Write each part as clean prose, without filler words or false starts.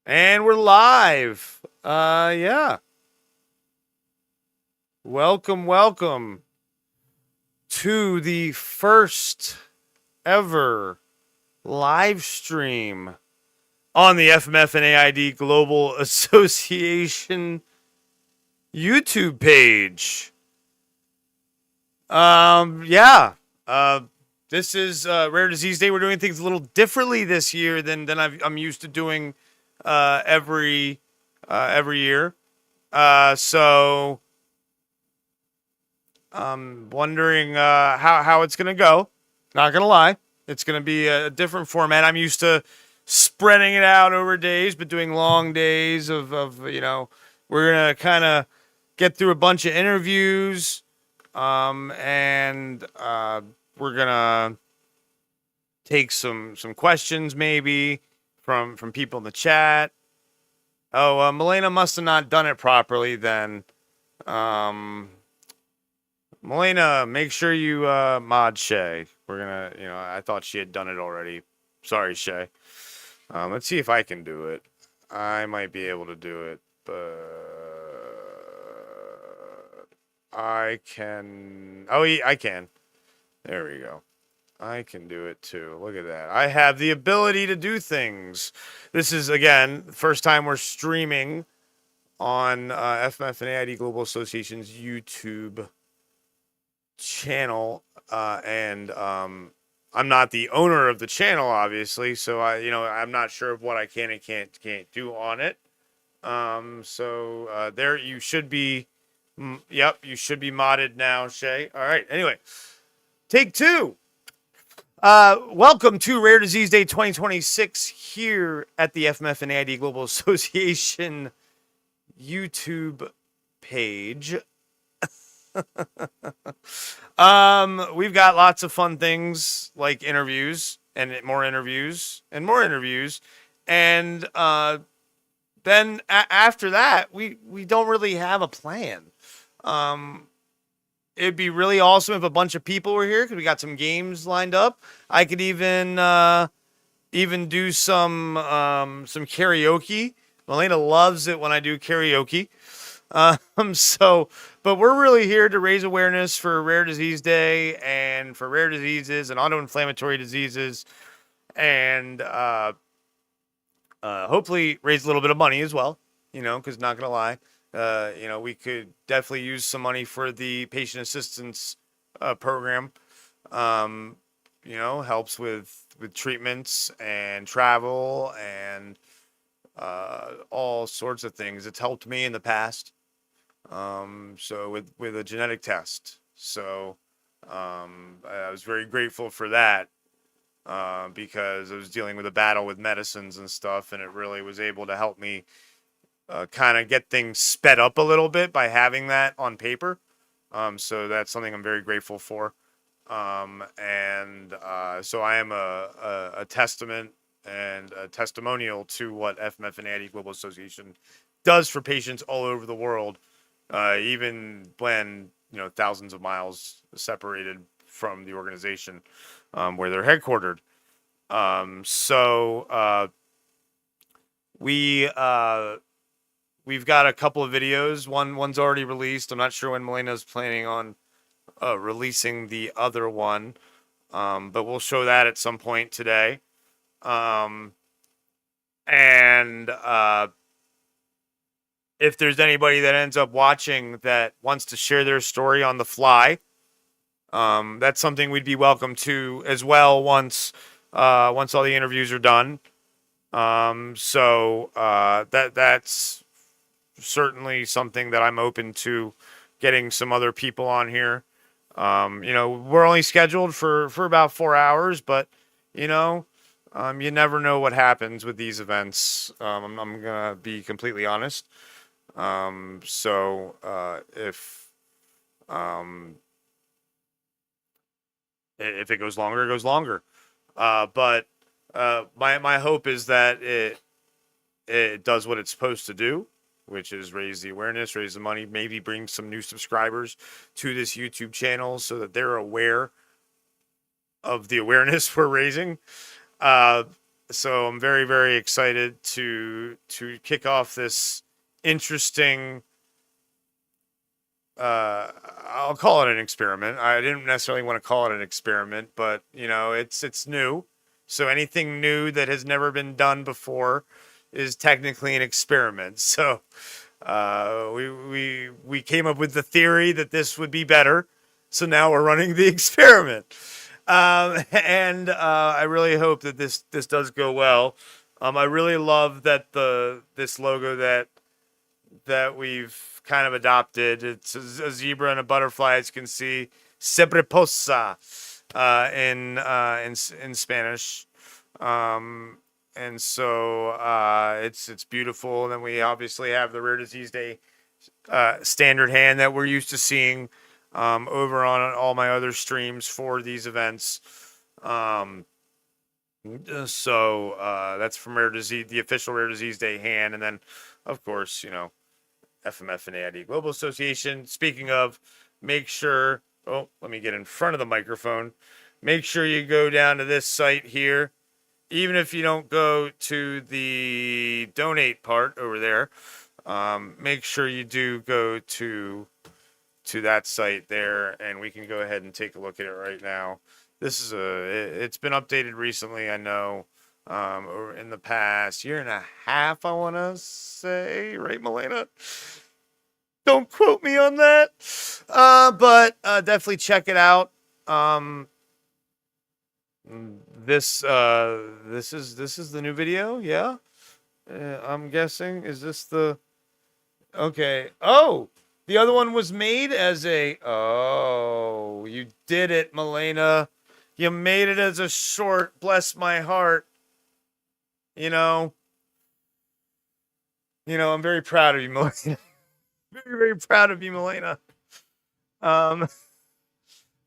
And we're live. Yeah. Welcome to the first ever live stream on the FMF AID Global Association YouTube page. Yeah. Uh, this is Rare Disease Day. We're doing things a little differently this year than I'm used to doing every year. So I'm wondering how it's gonna go. Not gonna lie, it's gonna be a different format. I'm used to spreading it out over days, but doing long days of we're gonna kind of get through a bunch of interviews, and we're gonna take some questions maybe from people in the chat. Oh, Milena must have not done it properly then. Um, Melina, make sure you mod Shay. We're gonna, I thought she had done it already. Sorry, Shay. Let's see if I can do it. I might be able to do it, but I can. Oh, I can. There we go. I can do it too. Look at that. I have the ability to do things. This is, again, the first time we're streaming on FMF and AID Global Association's YouTube channel, and I'm not the owner of the channel, obviously, so I'm not sure of what I can and can't do on it. So there you should be. Yep, you should be modded now, Shay. All right. Anyway, take two. Welcome to Rare Disease Day 2026 here at the FMF and AID Global Association YouTube page. We've got lots of fun things like interviews and more interviews and more interviews, and then after that, we don't really have a plan. It'd be really awesome if a bunch of people were here because we got some games lined up. I could even do some karaoke. Melena loves it when I do karaoke. So, but we're really here to raise awareness for Rare Disease Day and for rare diseases and autoinflammatory diseases, and hopefully raise a little bit of money as well. Because not gonna lie, we could definitely use some money for the patient assistance program. Helps with treatments and travel and all sorts of things. It's helped me in the past. So with a genetic test. So I was very grateful for that because I was dealing with a battle with medicines and stuff, and it really was able to help me kind of get things sped up a little bit by having that on paper. So that's something I'm very grateful for. And so I am a testament and a testimonial to what FMF and AID Global Association does for patients all over the world, even when thousands of miles separated from the organization where they're headquartered. So we've got a couple of videos. One's already released. I'm not sure when Melena's planning on releasing the other one, but we'll show that at some point today. And if there's anybody that ends up watching that wants to share their story on the fly, that's something we'd be welcome to as well once all the interviews are done. So that's certainly something that I'm open to getting some other people on here. We're only scheduled for about 4 hours, but you never know what happens with these events. I'm gonna be completely honest. So if it goes longer, it goes longer. But my hope is that it does what it's supposed to do, which is raise the awareness, raise the money, maybe bring some new subscribers to this YouTube channel so that they're aware of the awareness we're raising. So I'm very, very excited to kick off this interesting. I'll call it an experiment. I didn't necessarily want to call it an experiment, but it's new. So anything new that has never been done before is technically an experiment. So we came up with the theory that this would be better. So now we're running the experiment. And I really hope that this does go well. I really love that this logo that we've kind of adopted. It's a zebra and a butterfly, as you can see, sempre posa in Spanish. And so it's beautiful. And then we obviously have the Rare Disease Day standard hand that we're used to seeing over on all my other streams for these events. So that's from Rare Disease, the official Rare Disease Day hand. And then, of course, FMF and AID Global Association. Speaking of, make sure, let me get in front of the microphone. Make sure you go down to this site here. Even if you don't go to the donate part over there, make sure you do go to that site there, and we can go ahead and take a look at it right now. It's been updated recently, I know, or in the past year and a half, I want to say, right, Milena? Don't quote me on that, but definitely check it out. This is the new video, yeah. I'm guessing, is this the? Okay. Oh, the other one was made as a. Oh, you did it, Milena. You made it as a short. Bless my heart. I'm very proud of you, Milena. Very, very proud of you, Milena.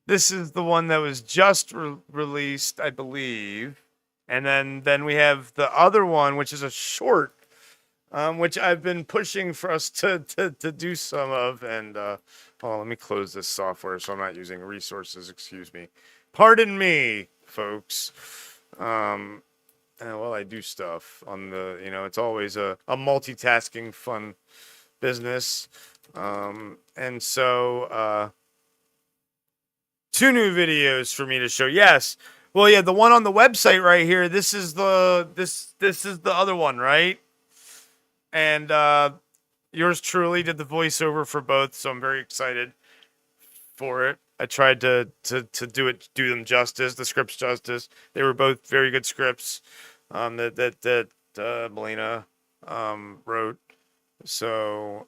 This is the one that was just released, I believe. And then we have the other one, which is a short, which I've been pushing for us to do some of. And hold on, let me close this software so I'm not using resources. Excuse me. Pardon me, folks. Well, I do stuff on the, it's always a multitasking fun business. And so, 2 new videos for me to show. Yes. Well, yeah, the one on the website right here, this is the other one, right? And yours truly did the voiceover for both, so I'm very excited for it. I tried to do them justice, the scripts justice. They were both very good scripts that Melina wrote. So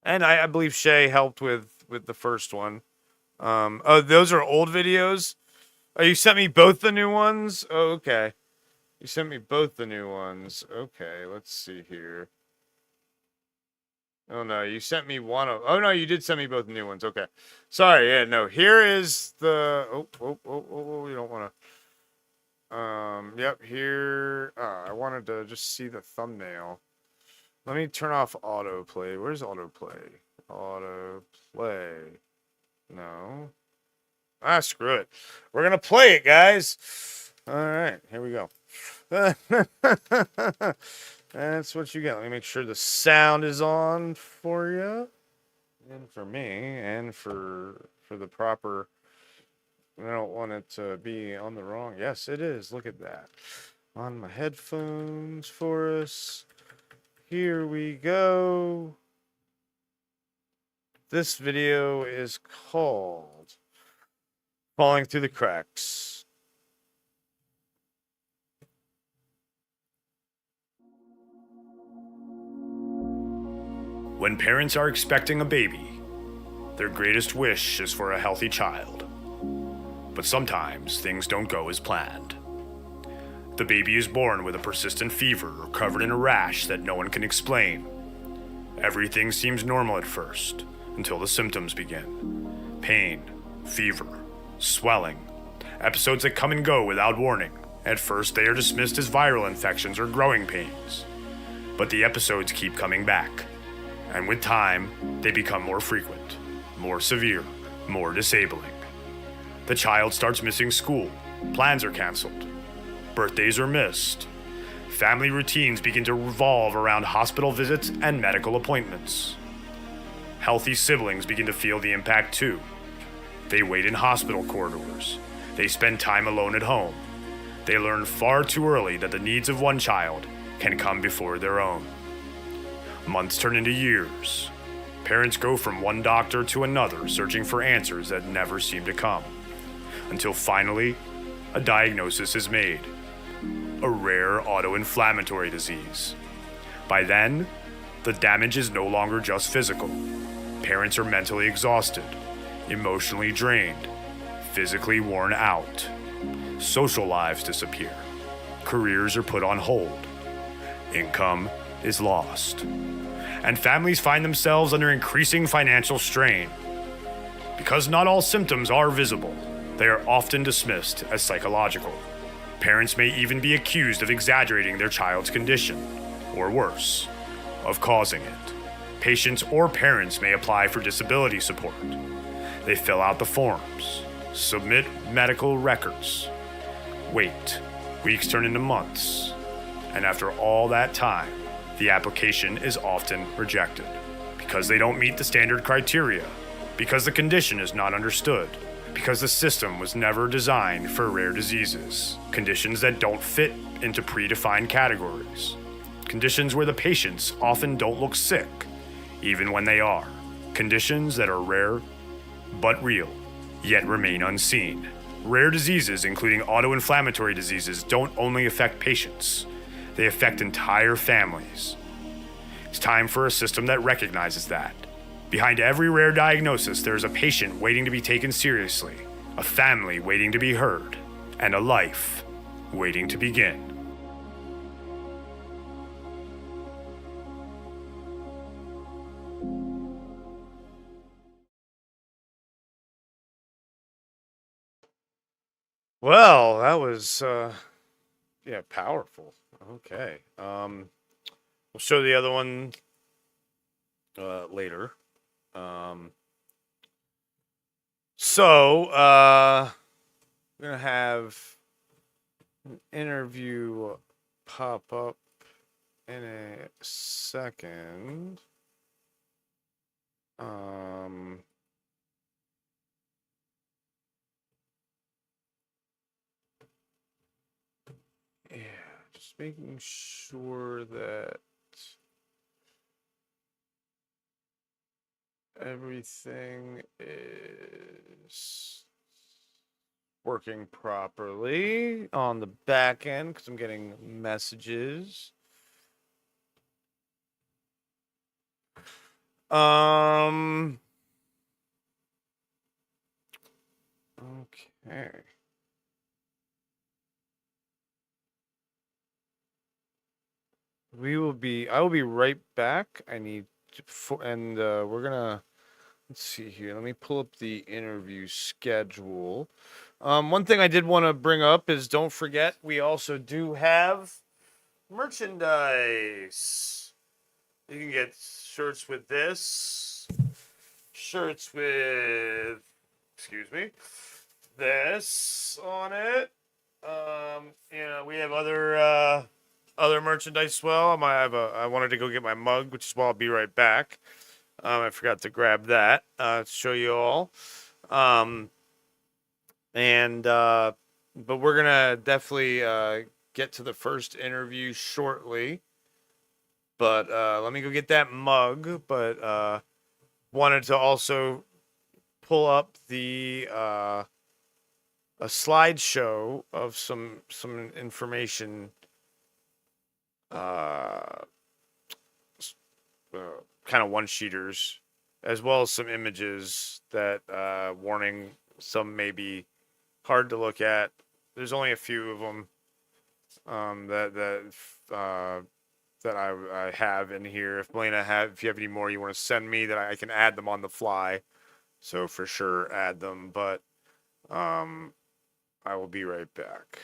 and I believe Shay helped with the first one. Those are old videos. Oh, you sent me both the new ones? Oh, okay. You sent me both the new ones. Okay, let's see here. Oh, no, you sent me one of... Oh, no, you did send me both the new ones. Okay. Sorry, yeah, no. Here is the... Oh, you don't want to... Yep, here... I wanted to just see the thumbnail. Let me turn off autoplay. Where's autoplay? Autoplay. No. Screw it. We're going to play it, guys. All right, here we go. That's what you get. Let me make sure the sound is on for you. And for me, and for the proper... I don't want it to be on the wrong... Yes, it is. Look at that. On my headphones for us. Here we go. This video is called Falling Through the Cracks. When parents are expecting a baby, their greatest wish is for a healthy child. But sometimes things don't go as planned. The baby is born with a persistent fever or covered in a rash that no one can explain. Everything seems normal at first, until the symptoms begin. Pain, fever, swelling, episodes that come and go without warning. At first, they are dismissed as viral infections or growing pains. But the episodes keep coming back. And with time, they become more frequent, more severe, more disabling. The child starts missing school, plans are canceled. Birthdays are missed. Family routines begin to revolve around hospital visits and medical appointments. Healthy siblings begin to feel the impact too. They wait in hospital corridors. They spend time alone at home. They learn far too early that the needs of one child can come before their own. Months turn into years. Parents go from one doctor to another searching for answers that never seem to come. Until finally, a diagnosis is made. A rare autoinflammatory disease. By then, the damage is no longer just physical. Parents are mentally exhausted, emotionally drained, physically worn out. Social lives disappear. Careers are put on hold. Income is lost. And families find themselves under increasing financial strain. Because not all symptoms are visible, they are often dismissed as psychological. Parents may even be accused of exaggerating their child's condition, or worse, of causing it. Patients or parents may apply for disability support. They fill out the forms, submit medical records. Wait, weeks turn into months, and after all that time, the application is often rejected because they don't meet the standard criteria, because the condition is not understood, because the system was never designed for rare diseases, conditions that don't fit into predefined categories, conditions where the patients often don't look sick, even when they are, conditions that are rare but real, yet remain unseen. Rare diseases, including autoinflammatory diseases, don't only affect patients, they affect entire families. It's time for a system that recognizes that. Behind every rare diagnosis, there is a patient waiting to be taken seriously, a family waiting to be heard, and a life waiting to begin. Well, that was powerful. Okay. We'll show the other one later. We're gonna have an interview pop up in a second. Yeah, just making sure that everything is working properly on the back end because I'm getting messages. Okay. I will be right back. I need to, we're gonna, let's see here. Let me pull up the interview schedule. One thing I did want to bring up is don't forget, we also do have merchandise. You can get shirts with this, shirts with, this on it. We have other merchandise as well. I wanted to go get my mug, which is why I'll be right back. I forgot to grab that to show you all. But we're gonna definitely get to the first interview shortly. But let me go get that mug. But wanted to also pull up the a slideshow of some information. Kind of one-sheeters, as well as some images that warning some may be hard to look at. There's only a few of them that I have in here. If you have any more you want to send me, that I can add them on the fly. So for sure, add them. But I will be right back.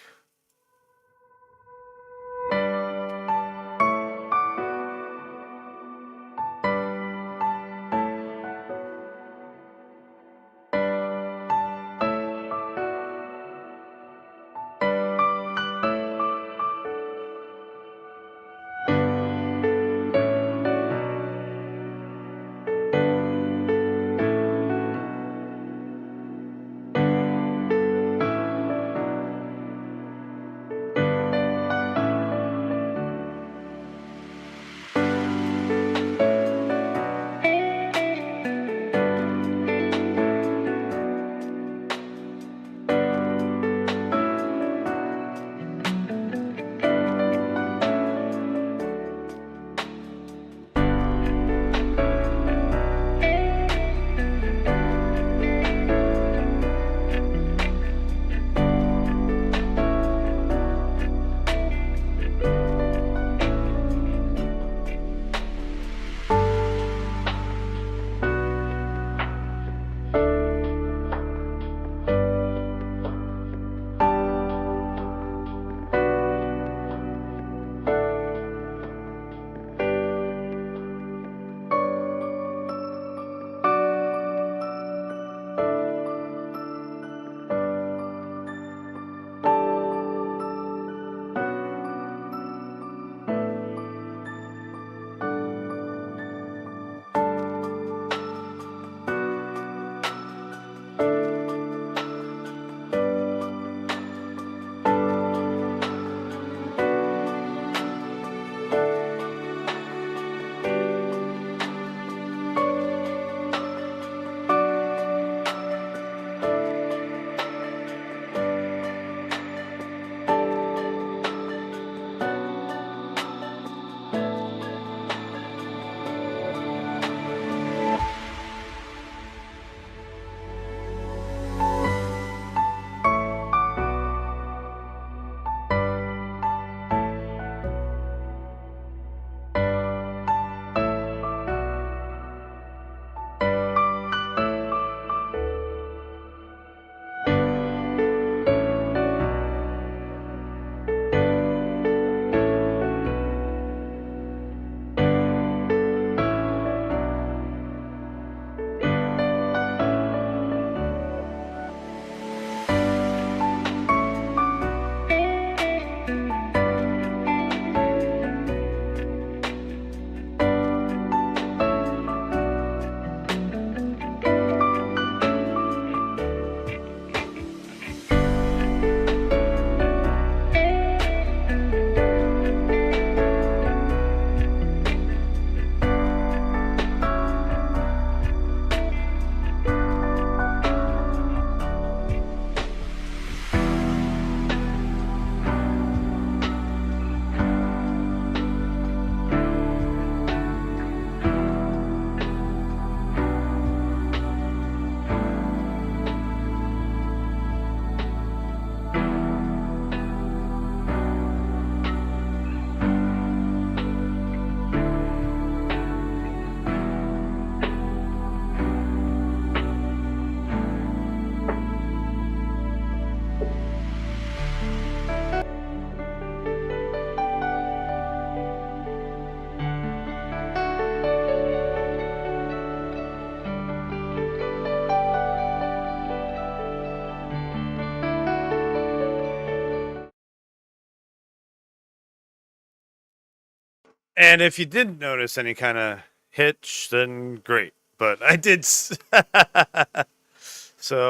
And if you didn't notice any kind of hitch, then great. But I did. So,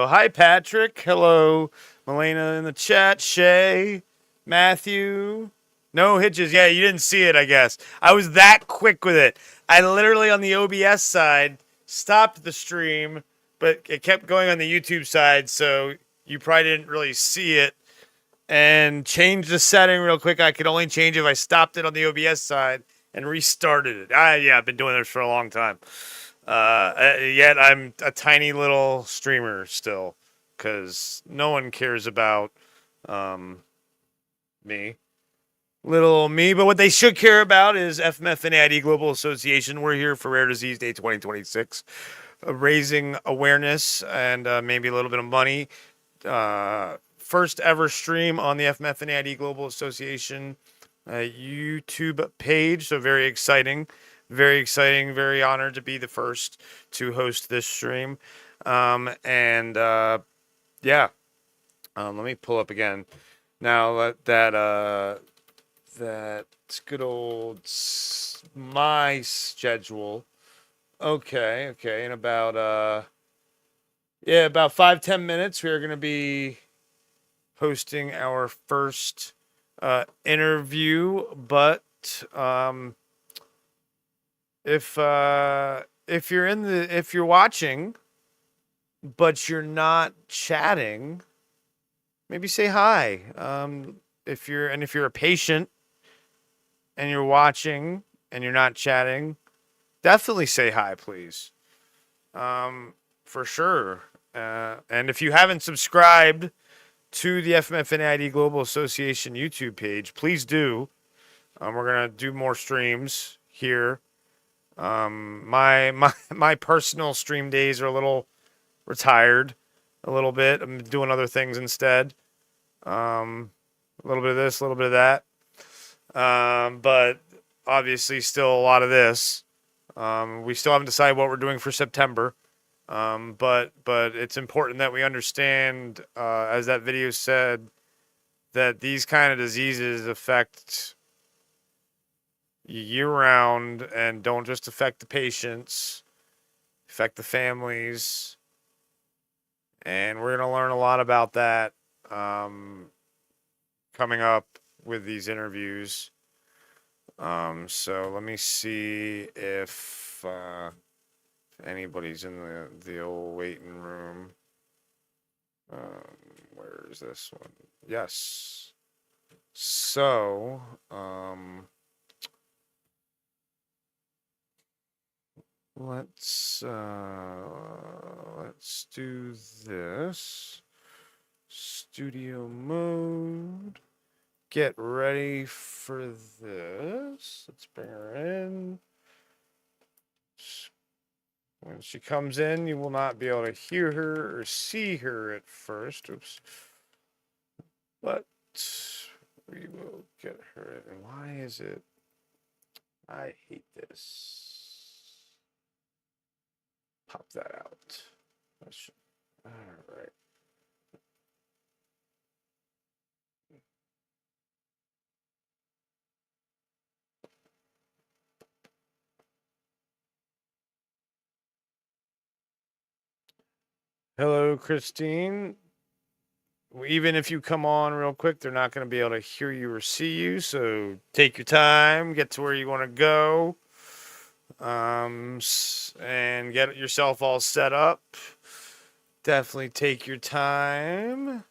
hi, Patrick. Hello, Melena in the chat. Shay, Matthew. No hitches. Yeah, you didn't see it, I guess. I was that quick with it. I literally, on the OBS side, stopped the stream, but it kept going on the YouTube side, so you probably didn't really see it. And changed the setting real quick. I could only change if I stopped it on the OBS side and restarted it. Yeah, I've been doing this for a long time. Yet I'm a tiny little streamer still, because no one cares about me, little me. But what they should care about is FMF and AID Global Association. We're here for Rare Disease Day 2026, raising awareness and maybe a little bit of money. First ever stream on the FMF and AID Global Association YouTube page, so very exciting. Very exciting, very honored to be the first to host this stream. Yeah, let me pull up again. Now that's good old my schedule. Okay, in about 5-10 minutes we are going to be hosting our first interview, but if you're watching but you're not chatting, maybe say hi. If you're a patient and you're watching and you're not chatting, definitely say hi, please. For sure. And if you haven't subscribed to the FMF and AID Global Association YouTube page, please do. We're gonna do more streams here. My personal stream days are a little retired, a little bit. I'm doing other things instead. A little bit of this, a little bit of that. But obviously still a lot of this. We still haven't decided what we're doing for September. But it's important that we understand, as that video said, that these kind of diseases affect year round and don't just affect the patients, affect the families. And we're going to learn a lot about that coming up with these interviews. So let me see if anybody's in the old waiting room. Where is this one? Yes. So, let's do this. Studio mode. Get ready for this. Let's bring her in. When she comes in, you will not be able to hear her or see her at first. Oops. But we will get her in. Why is it? I hate this. Pop that out. All right. Hello, Christine. Even if you come on real quick, they're not going to be able to hear you or see you. So take your time, get to where you want to go, and get yourself all set up. Definitely take your time.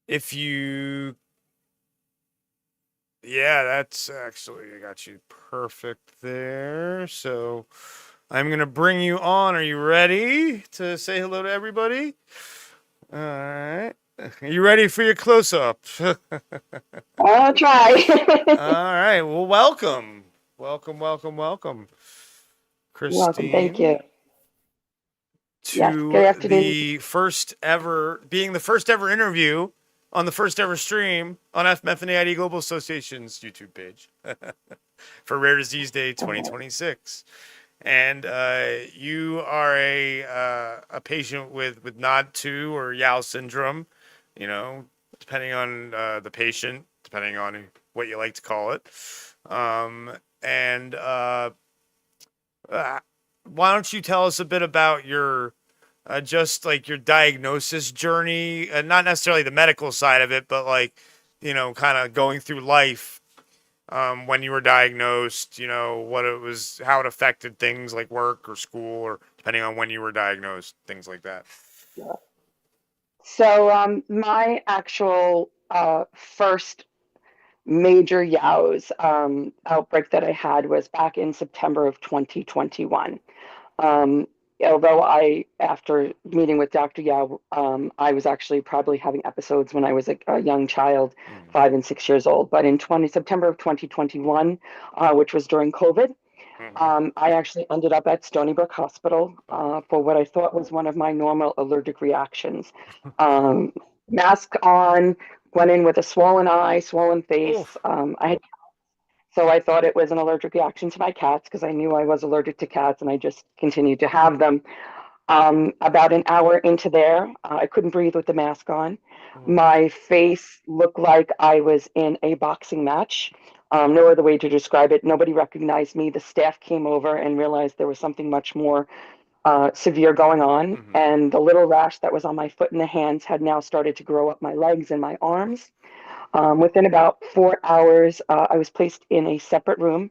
If you, yeah, that's actually, I got you perfect there. So I'm going to bring you on. Are you ready to say hello to everybody? All right. Are you ready for your close-up? I'll try. All right. Well, welcome. Welcome. Christine. Welcome. Thank you. Yes, good To afternoon. the first ever interview on the first ever stream on FMF and AID Global Association's YouTube page for Rare Disease Day 2026. And you are a patient with NOD2 or Yao syndrome, depending on the patient, depending on what you like to call it. And why don't you tell us a bit about your just like your diagnosis journey, not necessarily the medical side of it, but like, kind of going through life when you were diagnosed, what it was, how it affected things like work or school, or depending on when you were diagnosed, things like that. Yeah. So my actual first major YOWS outbreak that I had was back in September of 2021. Um, Although after meeting with Dr. Yao, I was actually probably having episodes when I was a young child, Mm. 5 and 6 years old. But in September of 2021, which was during COVID, Hmm. I actually ended up at Stony Brook Hospital Oh. for what I thought was one of my normal allergic reactions. Um, Mask on, went in with a swollen eye, swollen face. Oof. So I thought it was an allergic reaction to my cats because I knew I was allergic to cats and I just continued to have them. About an hour into there, I couldn't breathe with the mask on. Mm. My face looked like I was in a boxing match. No other way to describe it. Nobody recognized me. The staff came over and realized there was something much more severe going on. Hmm. And the little rash that was on my foot and the hands had now started to grow up my legs and my arms. Within about 4 hours, I was placed in a separate room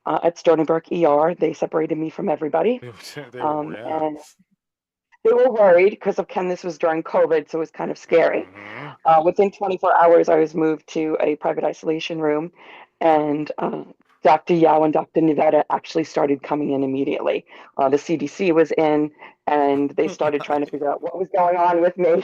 at Stony Brook ER. They separated me from everybody. They were, yeah. And they were worried because of Ken, this was during COVID, so it was kind of scary. Hmm. Within 24 hours, I was moved to a private isolation room, and Dr. Yao and Dr. Nivetta actually started coming in immediately. The CDC was in, and they started trying to figure out what was going on with me.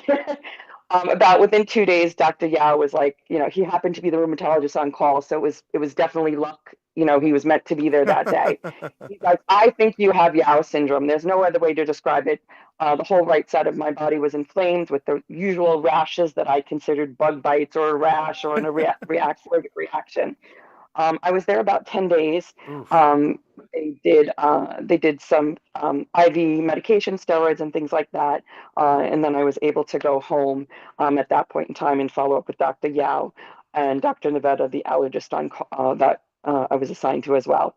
About within 2 days, Dr. Yao was like, he happened to be the rheumatologist on call, so it was definitely luck. He was meant to be there that day. He's like, I think you have Yao syndrome. There's no other way to describe it. The whole right side of my body was inflamed with the usual rashes that I considered bug bites or a rash or allergic reaction. I was there about 10 days. Oof. They did some IV medication, steroids, and things like that. And then I was able to go home at that point in time and follow up with Dr. Yao and Dr. Nevada, the allergist that I was assigned to as well.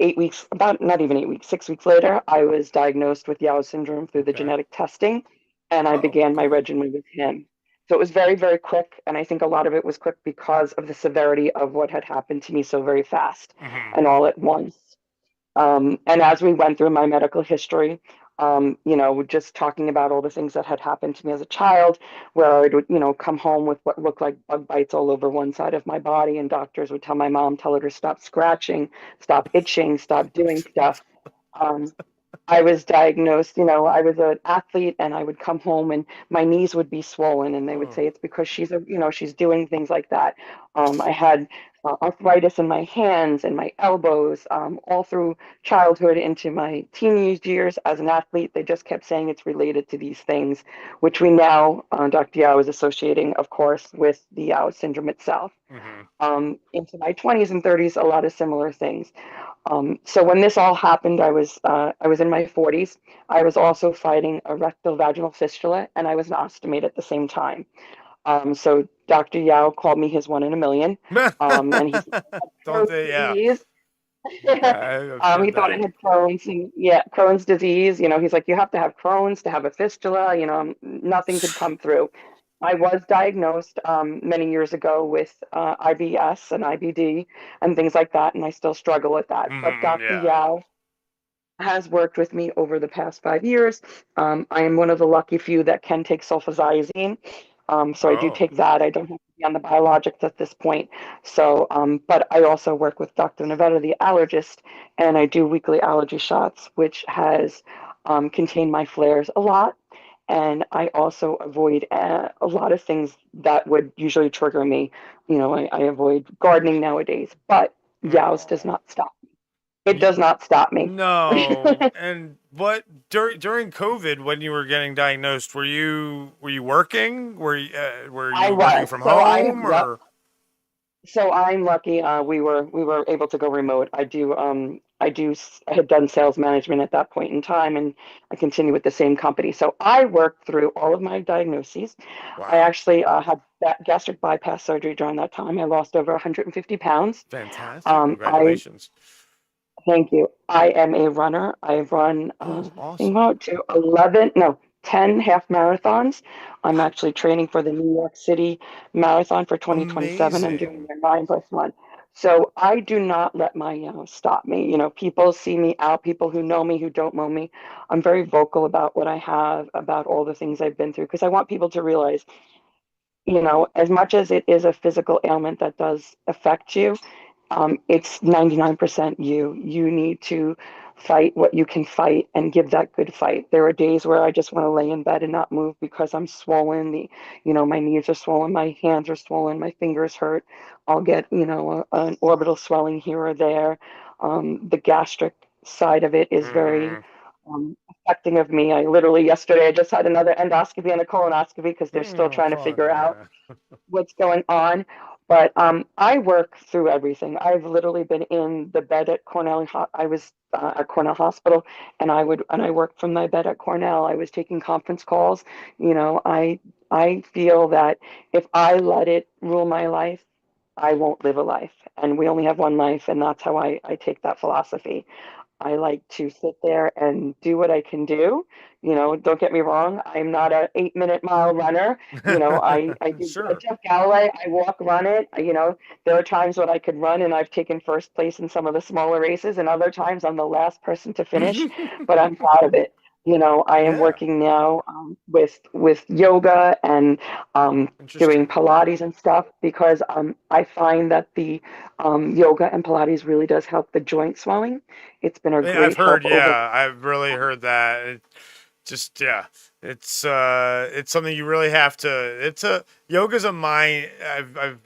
8 weeks, about not even 8 weeks, 6 weeks later, I was diagnosed with Yao syndrome through the Okay. genetic testing, and I Oh, began my cool. regimen with him. So it was very, very quick. And I think a lot of it was quick because of the severity of what had happened to me so very fast Hmm. and all at once. And as we went through my medical history, just talking about all the things that had happened to me as a child, where I would, come home with what looked like bug bites all over one side of my body, and doctors would tell my mom, tell her to stop scratching, stop itching, stop doing stuff. Um, I was diagnosed, I was an athlete and I would come home and my knees would be swollen and they would Oh. say it's because she's doing things like that. I had arthritis in my hands and my elbows all through childhood into my teenage years as an athlete. They just kept saying it's related to these things, which we now, Dr. Yao is associating, of course, with the Yao syndrome itself. Hmm. Into my 20s and 30s, a lot of similar things. So when this all happened, I was in my 40s. I was also fighting a rectal vaginal fistula, and I was an ostomate at the same time. So Dr. Yao called me his one in a million, and he said I had Don't Crohn's they? Yeah. disease. I've heard He thought I that. had Crohn's, and yeah, Crohn's disease. He's like, you have to have Crohn's to have a fistula. Nothing could come through. I was diagnosed many years ago with IBS and IBD and things like that, and I still struggle with that. But Hmm. Dr. Yeah. Yao has worked with me over the past 5 years. I am one of the lucky few that can take sulfasalazine. So I do Oh. take that. I don't have to be on the biologics at this point. So, but I also work with Dr. Nevada, the allergist, and I do weekly allergy shots, which has contained my flares a lot. And I also avoid a lot of things that would usually trigger me. I avoid gardening nowadays, but Yaos does Oh. not stop. It does not stop me. No. And what during COVID when you were getting diagnosed, were you working? Were I you working was. from So I home yep. or? So I'm lucky. We were able to go remote. I do I had done sales management at that point in time, and I continue with the same company. So I worked through all of my diagnoses. I Wow. actually had that gastric bypass surgery during that time. I lost over 150 pounds. Fantastic. I Congratulations. Thank you. I am a runner. I've run, Oh, I think awesome. about to 11, no, 10 half marathons. I'm actually training for the New York City Marathon for 2027. I'm doing Amazing. their 9+1. So I do not let my stop me. People see me out, people who know me, who don't know me. I'm very vocal about what I have, about all the things I've been through, because I want people to realize, as much as it is a physical ailment that does affect you, it's 99% you. You need to fight what you can fight and give that good fight. There are days where I just want to lay in bed and not move because I'm swollen. My knees are swollen, my hands are swollen, my fingers hurt. I'll get, an orbital swelling here or there. The gastric side of it is very Mm-hmm. affecting of me. I literally yesterday I just had another endoscopy and a colonoscopy because they're still Oh, trying to fun. figure out Yeah. what's going on. But I work through everything. I've literally been in the bed at Cornell. I was at Cornell Hospital, and I worked from my bed at Cornell. I was taking conference calls. I feel that if I let it rule my life, I won't live a life. And we only have one life, and that's how I take that philosophy. I like to sit there and do what I can do. Don't get me wrong. I'm not a 8-minute mile runner. I do Sure. Jeff Galloway. I walk, run it. There are times when I could run and I've taken first place in some of the smaller races, and other times I'm the last person to finish, but I'm proud of it. I am Yeah. working now with yoga and doing Interesting. Pilates and stuff because I find that the yoga and Pilates really does help the joint swelling. It's been a Yeah, I've great heard, help over. yeah, I've really heard that. Just yeah, it's something you really have to. It's a yoga's a mind. I've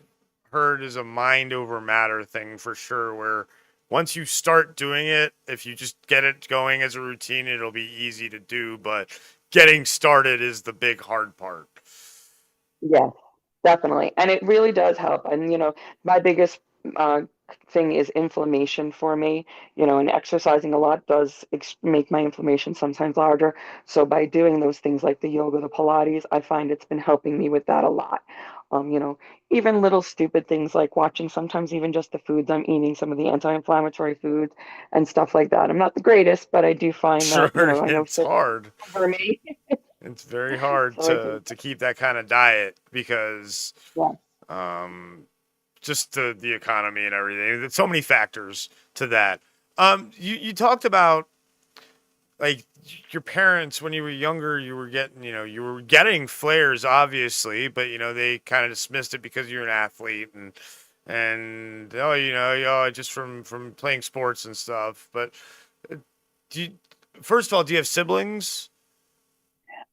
heard is a mind over matter thing for sure. Where once you start doing it, if you just get it going as a routine, it'll be easy to do. But getting started is the big hard part. Yes, definitely. And it really does help. And, my biggest uh, thing is inflammation for me, and exercising a lot does make my inflammation sometimes larger. So by doing those things like the yoga, the Pilates, I find it's been helping me with that a lot. Even little stupid things like watching sometimes even just the foods I'm eating, some of the anti-inflammatory foods and stuff like that. I'm not the greatest, but I do find Sure, that, I know it's certain hard. for me. It's very hard So I do, to keep that kind of diet because yeah. um just the economy and everything. There's so many factors to that. You talked about like your parents when you were younger. You were getting flares, obviously, but they kind of dismissed it because you're an athlete and oh, just from playing sports and stuff. But uh, do you, first of all, do you have siblings?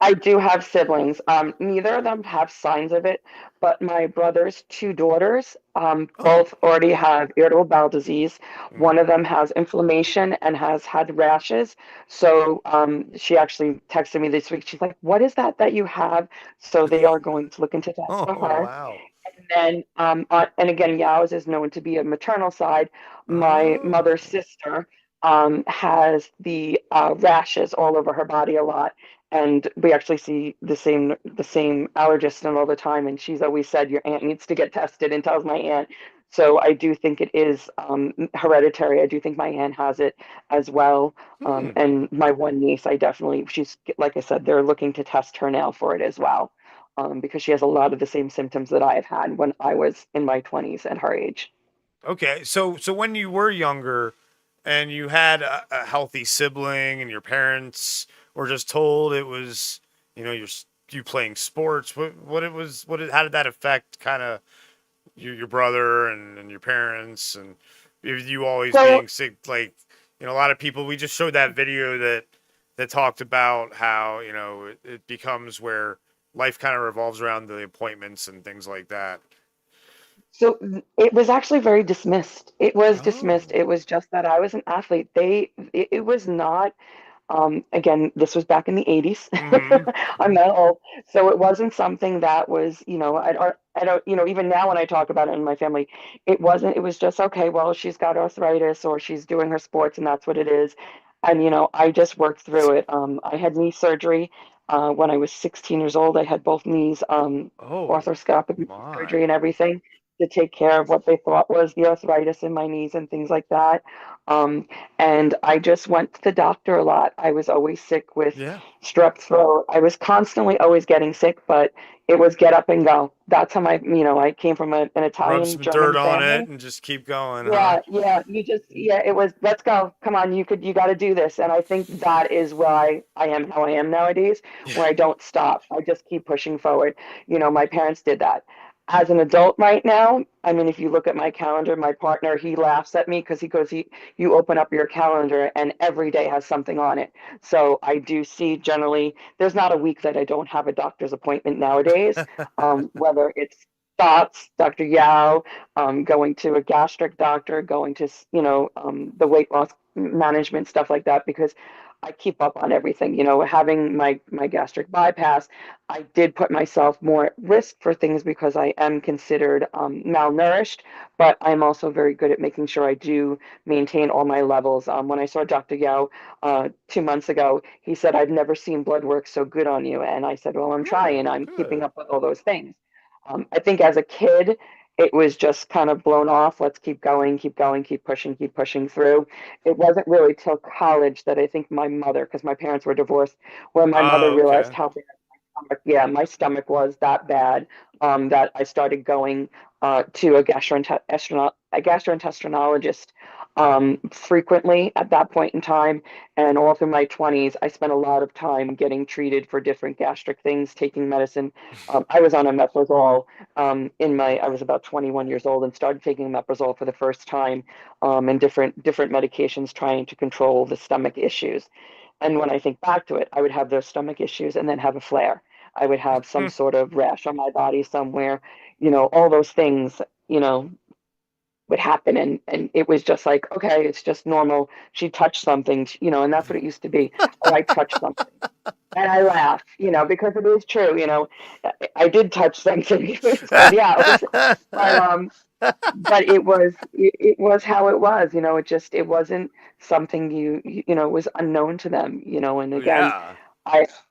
I do have siblings. Neither of them have signs of it, but my brother's two daughters, Oh, both already have irritable bowel disease. One of mm-hmm. them has inflammation and has had rashes. So she actually texted me this week. She's like, "What is that you have?" So they are going to look into that Oh, for her. wow. And then, and again, Yao's is known to be a maternal side. My Oh. mother's sister has the rashes all over her body a lot, and we actually see the same allergist all the time. And she's always said your aunt needs to get tested, and tells my aunt. So I do think it is hereditary. I do think my aunt has it as well. Hmm. And my one niece, she's like I said, they're looking to test her now for it as well because she has a lot of the same symptoms that I have had when I was in my 20s at her age. Okay, so when you were younger and you had a healthy sibling and your parents were just told it was, you playing sports, what it was, how did that affect kind of your brother and your parents and you always So being sick? Like, a lot of people, we just showed that video that talked about how, it becomes where life kind of revolves around the appointments and things like that. So it was actually very dismissed. It was dismissed. Oh. It was just that I was an athlete. It was not. Again, this was back in the 80s. Mm-hmm. I'm not old. So it wasn't something that was, I don't, even now when I talk about it in my family, it wasn't, it was just, okay, well, she's got arthritis or she's doing her sports and that's what it is. And, I just worked through it. I had knee surgery when I was 16 years old. I had both knees, Oh arthroscopic knee surgery my. and everything to take care of what they thought was the arthritis in my knees and things like that. Um, and I just went to the doctor a lot. I was always sick with Yeah. strep throat. I was constantly always getting sick, but it was get up and go. That's how I came from an Rub Italian some dirt German on it family. and just keep going, huh? Yeah, yeah, it was, let's go. Come on, you got to do this. And I think that is why I am how I am nowadays, Yeah. where I don't stop. I just keep pushing forward. My parents did that. As an adult right now, I mean, if you look at my calendar, my partner, he laughs at me because he goes, you open up your calendar and every day has something on it. So I do see generally, there's not a week that I don't have a doctor's appointment nowadays, whether it's thoughts, Dr. Yao, going to a gastric doctor, going to, the weight loss management, stuff like that, because I keep up on everything. Having my gastric bypass, I did put myself more at risk for things because I am considered malnourished, but I'm also very good at making sure I do maintain all my levels. When I saw Dr. Yao 2 months ago, he said, "I've never seen blood work so good on you." And I said, "Well, I'm trying. Oh, I'm keeping good. up with all those things." I think as a kid, it was just kind of blown off. Let's keep going, keep going, keep pushing through. It wasn't really till college that I think my mother, because my parents were divorced, where my mother Oh, realized okay. how bad yeah, my stomach was that bad, that I started going to a gastrointestinologist frequently at that point in time. And all through my 20s, I spent a lot of time getting treated for different gastric things, taking medicine. I was on omeprazole I was about 21 years old and started taking omeprazole for the first time, and different medications trying to control the stomach issues. And when I think back to it, I would have those stomach issues and then have a flare. I would have some sort of rash on my body somewhere, all those things, you know, would happen. And it was just like, okay, it's just normal. She touched something, and that's what it used to be. Oh, I touched something. And I laugh, because it is true, I did touch something. It's called yows. But it was how it was, it wasn't something it was unknown to them, and again, Yeah,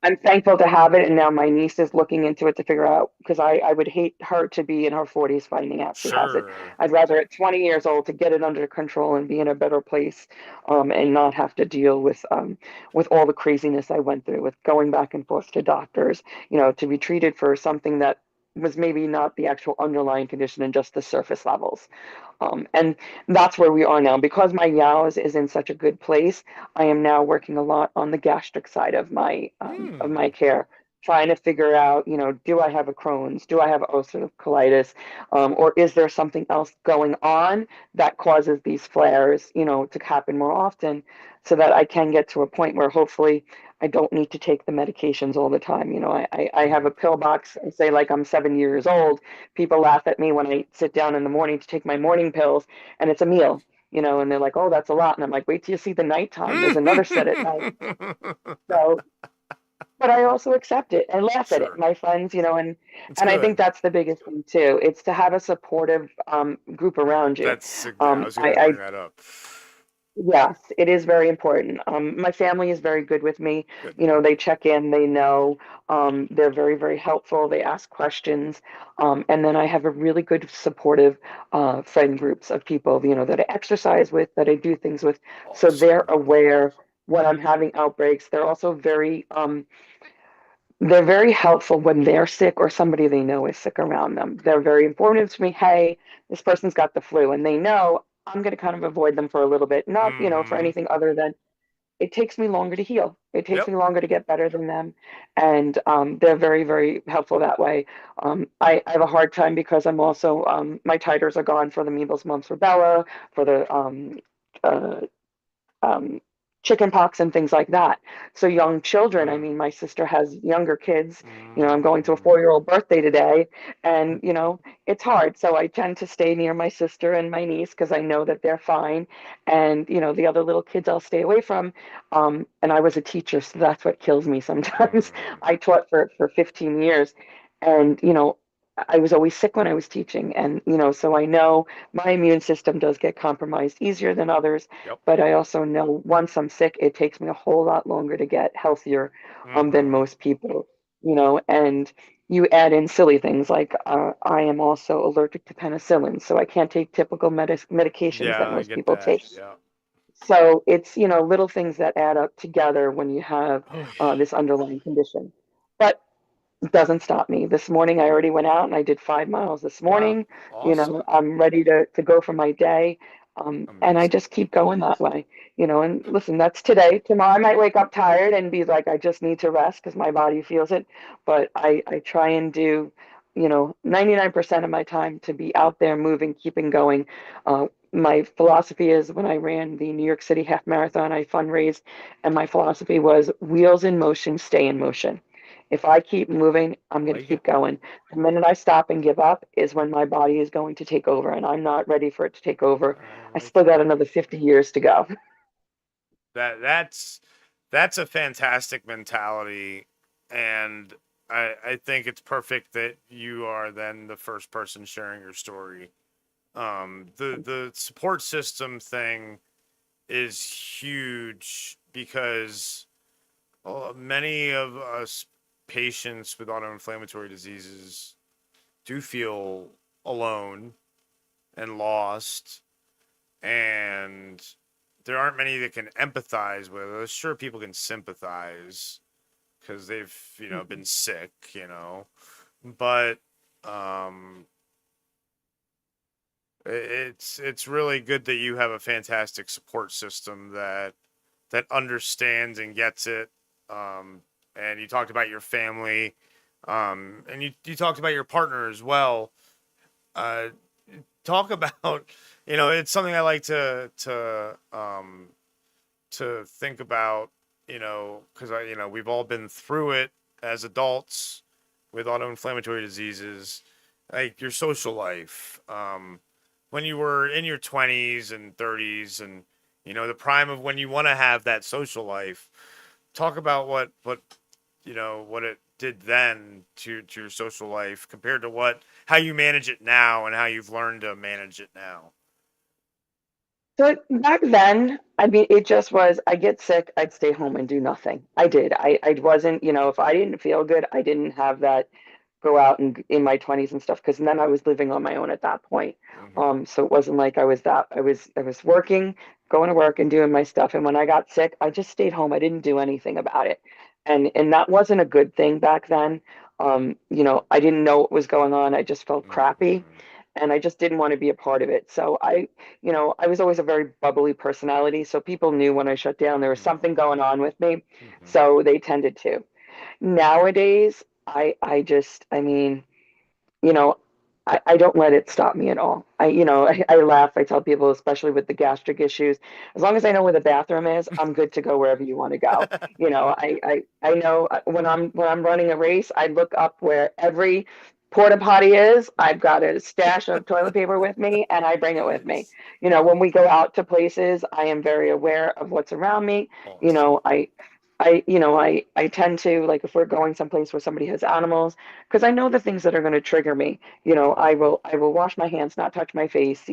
I'm thankful to have it, and now my niece is looking into it to figure out, because I would hate her to be in her 40s finding out she has it. sure. I'd rather at 20 years old to get it under control and be in a better place, and not have to deal with all the craziness I went through with going back and forth to doctors, to be treated for something that was maybe not the actual underlying condition and just the surface levels. And that's where we are now. Because my YAWS is in such a good place, I am now working a lot on the gastric side of my Hmm. care, trying to figure out, do I have a Crohn's? Do I have ulcerative colitis? Or is there something else going on that causes these flares, to happen more often, so that I can get to a point where hopefully I don't need to take the medications all the time. I have a pill box. I say like I'm 7 years old. People laugh at me when I sit down in the morning to take my morning pills, and it's a meal, and they're like, "Oh, that's a lot." And I'm like, "Wait till you see the nighttime. There's another set at night." So, but I also accept it and laugh at it. Sure. My friends, It's and I think good. that's the biggest thing too. It's to have a supportive group around you. I was gonna I bring that up. Yes, it is very important. My family is very good with me. Good. They check in, they know, they're very, very helpful. They ask questions. And then I have a really good supportive friend groups of people, that I exercise with, that I do things with. So they're Awesome. aware when I'm having outbreaks. They're very helpful when they're sick or somebody they know is sick around them. They're very informative to me. Hey, this person's got the flu, and they know I'm going to kind of avoid them for a little bit, not, for Mm-hmm. anything other than it takes me longer to heal. It takes Yep. me longer to get better than them. And they're very, very helpful that way. I have a hard time because I'm also, my titers are gone for the measles, mumps, rubella, for the uh, um, chicken pox and things like that. So young children, I mean, Mm. my sister has younger kids. I'm going to a Mm. 4-year-old birthday today, and it's hard. So I tend to stay near my sister and my niece because I know that they're fine, and the other little kids I'll stay away from. And I was a teacher, so that's what kills me sometimes. Mm. I taught for 15 years, and I was always sick when I was teaching, and so I know my immune system does get compromised easier than others, Yep. but I also know once I'm sick, it takes me a whole lot longer to get healthier than Mm-hmm. most people, and you add in silly things like I am also allergic to penicillin, so I can't take typical medications Yeah, that I most get people that. take. Yeah. So it's, little things that add up together when you have Oh, this underlying condition. But it doesn't stop me. This morning, I already went out and I did 5 miles this wow. morning. Awesome. I'm ready to go for my day. And I Amazing. just keep going that way, and listen, that's today. Tomorrow, I might wake up tired and be like, I just need to rest because my body feels it. But I try and do, 99% of my time to be out there moving, keeping going. My philosophy is when I ran the New York City half marathon, I fundraised, and my philosophy was wheels in motion, stay in motion. If I keep moving, I'm I going to like it. keep going. The minute I stop and give up is when my body is going to take over, and I'm not ready for it to take over. I I like still it. got another 50 years to go. That's a fantastic mentality, and I think it's perfect that you are then the first person sharing your story. The support system thing is huge because many of us patients with autoinflammatory diseases do feel alone and lost, and there aren't many that can empathize with us. Sure, people can sympathize because they've been sick, but um, it's really good that you have a fantastic support system that understands and gets it. Um, and you talked about your family, and you talked about your partner as well. Uh, Talk about, it's something I like to think about, because we've all been through it as adults with autoinflammatory diseases, like your social life. When you were in your 20s and 30s, and the prime of when you want to have that social life, talk about what it did then to your social life compared to how you manage it now and how you've learned to manage it now. So back then, I mean, it just was, I get sick, I'd stay home and do nothing. I did. I wasn't, if I didn't feel good, I didn't have that go out and in my 20s and stuff because then I was living on my own at that point. Hmm. So it wasn't like I was working, going to work and doing my stuff. And when I got sick, I just stayed home. I didn't do anything about it. And that wasn't a good thing back then. I didn't know what was going on. I just felt crappy Hmm. and I just didn't want to be a part of it. So I was always a very bubbly personality. So people knew when I shut down there was something going on with me. Hmm. So they tended to. Nowadays, I mean, you know, I don't let it stop me at all. I laugh. I tell people, especially with the gastric issues, as long as I know where the bathroom is, I'm good to go wherever you want to go. I know when I'm running a race, I look up where every porta potty is. I've got a stash of toilet paper with me, and I bring it with me. Nice. When we go out to places, I am very aware of what's around me. You Awesome. know, I. I tend to like if we're going someplace where somebody has animals, because I know the things that are going to trigger me. I will wash my hands, not touch my face.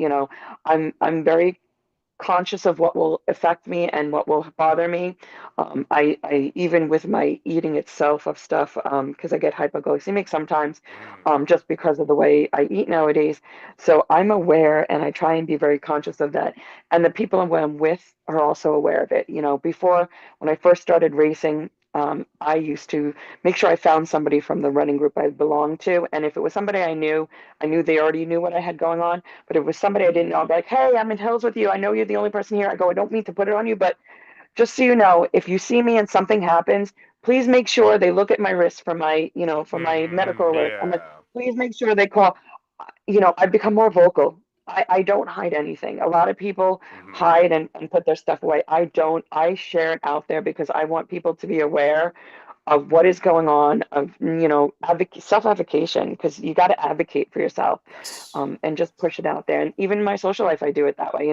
I'm very conscious of what will affect me and what will bother me. I even with my eating itself of stuff, because I get hypoglycemic sometimes, Mm. just because of the way I eat nowadays. So I'm aware and I try and be very conscious of that. And the people I'm with are also aware of it. Before when I first started racing, I used to make sure I found somebody from the running group I belonged to. And if it was somebody I knew they already knew what I had going on. But if it was somebody I didn't know, I'd be like, hey, I'm in Hills with you. I know you're the only person here. I go, I don't mean to put it on you, but just so you know, if you see me and something happens, please make sure they look at my wrist for my medical Hmm. alert. I'm like, Yeah. please make sure they call. I've become more vocal. I don't hide anything. A lot of people Mm-hmm. hide and put their stuff away. I don't. I share it out there because I want people to be aware of what is going on, of, self-advocation, because you got to advocate for yourself, Yes. and just push it out there. And even in my social life, I do it that way.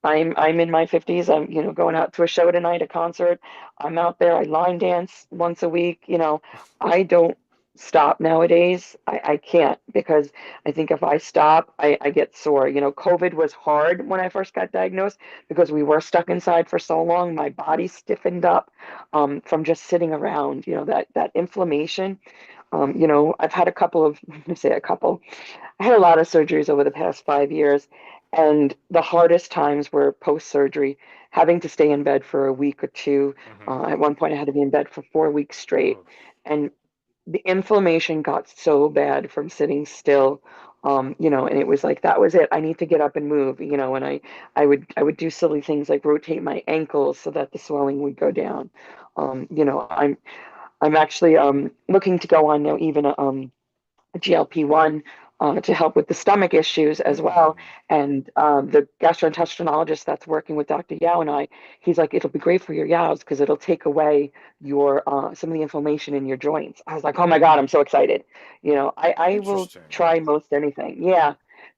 I'm in my 50s. I'm, going out to a show tonight, a concert. I'm out there. I line dance once a week. I don't stop nowadays. I can't, because I think if I stop, I get sore. COVID was hard when I first got diagnosed because we were stuck inside for so long. My body stiffened up, from just sitting around. That inflammation. I've had a couple of, let me say a couple. I had a lot of surgeries over the past 5 years, and the hardest times were post surgery, having to stay in bed for a week or two. Mm-hmm. At one point, I had to be in bed for 4 weeks straight, Oh, and the inflammation got so bad from sitting still. And it was like, that was it. I need to get up and move. And I would do silly things like rotate my ankles so that the swelling would go down. I'm actually looking to go on now, even a GLP-1, to help with the stomach issues as well. hmm. And the gastroenterologist that's working with Dr. Yao and I, he's like, it'll be great for your yaws because it'll take away your some of the inflammation in your joints. I was like, oh my God, I'm so excited. I will Interesting. try most anything. Yeah.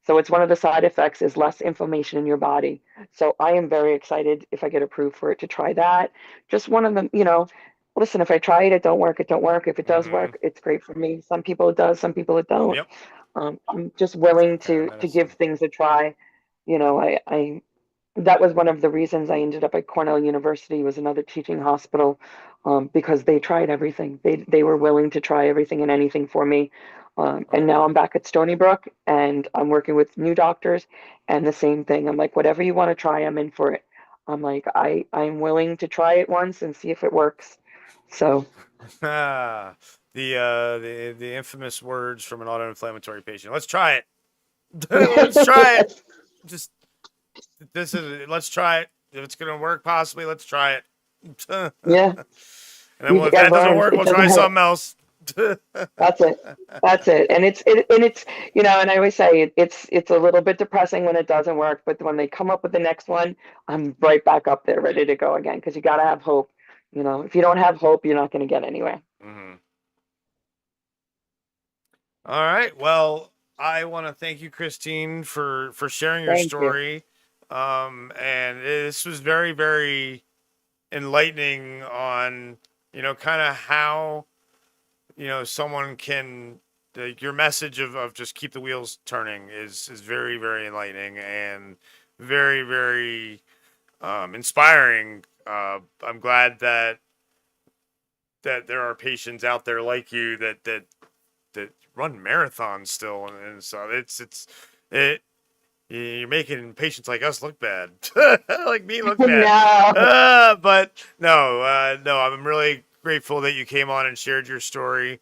So it's one of the side effects is less inflammation in your body. So I am very excited if I get approved for it to try that. Just one of them, listen, if I try it, it don't work, it don't work. If it does Mm-hmm. work, it's great for me. Some people it does, some people it don't. Yep. I'm just willing to give Paramedicine. things a try. I that was one of the reasons I ended up at Cornell University, was another teaching hospital, because they tried everything. They were willing to try everything and anything for me. And Oh, now good. I'm back at Stony Brook, and I'm working with new doctors, and the same thing. I'm like, whatever you want to try, I'm in for it. I'm like, I'm willing to try it once and see if it works. So Ah, the infamous words from an autoinflammatory patient. Let's try it. Let's try it. Just this is. Let's try it. If it's gonna work, possibly, let's try it. And yeah, then, you well, if get that doesn't learned. work, It we'll doesn't try hurt. something else. That's it. That's it. And it's and I always say it's a little bit depressing when it doesn't work, but when they come up with the next one, I'm right back up there ready to go again, because you got to have hope. If you don't have hope, you're not going to get anywhere. Mhm. All right. Well, I want to thank you, Christine, for sharing your Thank you. story. And this was very, very enlightening on, kind of how, someone can, like, your message of just keep the wheels turning is very, very enlightening and very, very inspiring. I'm glad that there are patients out there like you that run marathons still, and so it you're making patients like us look bad, like me look bad. No, But no, no, I'm really grateful that you came on and shared your story,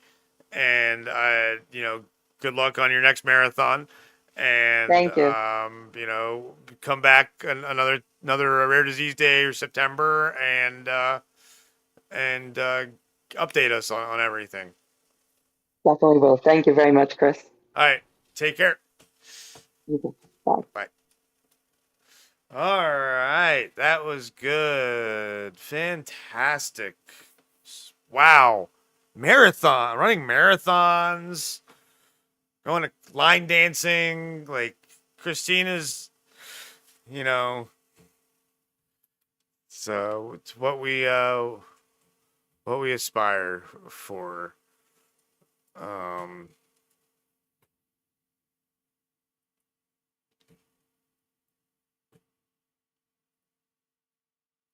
and good luck on your next marathon, and thank you. come back another rare disease day or September, and update us on everything. Definitely will. Thank you very much, Chris. All right, take care. You too. Bye. Bye. All right, that was good. Fantastic. Wow. Marathon, running marathons, going to line dancing. Like, Christina's, you know, so it's what we aspire for. Um,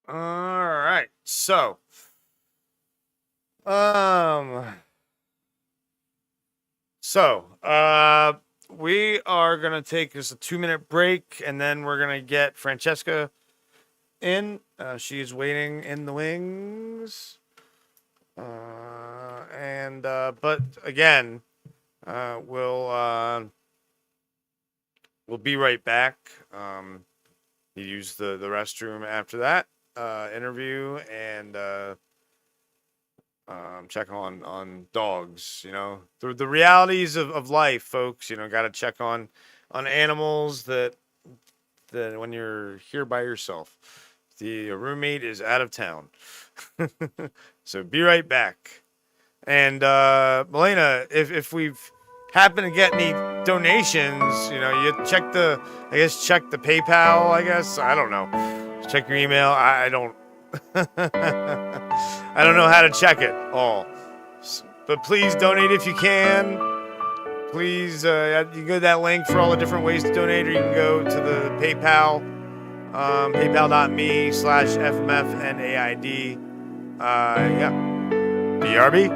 all right. Um, so we are gonna take just a 2 minute break, and then we're gonna get Francesca in. She's waiting in the wings. But again, uh, we'll uh, we'll be right back. You use the restroom after that interview, and checking on dogs. The realities of life, folks. Got to check on on animals that when you're here by yourself. The roommate is out of town. So be right back. And Melena, if we've happened to get any donations, you check check the PayPal. I don't know. Check your email. I don't. I don't know how to check it all. But please donate if you can. Please, you can go to that link for all the different ways to donate, or you can go to the PayPal, paypal.me/FMF yeah. BRB.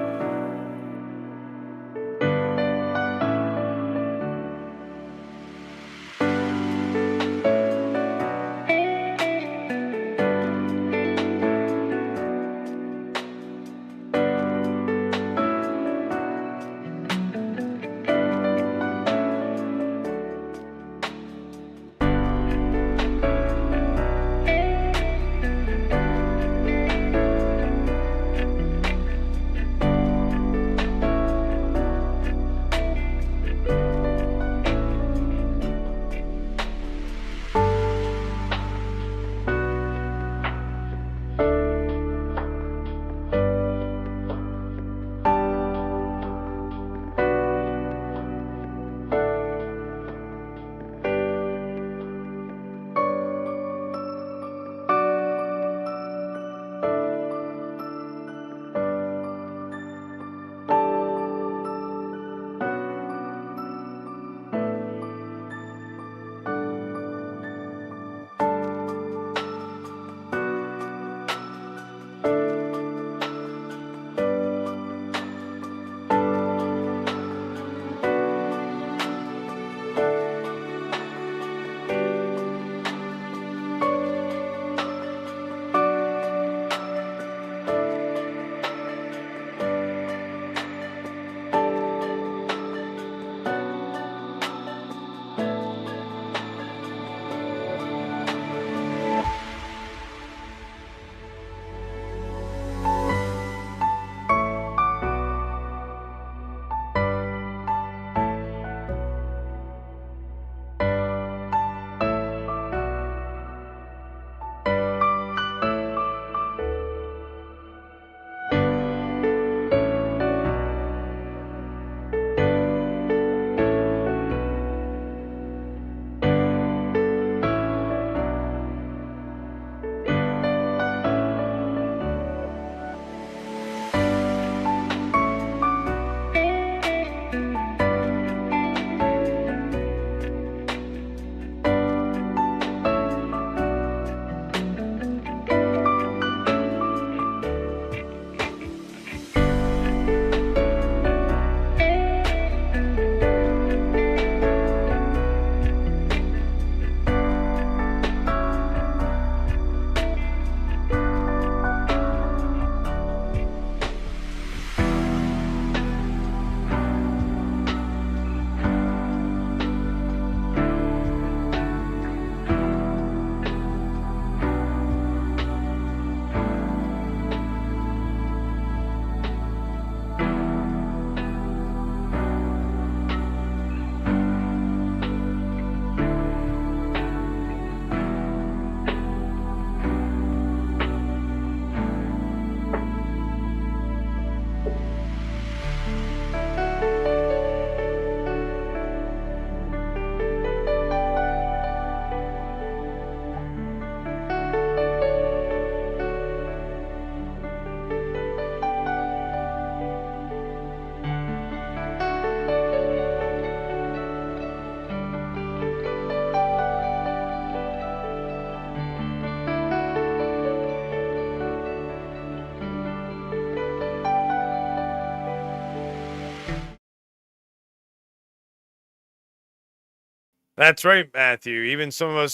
That's right, Matthew. Even some of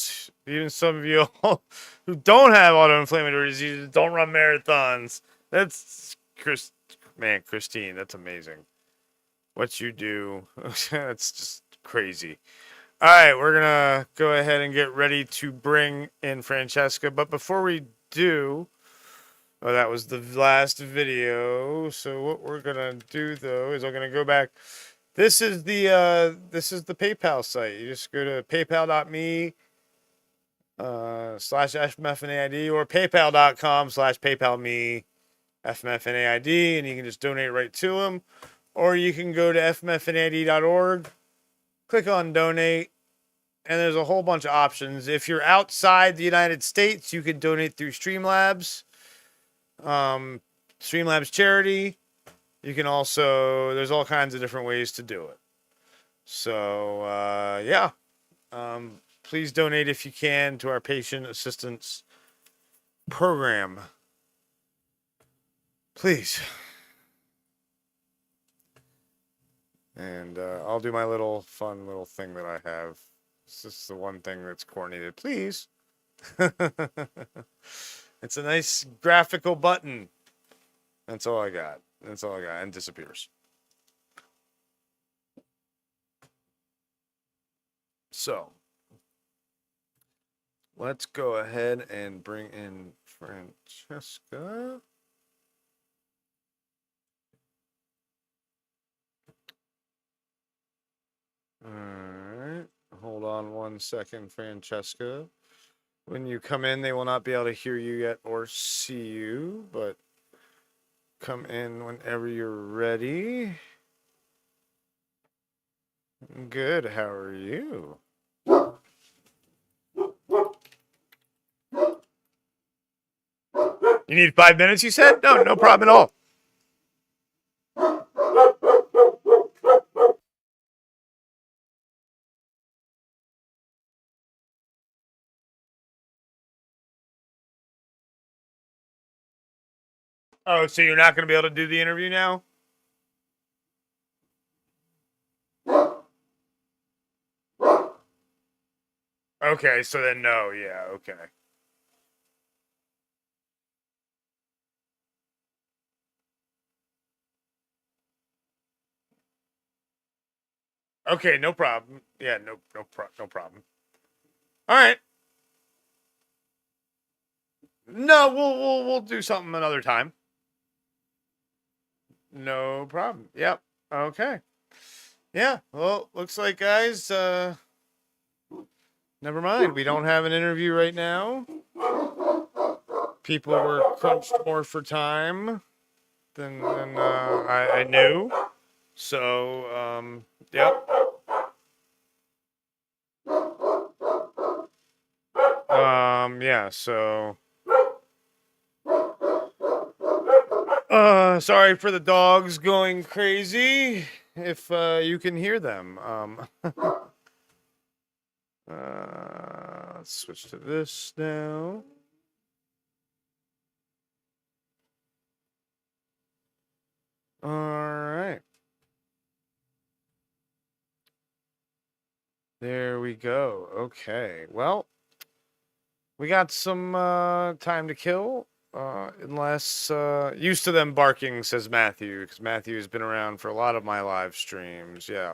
you who don't have autoinflammatory diseases don't run marathons. That's Christine, that's amazing. What you do, that's just crazy. All right, we're gonna go ahead and get ready to bring in Francesca. But before we do, that was the last video. So what we're gonna do though is I'm gonna go back. This is the PayPal site. You just go to paypal.me slash FMF or paypal.com/PayPalMe FMF and you can just donate right to them. Or you can go to fmfnaid.org, click on donate, and there's a whole bunch of options. If you're outside the United States, you can donate through Streamlabs, Streamlabs charity. You can also, there's all kinds of different ways to do it. So, yeah. Please donate if you can to our patient assistance program. Please. And I'll do my little fun little thing that I have. This is the one thing that's coordinated. Please. It's a nice graphical button. That's all I got. That's all I got. And disappears. So, let's go ahead and bring in Francesca. All right. Hold on one second, Francesca. When you come in, they will not be able to hear you yet or see you, but come in whenever you're ready. Good. How are you? You need 5 minutes, you said? No, no problem at all. Oh, so you're not going to be able to do the interview now? Okay, so then no, yeah, okay. Okay, no problem. Yeah, no problem. All right. No, we'll do something another time. No problem. Yep. Okay. Yeah. Well, looks like guys, never mind. We don't have an interview right now. People were crunched more for time than I knew. So, yep. Yeah, so sorry for the dogs going crazy if you can hear them. Let's switch to this now. All right. There we go. Okay. Well, we got some time to kill. Unless used to them barking, says Matthew, because Matthew has been around for a lot of my live streams. Yeah.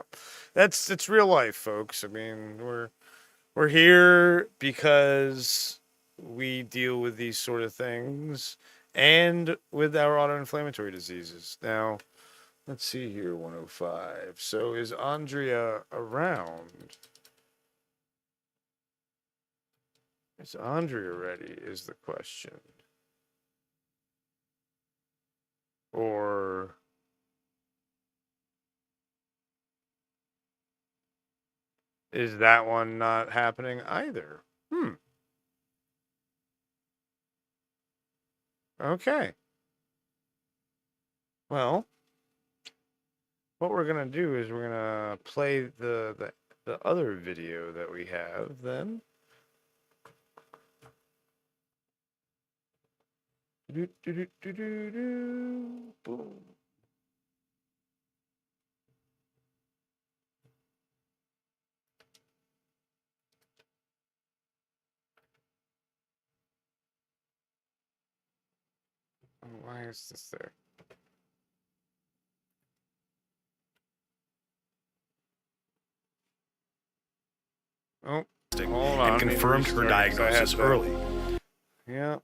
It's real life, folks. I mean, we're here because we deal with these sort of things and with our autoinflammatory diseases. Now, let's see here, 105. So is Andrea around? Is Andrea ready is the question. Or is that one not happening either? Okay. Well, what we're gonna do is we're gonna play the other video that we have then. Boom. Why is this there? Oh, hold on. And confirmed her diagnosis early. Yep.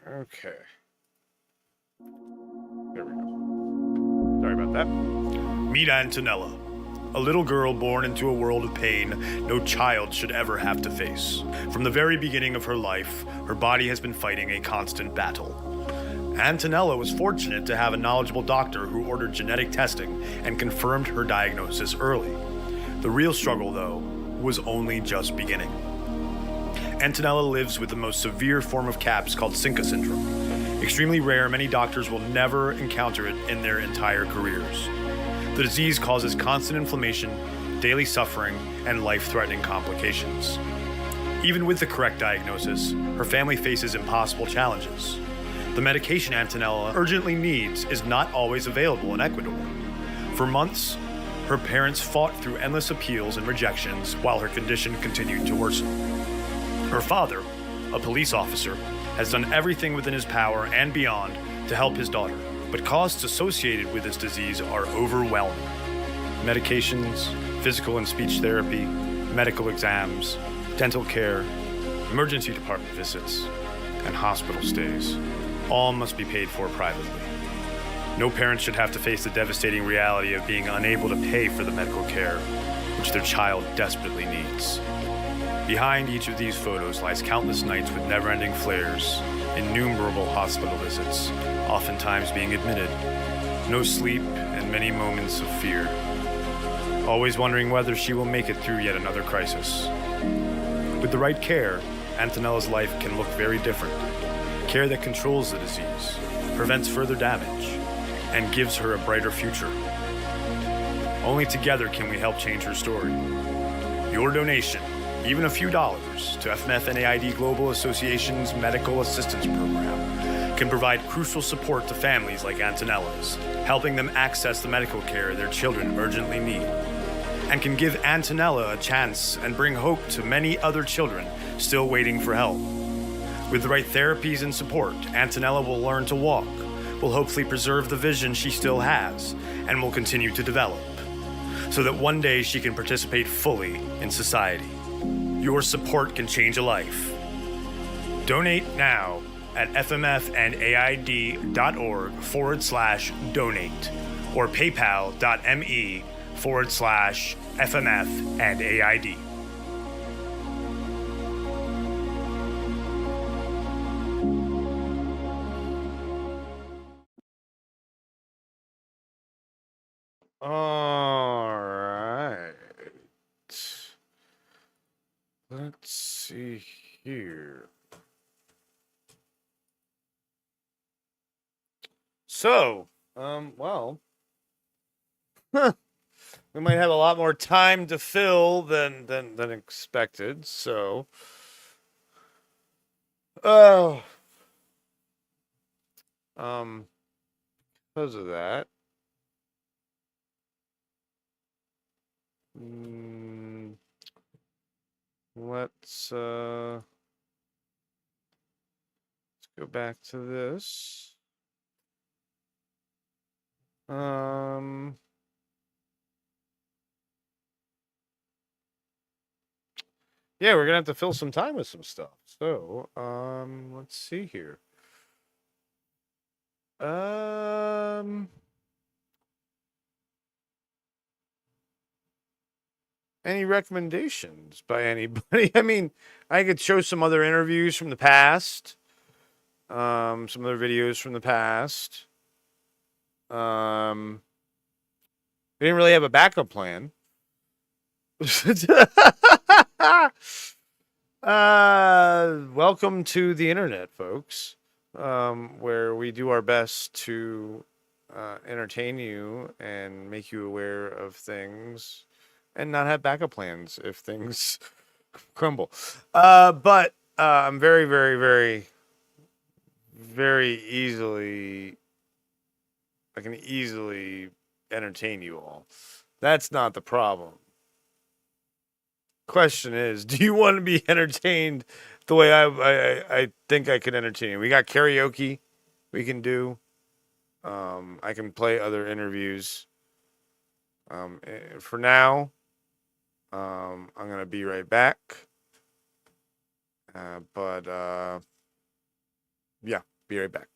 Okay. There we go. Sorry about that. Meet Antonella, a little girl born into a world of pain no child should ever have to face. From the very beginning of her life, her body has been fighting a constant battle. Antonella was fortunate to have a knowledgeable doctor who ordered genetic testing and confirmed her diagnosis early. The real struggle, though, was only just beginning. Antonella lives with the most severe form of CAPS called Sinca syndrome. Extremely rare, many doctors will never encounter it in their entire careers. The disease causes constant inflammation, daily suffering, and life-threatening complications. Even with the correct diagnosis, her family faces impossible challenges. The medication Antonella urgently needs is not always available in Ecuador. For months, her parents fought through endless appeals and rejections while her condition continued to worsen. Her father, a police officer, has done everything within his power and beyond to help his daughter, but costs associated with this disease are overwhelming. Medications, physical and speech therapy, medical exams, dental care, emergency department visits, and hospital stays all must be paid for privately. No parent should have to face the devastating reality of being unable to pay for the medical care which their child desperately needs. Behind each of these photos lies countless nights with never-ending flares, innumerable hospital visits, oftentimes being admitted, no sleep, and many moments of fear. Always wondering whether she will make it through yet another crisis. With the right care, Antonella's life can look very different. Care that controls the disease, prevents further damage, and gives her a brighter future. Only together can we help change her story. Your donation, even a few dollars, to FMF AID Global Association's Medical Assistance Program can provide crucial support to families like Antonella's, helping them access the medical care their children urgently need, and can give Antonella a chance and bring hope to many other children still waiting for help. With the right therapies and support, Antonella will learn to walk, will hopefully preserve the vision she still has, and will continue to develop, so that one day she can participate fully in society. Your support can change a life. Donate now at fmfaid.org/donate or paypal.me/FMF-AID. All right. Let's see here. So, well, we might have a lot more time to fill than expected. So, oh, because of that, let's go back to this. Yeah, we're gonna have to fill some time with some stuff. So, let's see here. Any recommendations by anybody? I mean, I could show some other interviews from the past, some other videos from the past. We didn't really have a backup plan. Welcome to the internet, folks, where we do our best to entertain you and make you aware of things and not have backup plans if things crumble. But I'm very, very, very, very easily, I can easily entertain you all. That's not the problem. Question is, do you want to be entertained the way I think I could entertain you? We got karaoke we can do. I can play other interviews. For now, I'm gonna be right back. But yeah, be right back.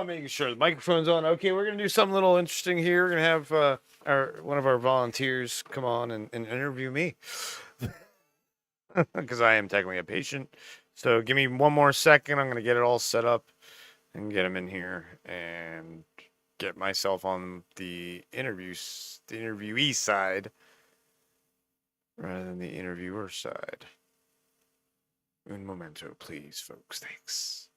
making sure the microphone's on. Okay, we're gonna do something a little interesting here. We're gonna have one of our volunteers come on and interview me because I am technically a patient. So give me one more second. I'm gonna get it all set up and get him in here and get myself on the interviewee side rather than the interviewer side. Un momento, please, folks. Thanks.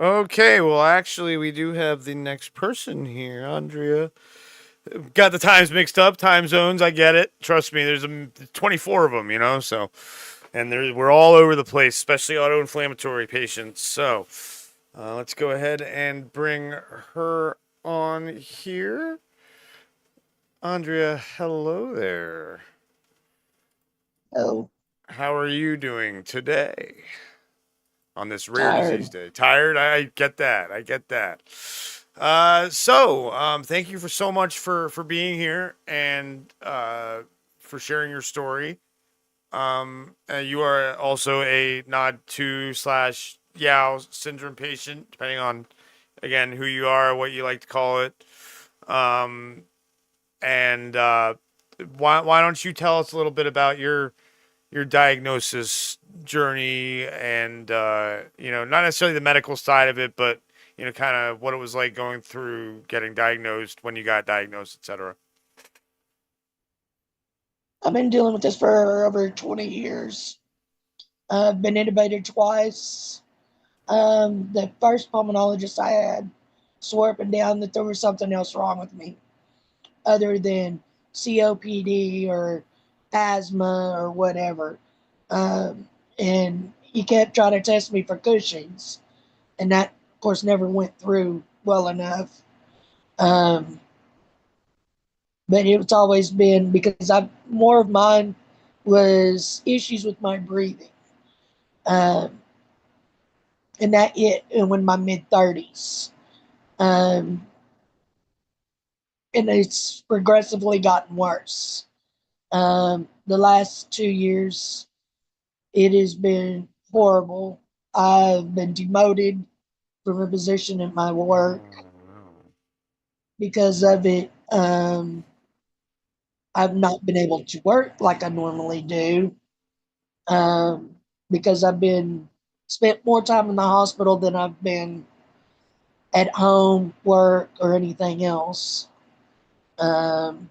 Okay, well, actually, we do have the next person here, Andrea. Got the times mixed up, time zones. I get it. Trust me, there's 24 of them, so and we're all over the place, especially autoinflammatory patients. So let's go ahead and bring her on here. Andrea, hello there. Oh, How are you doing today on this rare disease tired. day? Tired? I get that. I get that. Thank you for so much for being here and for sharing your story. You are also a nod to slash Yao syndrome patient, depending on again who you are, what you like to call it. Um, and why don't you tell us a little bit about your diagnosis journey and not necessarily the medical side of it, but kind of what it was like going through getting diagnosed, when you got diagnosed, etc. I've been dealing with this for over 20 years. I've been intubated twice. The first pulmonologist I had swore up and down that there was something else wrong with me other than COPD or asthma or whatever. And he kept trying to test me for Cushing's, and that, of course, never went through well enough. Um, but it's always been because I more of mine was issues with my breathing, um, and that it in my mid 30s, um, and it's progressively gotten worse. The last 2 years, it has been horrible. I've been demoted from a position at my work Oh no. because of it. I've not been able to work like I normally do, um, because I've been spent more time in the hospital than I've been at home, work, or anything else. Um,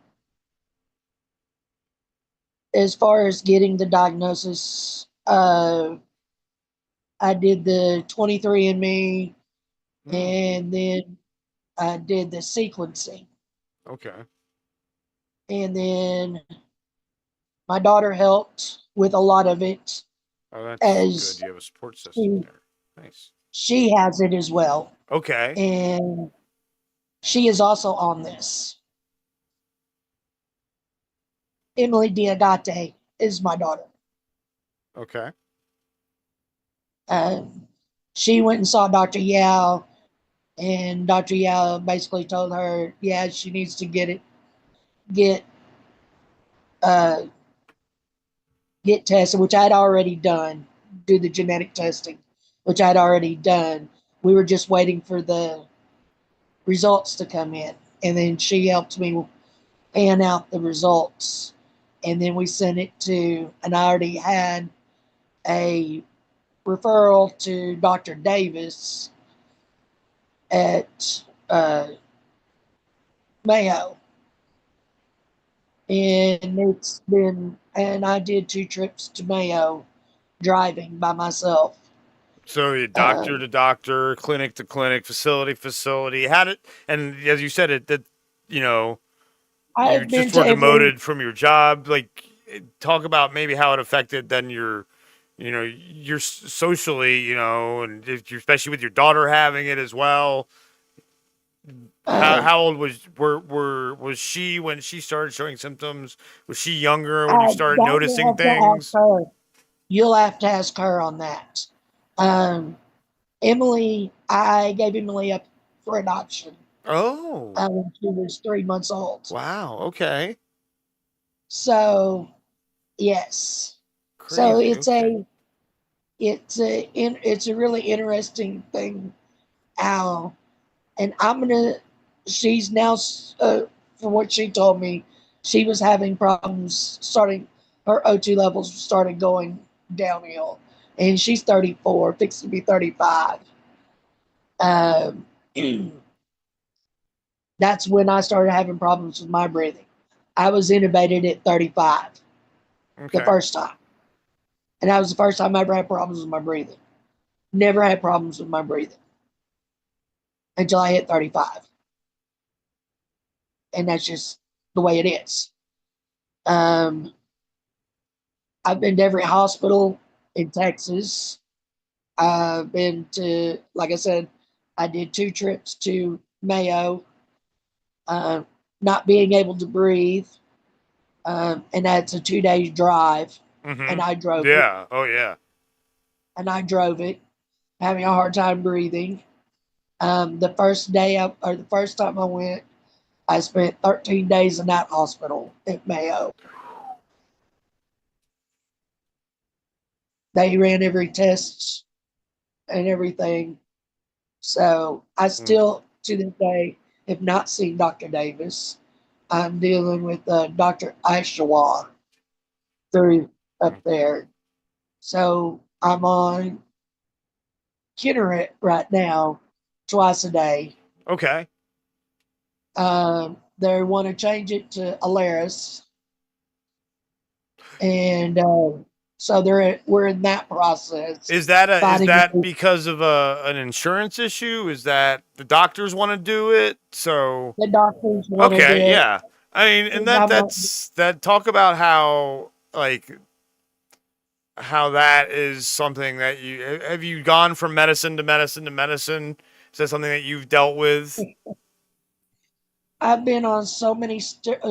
as far as getting the diagnosis, I did the 23andMe, Mm, and then I did the sequencing, okay. and then my daughter helped with a lot of it Oh, that's good. as You have a support system she, there. Nice. she has it as well, Okay. and she is also on this. Emily Diagate is my daughter. Okay. Um, she went and saw Dr. Yao, and Dr. Yao basically told her, yeah, she needs to get uh, get tested, which I'd already done, do the genetic testing, which I'd already done. We were just waiting for the results to come in, and then she helped me pan out the results, and then we sent it to, and I already had a referral to Dr. Davis at Mayo, and and I did 2 trips to Mayo driving by myself. So you doctor Um, to doctor, clinic to clinic, facility to facility. Had it, and as you said, it that you know you I've been just to were every. demoted from your job. Like, talk about maybe how it affected then your socially, and if you, especially with your daughter having it as well. Uh, How old was she when she started showing symptoms? Was she younger when you I started that you'll noticing have to ask things? her. You'll have to ask her on that. Um, Emily, I gave Emily up for adoption Oh, when she was 3 months old. wow. Okay. So yes, so Crazy. Okay. it's a really interesting thing, Al. And I'm gonna. She's now, from what she told me, she was having problems starting. Her O2 levels started going downhill, and she's 34, fixing to be 35. Um, that's when I started having problems with my breathing. I was intubated at 35 the Okay. first time, and that was the first time I ever had problems with my breathing. Never had problems with my breathing. until I hit 35. And that's just the way it is. I've been to every hospital in Texas. I've been to, like I said, I did 2 trips to Mayo, uh, not being able to breathe. And that's a 2 day drive. And I drove it. Yeah. Oh yeah. And I drove it, having a hard time breathing. The first time I went, I spent 13 days in that hospital at Mayo. They ran every test and everything. So I still, to this day, have not seen Dr. Davis. I'm dealing with Dr. Aishawa through up there. So I'm on Kinneret right now, twice a day. Okay. They want to change it to Alaris, and so we're in that process. Is Fighting that because of an insurance issue? Is that the doctors want to do it? So the doctors want to do okay, it. yeah. I mean, and that talk about how how that is something that have you gone from medicine to medicine to medicine? Is that something that you've dealt with? I've been on so many so much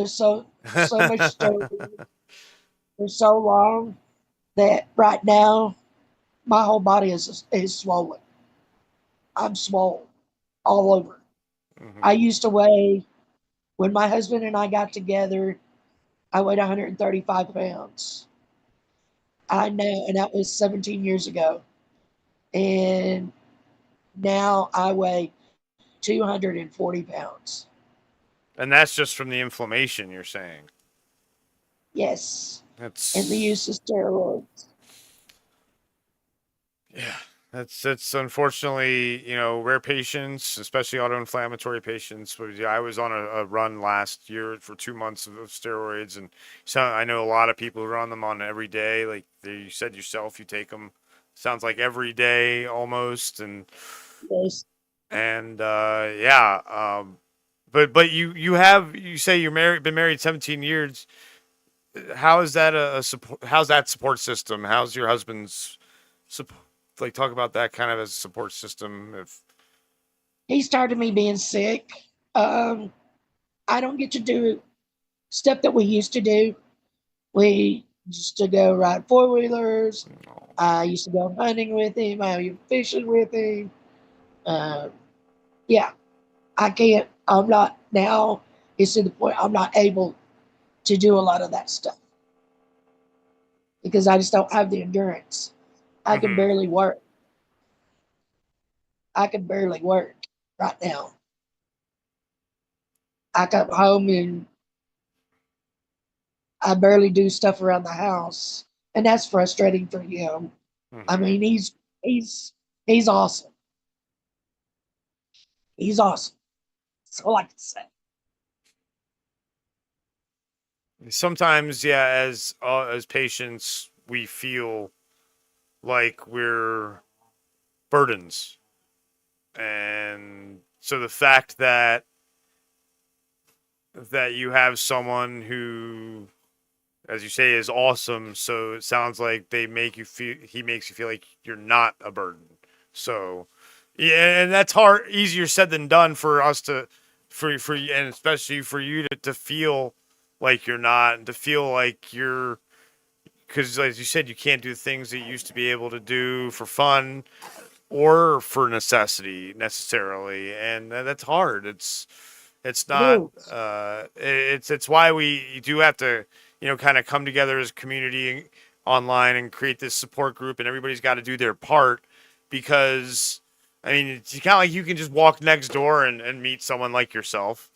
steroids for so long that right now my whole body is swollen. I'm swollen all over. I used to weigh, when my husband and I got together, I weighed 135 pounds. I know, and that was 17 years ago. And now I weigh 240 pounds. And that's just from the inflammation, you're saying? Yes. That's And the use of steroids. yeah. That's unfortunately, rare patients, especially autoinflammatory patients. But yeah, I was on a run last year for 2 months of steroids, and so I know a lot of people who are on them on every day. Like you said yourself, you take them. Sounds like every day almost, and Yes. yeah. But you say been married 17 years. How is that a support? How's that support system? How's your husband's support? Like talk about that kind of as a support system. If He started me being sick. I don't get to do stuff that we used to do. We used to go ride 4-wheelers. I used to go hunting with him. I used to fishing with him. Yeah, I can't. I'm not now. It's to the point I'm not able to do a lot of that stuff because I just don't have the endurance. I can barely work. I can barely work right now. I come home and I barely do stuff around the house, and that's frustrating for him. I mean, he's awesome. He's awesome. That's all I can say. sometimes, yeah, as patients, we feel like we're burdens, and so the fact that you have someone who, as you say, is awesome. So it sounds like he makes you feel like you're not a burden. So yeah, and that's easier said than done for us and especially for you to feel like you're not, and to feel like you're, because as you said, you can't do things that you used to be able to do for fun or for necessity necessarily, and that's hard. It's not. It's why we do have to, kind of come together as a community online and create this support group, and everybody's got to do their part, because, I mean, it's kind of like you can just walk next door and meet someone like yourself,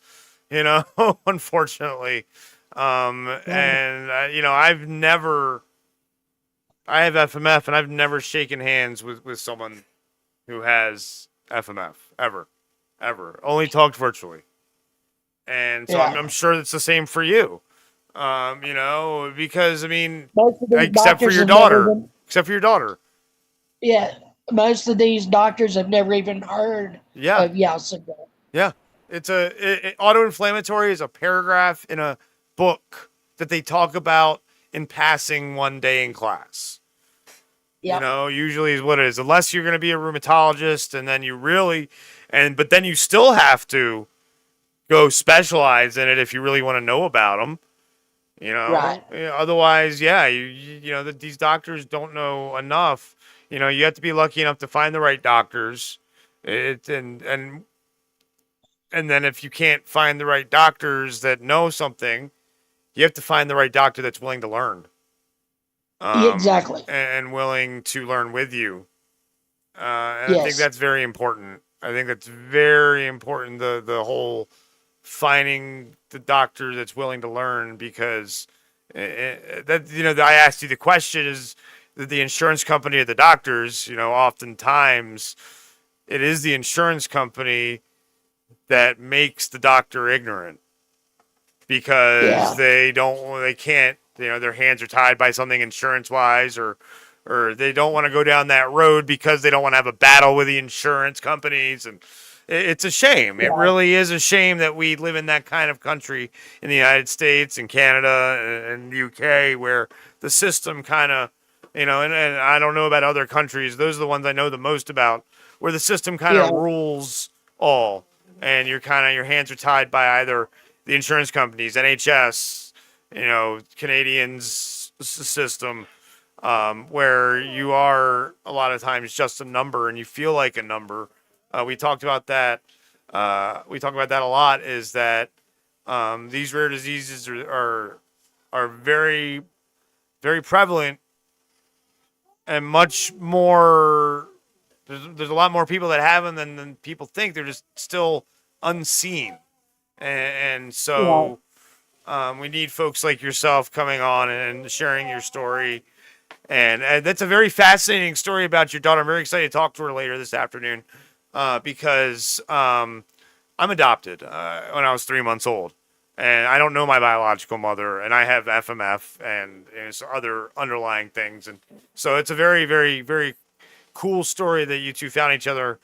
unfortunately. And I have FMF, and I've never shaken hands with someone who has FMF ever. Only talked virtually. And so I'm sure it's the same for you. Because I mean, Most of these except for doctors your have never daughter, been. except for your daughter. Yeah, most of these doctors have never even heard Yeah. of Yao syndrome. Yeah. Autoinflammatory is a paragraph in a book that they talk about in passing one day in class. You Yep. know, usually is what it is. Unless you're going to be a rheumatologist, and then you really, but then you still have to go specialize in it if you really want to know about them. You Right. know, otherwise, yeah, you know that these doctors don't know enough. You know, you have to be lucky enough to find the right doctors. It and then if you can't find the right doctors that know something, you have to find the right doctor that's willing to learn. Yeah, exactly. And willing to learn with you. And I think Yes. that's very important. I think that's very important. The whole finding the doctor that's willing to learn, because that, you know, I asked you the question, is the insurance company or the doctors? You know, oftentimes it is the insurance company that makes the doctor ignorant, because Yeah. they can't, you know, their hands are tied by something insurance wise, or they don't want to go down that road because they don't want to have a battle with the insurance companies. And it's a shame. It Yeah. really is a shame that we live in that kind of country in the United States and Canada and the UK, where the system kind of, you know, and I don't know about other countries. Those are the ones I know the most about, where the system kind Yeah. of rules all, and you're kind of, your hands are tied by either the insurance companies, NHS, you know, Canadians system, where you are a lot of times just a number and you feel like a number. We talked about that. We talk about that a lot. Is that these rare diseases are very, very prevalent, and much more. There's a lot more people that have them than people think. They're just still unseen, and Yeah. so we need folks like yourself coming on and sharing your story. And that's a very fascinating story about your daughter. I'm very excited to talk to her later this afternoon, because I'm adopted when I was 3 months old. And I don't know my biological mother, and I have FMF and some other underlying things. And so it's a very, very, very cool story that you two found each other,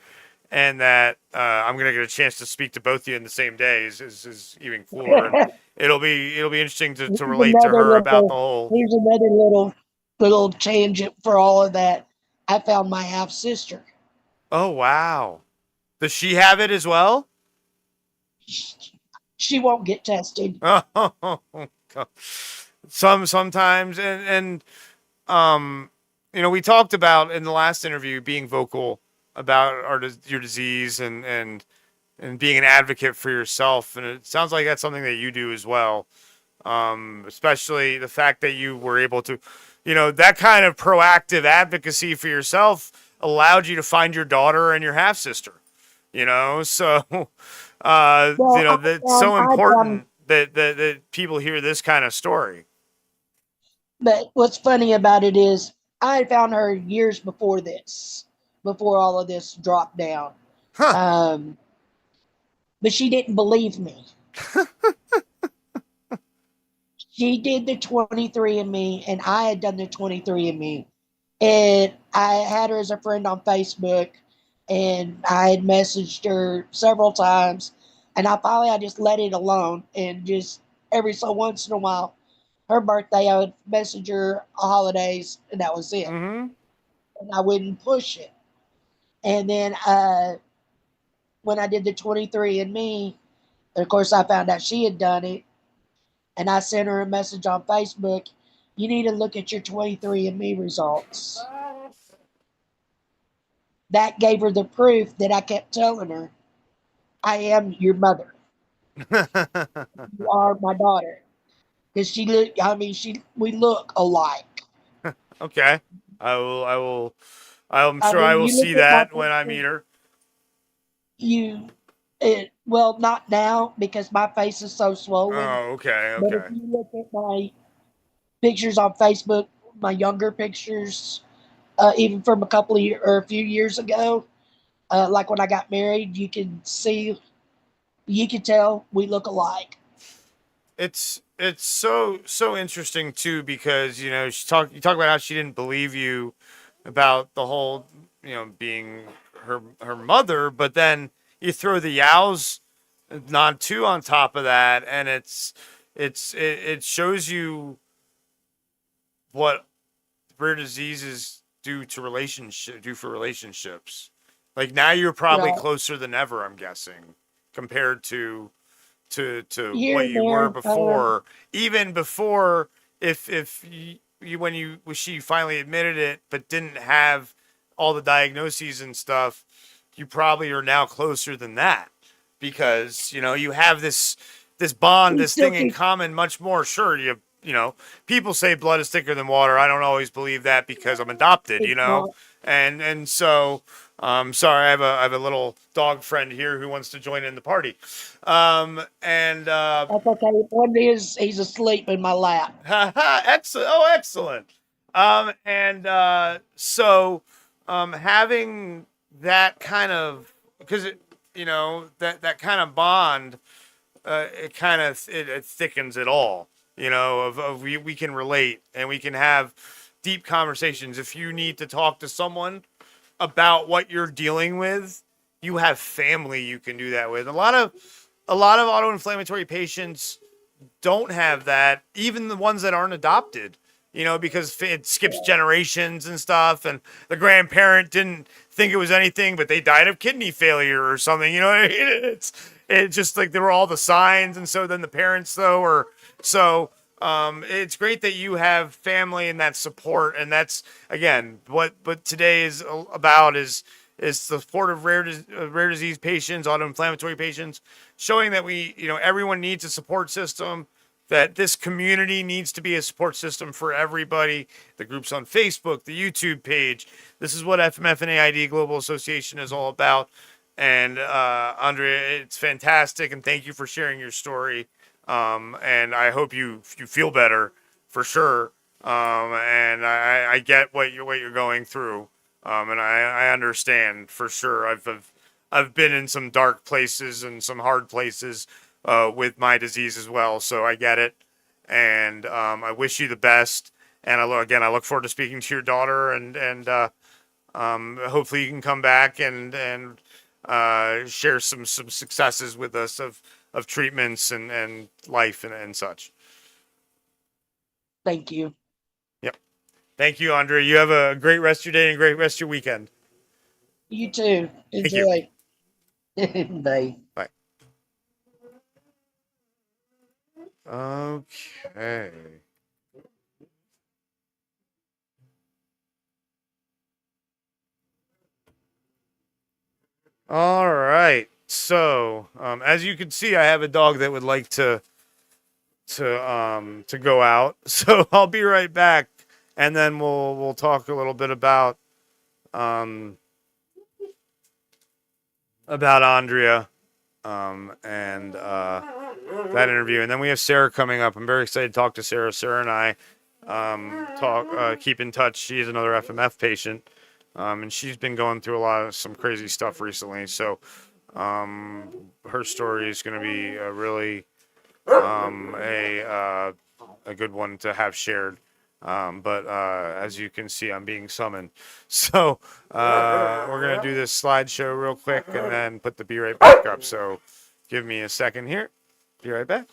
and that I'm gonna get a chance to speak to both of you in the same day is even cooler. And it'll be interesting to Here's relate to another her about the little. whole. Here's another little change for all of that. I found my half sister. Oh wow, does she have it as well? She won't get tested. Sometimes, and you know, we talked about in the last interview being vocal about your disease, and being an advocate for yourself, and it sounds like that's something that you do as well. Especially the fact that you were able to, you know, that kind of proactive advocacy for yourself allowed you to find your daughter and your half sister. You know, so you Well, know, that's so I found, important that people hear this kind of story. but what's funny about it is I found her years before this, before all of this dropped down. Huh. Um, but she didn't believe me. She did the 23andMe, and I had done the 23andMe. And I had her as a friend on Facebook, and I had messaged her several times. And I just let it alone. And just every so once in a while, her birthday, I would message her holidays, and that was it. Mm-hmm. And I wouldn't push it. And then when I did the 23andMe, of course, I found out she had done it. And I sent her a message on Facebook. You need to look at your 23andMe results. That gave her the proof that I kept telling her, I am your mother. You are my daughter. Because she look, I mean, we look alike. Okay. I will. I'm I sure I mean, will you look see at my that when I meet picture, her. you, well, not now because my face is so swollen. Oh, okay, But if okay. you look at my pictures on Facebook, my younger pictures, even from a couple of years or a few years ago, like when I got married, you can tell we look alike. It's so interesting too, because you know you talk about how she didn't believe you about the whole being her mother, but then you throw the Yao's non two on top of that, and it shows you what rare diseases do for relationships. Like now you're probably Right. closer than ever, I'm guessing, compared to Here what and you were there. before. Even before, if when she finally admitted it, but didn't have all the diagnoses and stuff, you probably are now closer than that because you have this bond, We this still thing in keep common, much more. Sure, people say blood is thicker than water. I don't always believe that because I'm adopted, it's not. and so sorry, I have a little dog friend here who wants to join in the party. And That's okay. One is he's asleep in my lap. excellent. Oh, excellent. And so having that kind of because that kind of bond, it thickens it all. Of we can relate and we can have deep conversations. If you need to talk to someone about what you're dealing with, you have family you can do that with. A lot of autoinflammatory patients don't have that, even the ones that aren't adopted, because it skips generations and stuff. And the grandparent didn't think it was anything, but they died of kidney failure or something. It's just like there were all the signs. And so then the parents, though, or so. It's great that you have family and that support, and that's again what today is about is the support of rare disease patients, autoinflammatory patients, showing that everyone needs a support system, that this community needs to be a support system for everybody. The groups on Facebook, the YouTube page. This is what FMF and AID Global Association is all about. And Andrea, it's fantastic, and thank you for sharing your story. And I hope you feel better for sure. And I get what you're going through. And I understand for sure. I've been in some dark places and some hard places with my disease as well, so I get it. And I wish you the best. And I look forward to speaking to your daughter, and hopefully you can come back and share some successes with us of treatments and life and such. Thank you. Yep. Thank you, Andre. You have a great rest of your day and a great rest of your weekend. You too. Thank you. Enjoy. Bye. Bye. Okay. All right. So, as you can see, I have a dog that would like to go out. So I'll be right back, and then we'll talk a little bit about Andrea and that interview, and then we have Sarah coming up. I'm very excited to talk to Sarah. Sarah and I keep in touch. She is another FMF patient, and she's been going through some crazy stuff recently. So her story is going to be really a good one to have shared. But as you can see, I'm being summoned. So we're going to do this slideshow real quick and then put the Be Right Back up. So give me a second here. Be right back.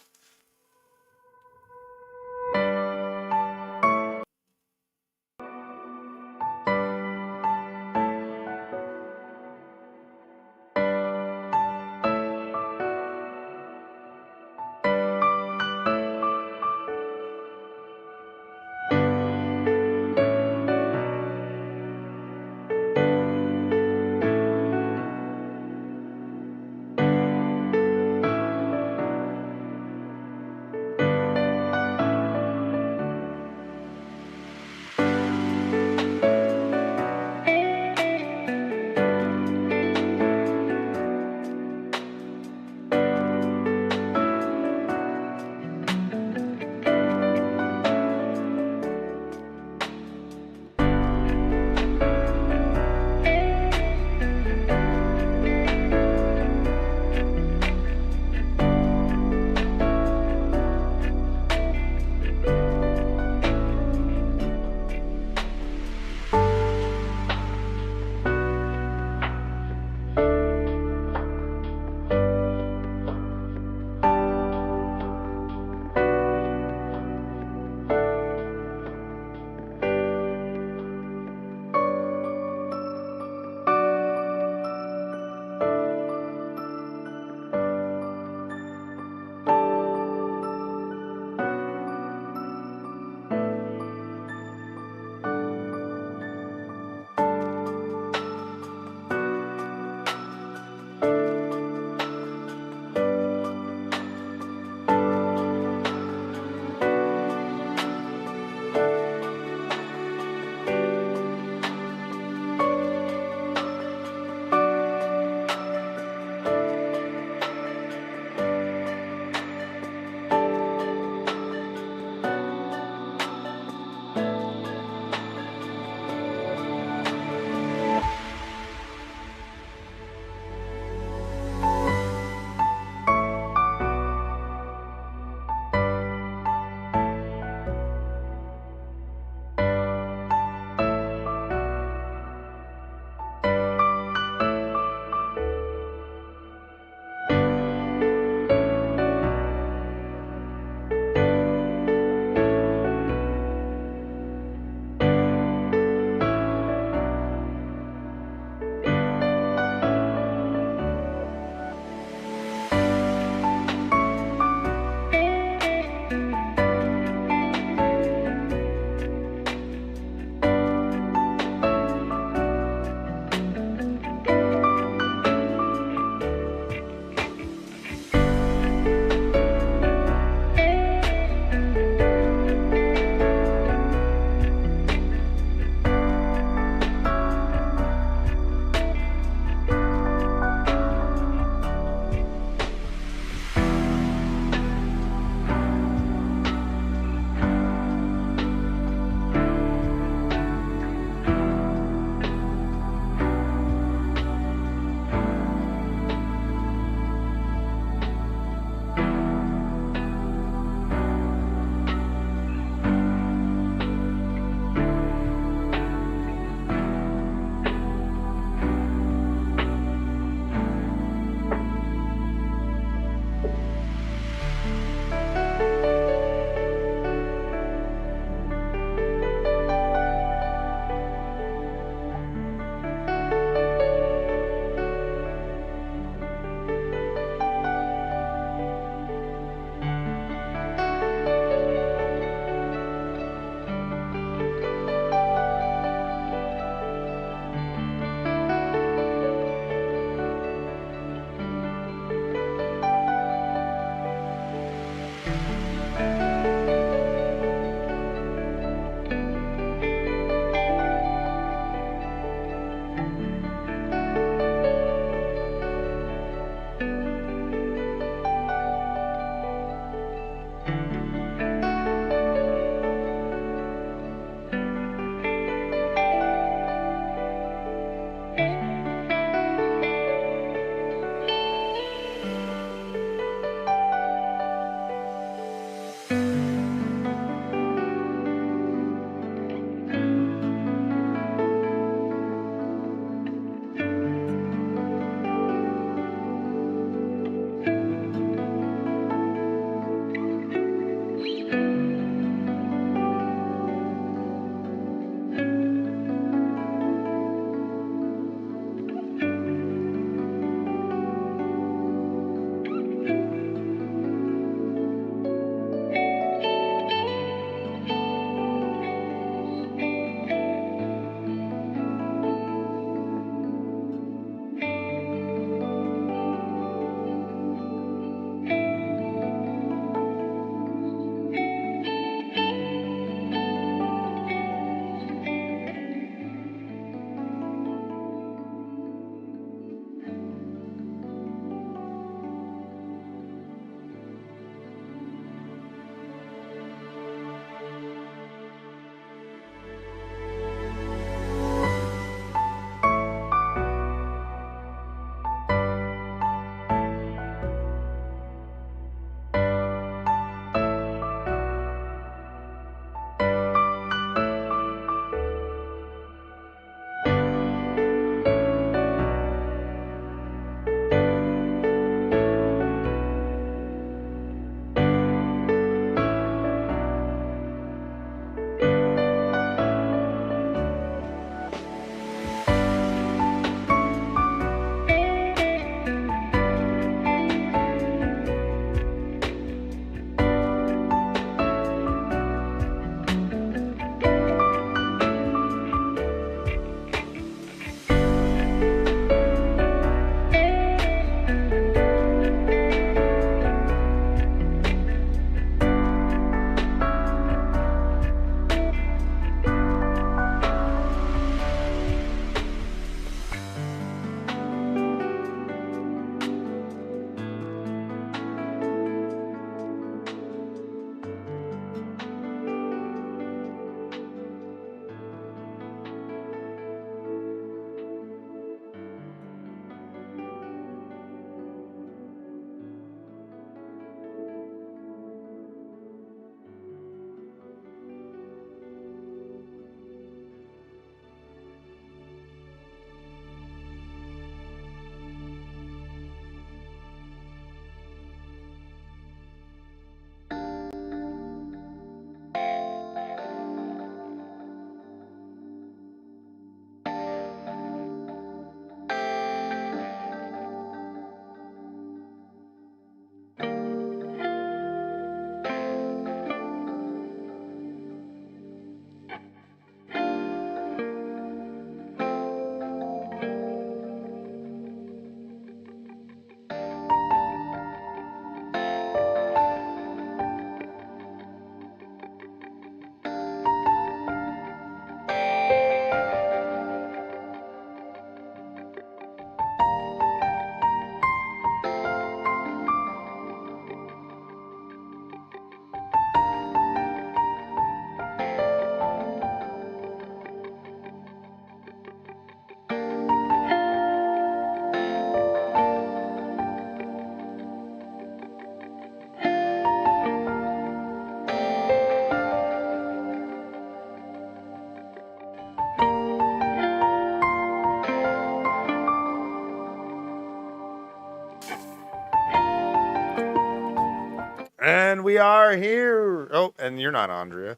we are here. Oh, and you're not Andrea.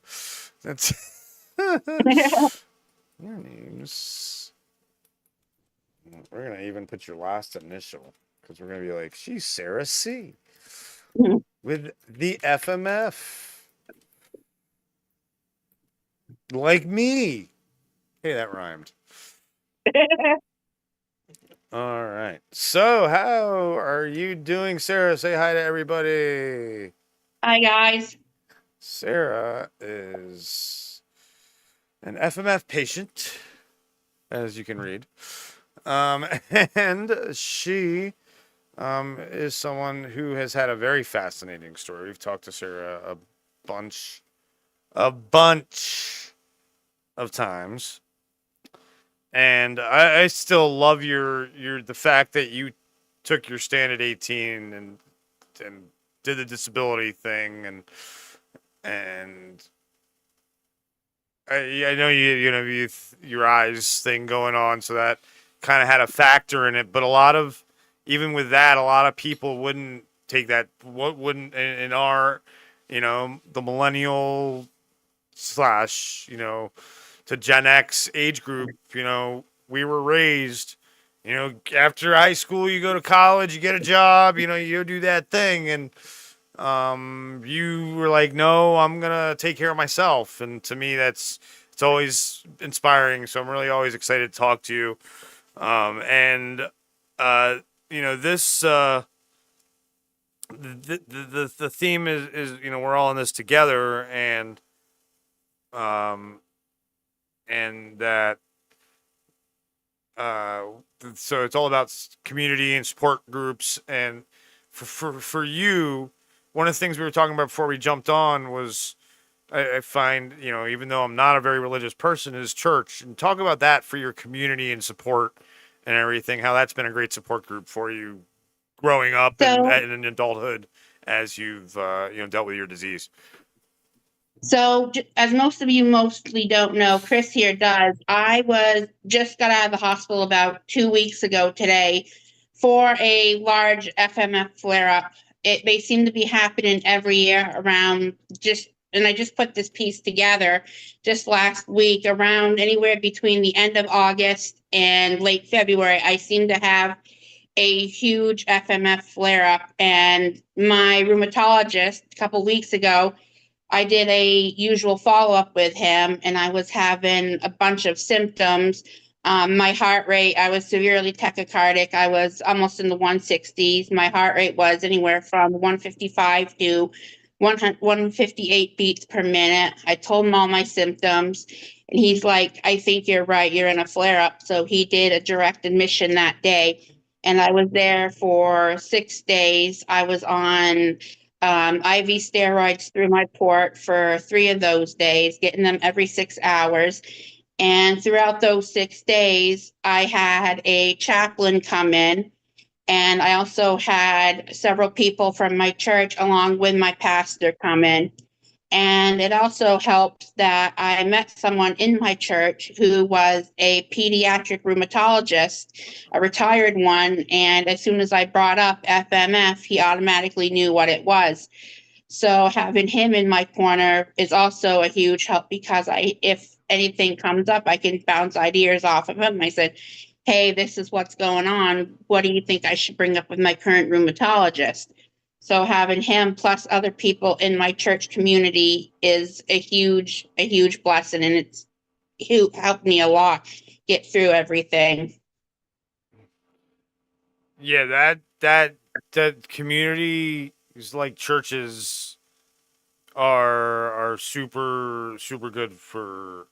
That's your name's. We're gonna even put your last initial because we're gonna be like, she's Sarah C. with the FMF, like me. Hey, that rhymed. All right. So, how are you doing, Sarah? Say hi to everybody. Hi guys. Sarah is an FMF patient, as you can read. And she is someone who has had a very fascinating story. We've talked to Sarah a bunch of times. And I still love the fact that you took your stand at 18 and did the disability thing and I know your eyes thing going on, so that kind of had a factor in it. But even with that, a lot of people wouldn't take that. What wouldn't in our, the millennial slash, to Gen X age group, we were raised, after high school, you go to college, you get a job, you do that thing. And you were like, no, I'm gonna take care of myself. And to me, it's always inspiring. So I'm really always excited to talk to you. This the theme is we're all in this together, and that so it's all about community and support groups. And for you, one of the things we were talking about before we jumped on was I find, even though I'm not a very religious person, is church. And talk about that for your community and support and everything, how that's been a great support group for you growing up So, and in adulthood as you've dealt with your disease. as most of you mostly don't know, Chris here does. I just got out of the hospital about 2 weeks ago today for a large FMF flare-up. They seem to be happening every year around and I just put this piece together just last week, around anywhere between the end of August and late February. I seem to have a huge FMF flare-up, and my rheumatologist a couple weeks ago, I did a usual follow-up with him, and I was having a bunch of symptoms. My heart rate, I was severely tachycardic. I was almost in the 160s. My heart rate was anywhere from 155 to 158 beats per minute. I told him all my symptoms, and he's like, I think you're right. You're in a flare-up. So he did a direct admission that day, and I was there for 6 days. I was on IV steroids through my port for 3 of those days, getting them every 6 hours. And throughout those 6 days, I had a chaplain come in, and I also had several people from my church along with my pastor come in. And it also helped that I met someone in my church who was a pediatric rheumatologist, a retired one. And as soon as I brought up FMF, he automatically knew what it was. So having him in my corner is also a huge help, because if anything comes up, I can bounce ideas off of him. I said, hey, this is what's going on. What do you think I should bring up with my current rheumatologist? So having him plus other people in my church community is a huge blessing, and it's helped me a lot get through everything. Yeah, that community is like churches are super good for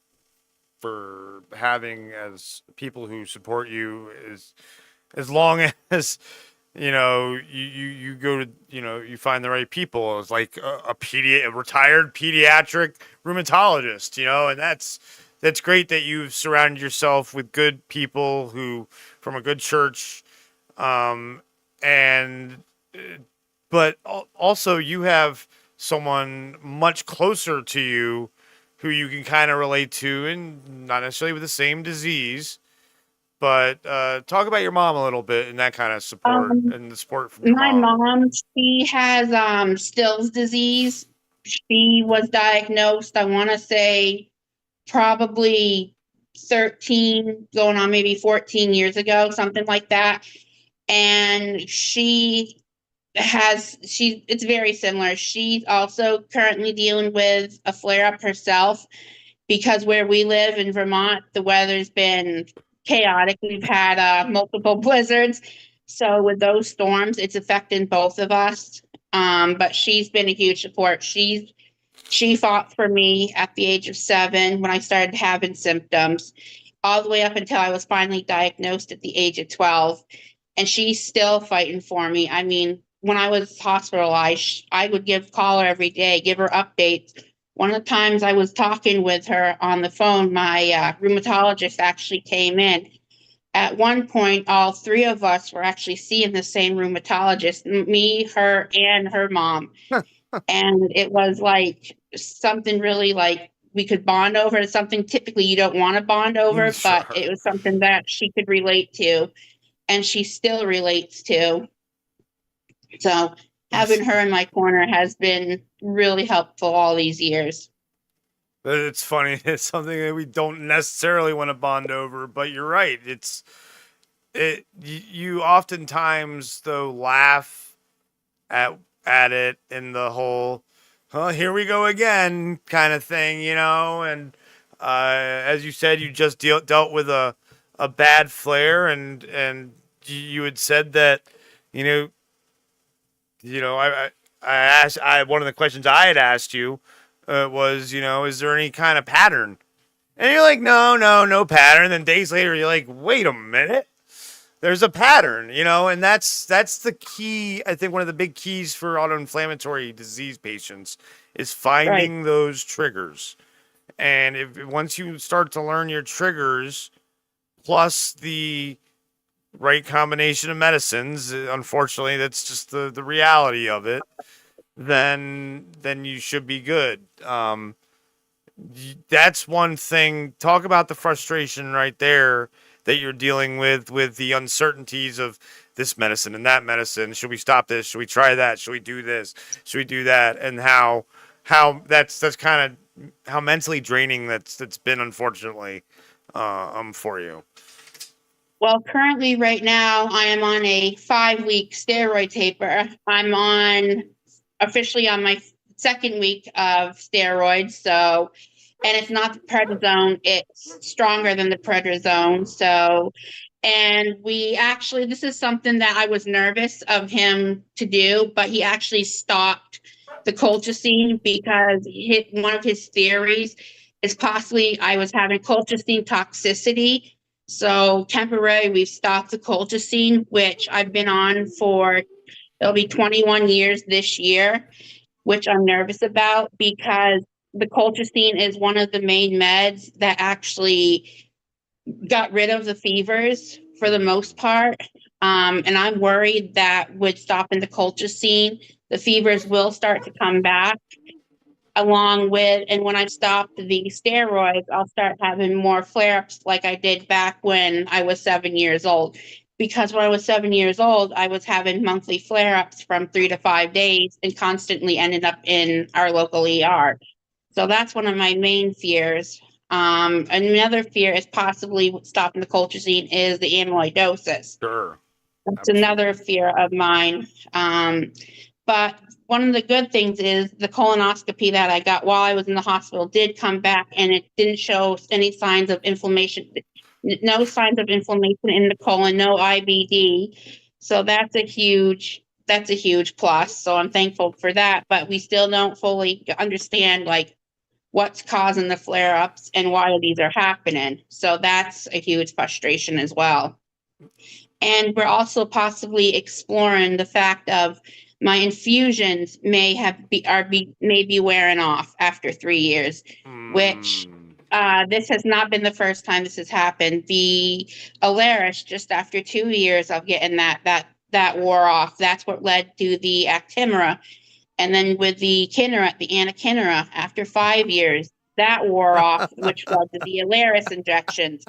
having as people who support you, as long as you go to you find the right people. It's like a retired pediatric rheumatologist, and that's great that you've surrounded yourself with good people who from a good church, and but also you have someone much closer to you who you can kind of relate to, and not necessarily with the same disease, but talk about your mom a little bit and that kind of support Um, and the support from your my mom. mom, she has Still's disease. She was diagnosed, I want to say, probably 13, going on maybe 14 years ago, something like that. And it's very similar. She's also currently dealing with a flare up herself because where we live in Vermont, the weather's been chaotic. We've had multiple blizzards. So with those storms, it's affecting both of us. But she's been a huge support. She fought for me at the age of 7 when I started having symptoms, all the way up until I was finally diagnosed at the age of 12. And she's still fighting for me. I mean, when I was hospitalized, I would call her every day, give her updates. One of the times I was talking with her on the phone, my rheumatologist actually came in. At one point, all 3 of us were actually seeing the same rheumatologist, me, her, and her mom. And it was like something really like we could bond over. It's something typically you don't want to bond over, but Sure. it was something that she could relate to, and she still relates to. So having her in my corner has been really helpful all these years. It's funny. It's something that we don't necessarily want to bond over, but you're right. You oftentimes though laugh at it in the whole, oh, here we go again kind of thing, and as you said, you just dealt with a bad flare, and you had said that, you know, I asked, one of the questions I had asked you was, is there any kind of pattern? And you're like, no, no, no pattern. Then days later, you're like, wait a minute, there's a pattern, and that's the key. I think one of the big keys for autoinflammatory disease patients is Right. finding those triggers. And if once you start to learn your triggers, plus the right combination of medicines, unfortunately, that's just the reality of it. Then you should be good. That's one thing. Talk about the frustration right there that you're dealing with the uncertainties of this medicine and that medicine. Should we stop this? Should we try that? Should we do this? Should we do that? And how that's kind of how mentally draining that's been, unfortunately, for you. Well, currently, right now, I am on a 5-week steroid taper. I'm officially on my 2nd week of steroids. So, and it's not the prednisone, it's stronger than the prednisone. So, and this is something that I was nervous of him to do, but he actually stopped the colchicine because one of his theories is possibly I was having colchicine toxicity. So temporarily, we've stopped the colchicine, which I've been on for, it'll be 21 years this year, which I'm nervous about because the colchicine is one of the main meds that actually got rid of the fevers for the most part. And I'm worried that with stopping the colchicine, the fevers will start to come back along with, and when I stopped the steroids, I'll start having more flare-ups like I did back when I was 7 years old. Because when I was 7 years old, I was having monthly flare-ups from 3 to 5 days and constantly ended up in our local ER. So that's one of my main fears. Another fear is possibly stopping the colchicine is the amyloidosis. Sure. That's Absolutely. another fear of mine. But one of the good things is the colonoscopy that I got while I was in the hospital did come back and it didn't show any signs of inflammation, no signs of inflammation in the colon, no IBD. So that's a huge plus. So I'm thankful for that, but we still don't fully understand like what's causing the flare ups and why these are happening. So that's a huge frustration as well. And we're also possibly exploring the fact of my infusions may be wearing off after 3 years, which this has not been the first time this has happened. The Alaris, just after 2 years of getting that wore off, that's what led to the Actimera. And then with the Kinneret, the anakinra, after 5 years, that wore off, which led to the Alaris injections.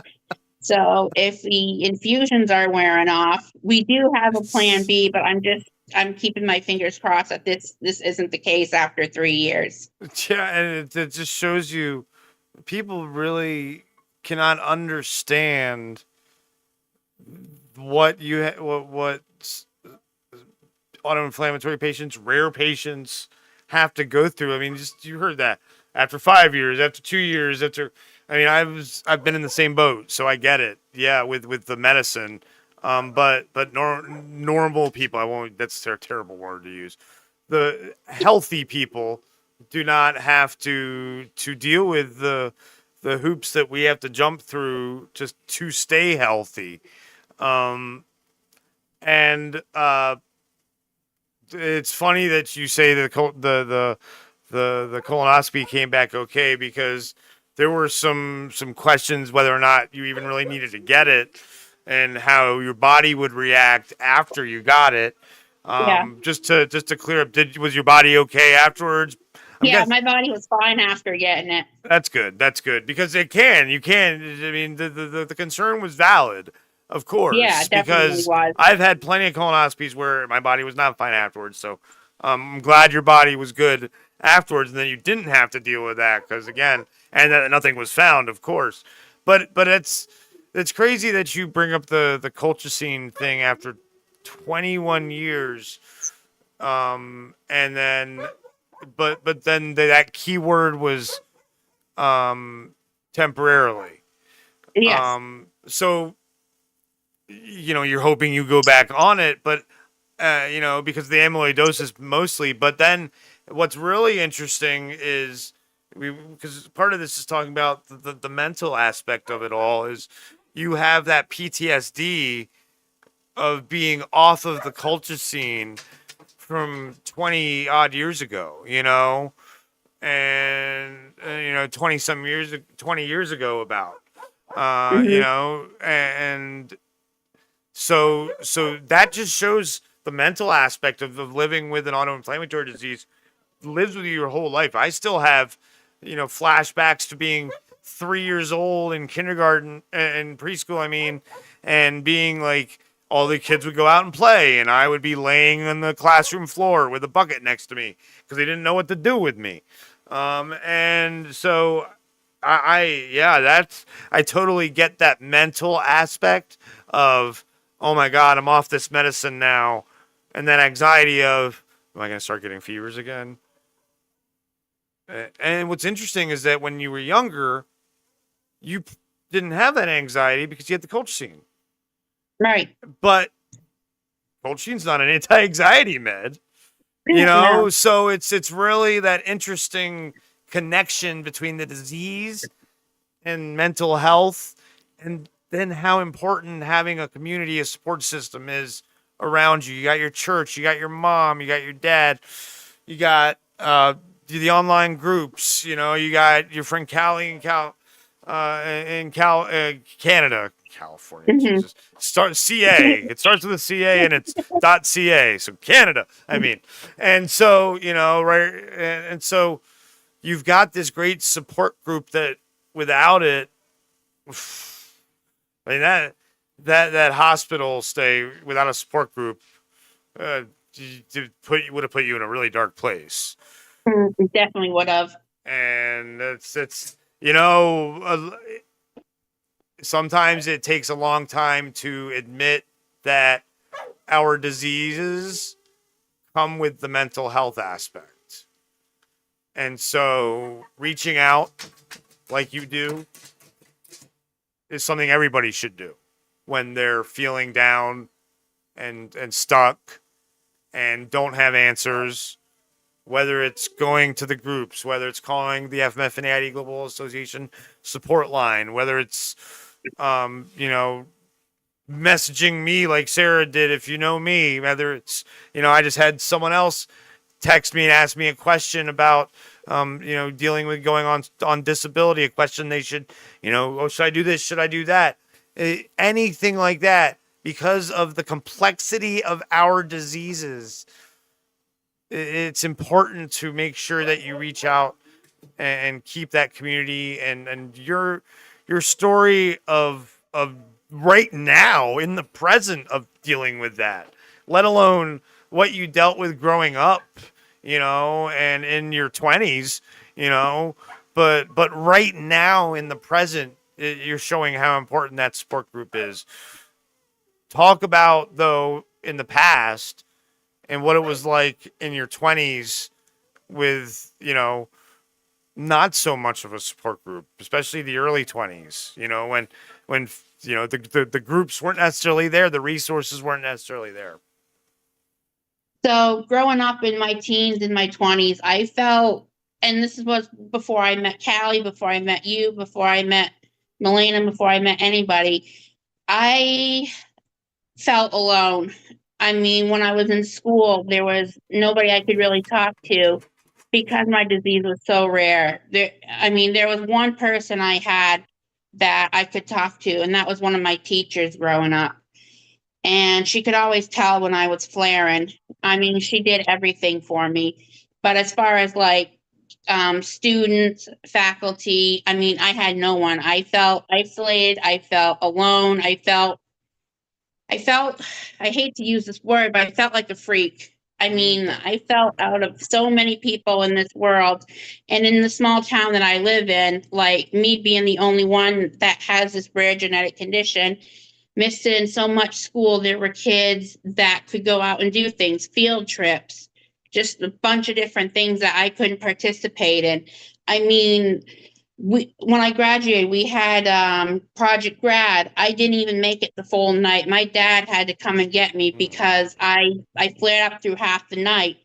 So if the infusions are wearing off, we do have a plan B, but I'm keeping my fingers crossed that this isn't the case after 3 years. Yeah, and it just shows you people really cannot understand what what autoinflammatory patients, rare patients have to go through. I mean, just you heard that after 5 years, after 2 years, after. I mean, I've been in the same boat, so I get it. Yeah, with the medicine, but normal people, I won't. That's a terrible word to use. The healthy people do not have to deal with the hoops that we have to jump through just to stay healthy. Um, and it's funny that you say the colonoscopy came back okay, because there were some questions whether or not you even really needed to get it and how your body would react after you got it. Yeah. Just to clear up, was your body okay afterwards? Yeah, my body was fine after getting it. That's good. That's good, because you can. I mean, the concern was valid, of course. Yeah, it definitely because was. I've had plenty of colonoscopies where my body was not fine afterwards. So I'm glad your body was good afterwards, and then you didn't have to deal with that, because again, and that nothing was found, of course. But it's crazy that you bring up the colchicine thing after 21 years, and then but then that keyword was temporarily. Yes. So you're hoping you go back on it, but because the amyloidosis mostly. But then what's really interesting is because part of this is talking about the mental aspect of it all, is you have that PTSD of being off of the culture scene from 20 odd years ago, and 20 years ago about, Mhm. and so that just shows the mental aspect of living with an autoinflammatory disease lives with you your whole life. I still have, flashbacks to being 3 years old in kindergarten and preschool, I mean, and being like, all the kids would go out and play, and I would be laying on the classroom floor with a bucket next to me because they didn't know what to do with me. And so I totally get that mental aspect of, oh my God, I'm off this medicine now. And that anxiety of, am I going to start getting fevers again? And what's interesting is that when you were younger, you didn't have that anxiety because you had the colchicine. Right. But colchine's not an anti-anxiety med, No. so it's really that interesting connection between the disease and mental health, and then how important having a community, a support system is around you. You got your church, you got your mom, you got your dad, you got the online groups, you got your friend Callie in Canada, California, Mhm. Jesus. Start CA. It starts with a CA and it's .ca. So Canada, I mean. And so, right, and so you've got this great support group that without it, I mean, that hospital stay without a support group would have put you in a really dark place. Definitely would have. And it's sometimes it takes a long time to admit that our diseases come with the mental health aspect. And so reaching out like you do is something everybody should do when they're feeling down and stuck and don't have answers, whether it's going to the groups, whether it's calling the FMF and AID Global Association support line, whether it's messaging me like Sarah did, if you know me, whether it's, I just had someone else text me and ask me a question about, dealing with going on disability, a question they should, oh, should I do this? Should I do that? Anything like that, because of the complexity of our diseases, it's important to make sure that you reach out and keep that community, and your story of of right now in the present of dealing with that, let alone what you dealt with growing up, and in your 20s, but right now in the present, you're showing how important that support group is. Talk about, though, in the past and what it was like in your 20s with, not so much of a support group, especially the early 20s, when the groups weren't necessarily there, the resources weren't necessarily there. So growing up in my teens and my 20s, I felt, and this was before I met Callie, before I met you, before I met Melena, before I met anybody, I felt alone. I mean, when I was in school, there was nobody I could really talk to because my disease was so rare. There was one person I had that I could talk to, and that was one of my teachers growing up. And she could always tell when I was flaring. I mean, she did everything for me. But as far as like students, faculty, I mean, I had no one. I felt isolated. I felt alone. I hate to use this word, but I felt like a freak. I mean, I felt out of so many people in this world. And in the small town that I live in, like me being the only one that has this rare genetic condition, missing so much school, there were kids that could go out and do things, field trips, just a bunch of different things that I couldn't participate in. I mean, when I graduated, we had Project Grad. I didn't even make it the full night. My dad had to come and get me because I flared up through half the night.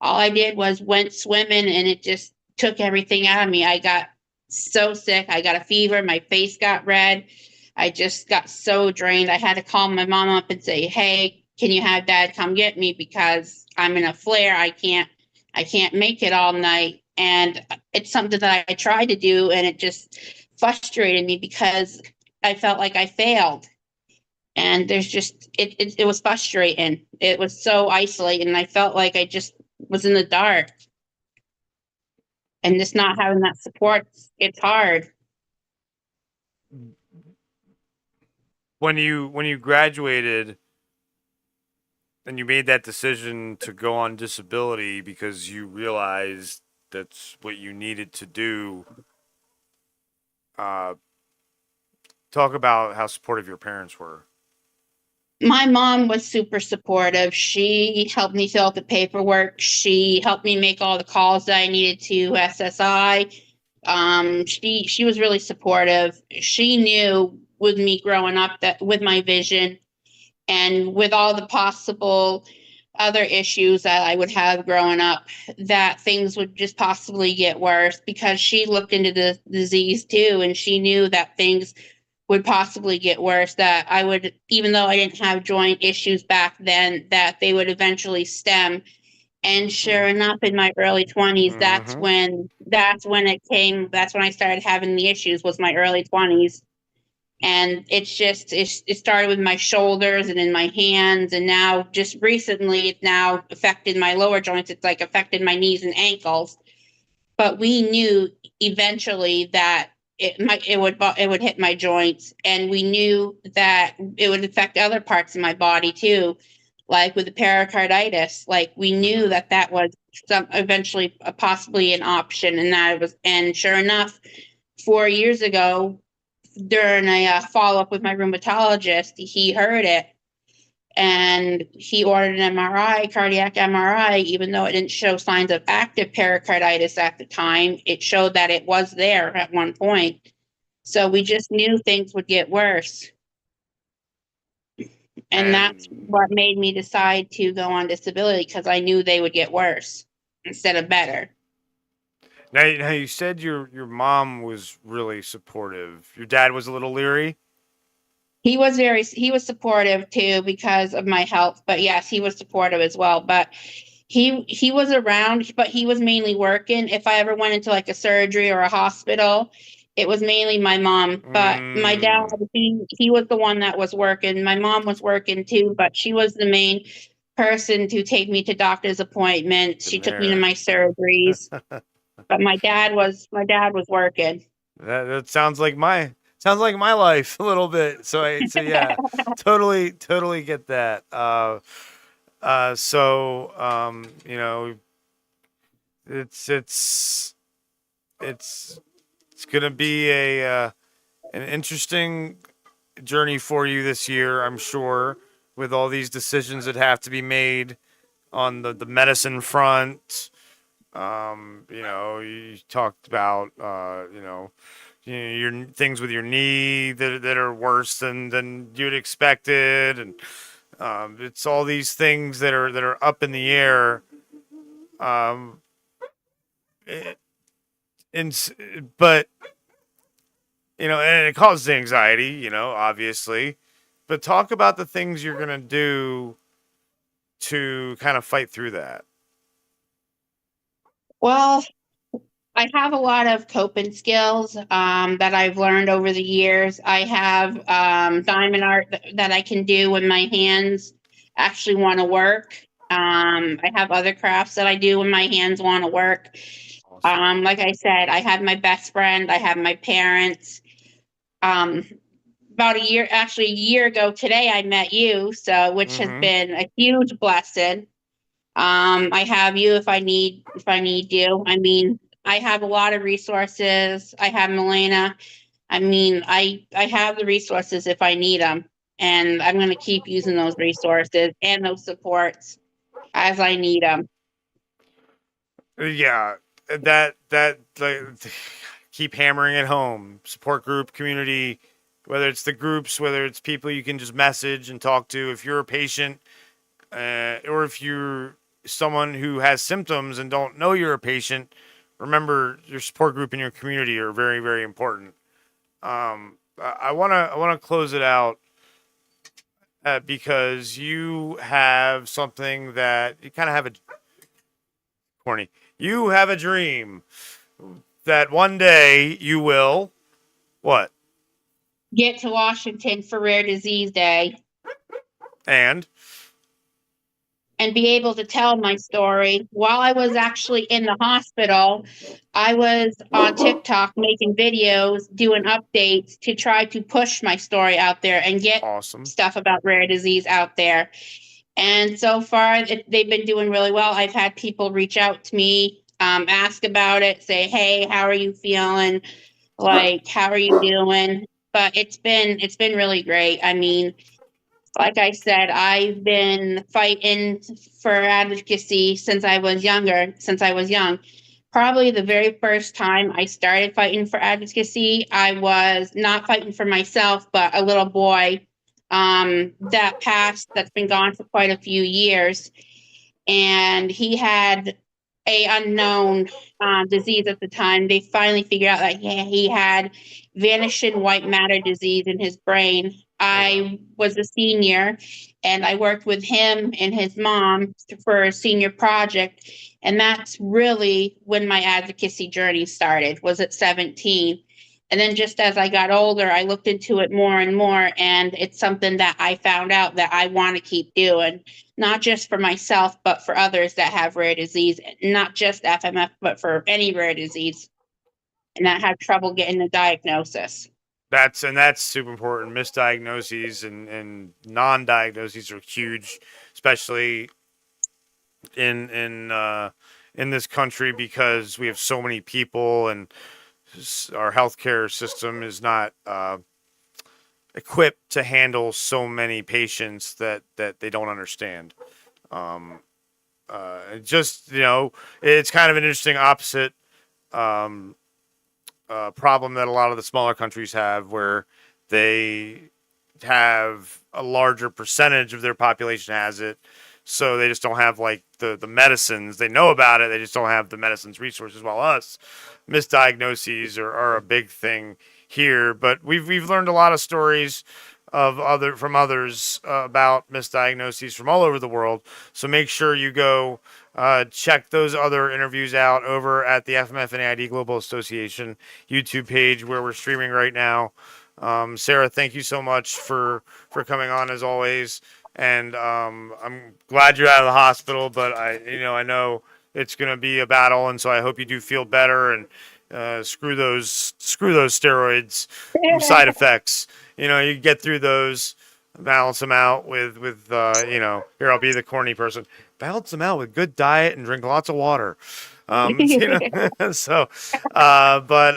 All I did was went swimming, and it just took everything out of me. I got so sick. I got a fever. My face got red. I just got so drained. I had to call my mom up and say, "Hey, can you have dad come get me because I'm in a flare. I can't make it all night." And it's something that I tried to do, and it just frustrated me because I felt like I failed. And there's just it was frustrating. It was so isolating, and I felt like I just was in the dark. And just not having that support, it's hard. When you graduated and you made that decision to go on disability because you realized that's what you needed to do, talk about how supportive your parents were. My mom was super supportive. She helped me fill out the paperwork. She helped me make all the calls that I needed to SSI. She was really supportive. She knew with me growing up that with my vision and with all the possible other issues that I would have growing up, that things would just possibly get worse because she looked into the disease too, and she knew that things would possibly get worse, that I would, even though I didn't have joint issues back then, that they would eventually stem. And sure enough, in my early 20s, that's when it came. That's when I started having the issues, was my early 20s. And it started with my shoulders and in my hands. And now just recently, it's now affected my lower joints. It's like affected my knees and ankles. But we knew eventually that it would hit my joints, and we knew that it would affect other parts of my body too, like with the pericarditis. Like we knew that was eventually possibly an option, and sure enough, 4 years ago, during a follow-up with my rheumatologist, he heard it. And he ordered an MRI, cardiac MRI, even though it didn't show signs of active pericarditis at the time. It showed that it was there at one point. So we just knew things would get worse. And that's what made me decide to go on disability, because I knew they would get worse instead of better. Now you said your mom was really supportive. Your dad was a little leery? He was supportive too because of my health, but yes, he was supportive as well. But he was around, but he was mainly working. If I ever went into like a surgery or a hospital, it was mainly my mom. But my dad, he was the one that was working. My mom was working too, but she was the main person to take me to doctor's appointments. She took me to my surgeries. But my dad was working. That sounds like my Sounds like my life a little bit. So yeah, totally get that. You know, it's it's it's it's gonna be an interesting journey for you this year, I'm sure, with all these decisions that have to be made on the medicine front. You talked about your things with your knee that are worse than you'd expected, and it's all these things that are up in the air. Um, it, but and it causes anxiety, obviously. But talk about the things you're gonna do to kind of fight through that. Well, I have a lot of coping skills that I've learned over the years. I have diamond art that I can do when my hands actually want to work. I have other crafts that I do when my hands want to work. Awesome. Like I said, I have my best friend, I have my parents. Um, about a year ago today, I met you, so which has Mm-hmm. been a huge blessing. I have you if I need you. I mean, I have a lot of resources. I have Milena. I mean, I have the resources if I need them, and I'm going to keep using those resources and those supports as I need them. Yeah, that like, keep hammering it home. Support group, community, whether it's the groups, whether it's people you can just message and talk to. If you're a patient, or if you're someone who has symptoms and don't know you're a patient, remember your support group and your community are very, very important. I wanna close it out because you have something that you kind of have a corny. You have a dream that one day you will what? Get to Washington for Rare Disease Day And and be able to tell my story. While I was actually in the hospital, I was on TikTok making videos, doing updates to try to push my story out there and get awesome. stuff about rare disease out there. And so far, they've been doing really well. I've had people reach out to me, ask about it, say, "Hey, how are you feeling? Like, how are you doing?" But it's been really great. I mean, like I said, I've been fighting for advocacy since I was young. Probably the very first time I started fighting for advocacy, I was not fighting for myself, but a little boy that passed that's been gone for quite a few years. And he had a unknown disease at the time. They finally figured out that he had vanishing white matter disease in his brain. Oh wow. I was a senior and I worked with him and his mom for a senior project. And that's really when my advocacy journey started, was at 17. And then just as I got older, I looked into it more and more. And it's something that I found out that I want to keep doing, not just for myself, but for others that have rare disease, not just FMF, but for any rare disease and that have trouble getting a diagnosis. That's super important. Misdiagnoses and non-diagnoses are huge, especially in this country because we have so many people and our healthcare system is not equipped to handle so many patients that they don't understand. Um, just it's kind of an interesting opposite um, problem that a lot of the smaller countries have, where they have a larger percentage of their population has it, so they just don't have like the medicines. They know about it, they just don't have the medicines resources. While us, misdiagnoses are a big thing here, but we've learned a lot of stories from others about misdiagnoses from all over the world. So make sure you go check those other interviews out over at the FMF and AID Global Association YouTube page where we're streaming right now. Sarah, thank you so much for coming on as always. And I'm glad you're out of the hospital, but I know it's going to be a battle, and so I hope you do feel better. screw those steroids, side effects. You get through those, balance them out with here, I'll be the corny person. Balance them out with good diet and drink lots of water. So, but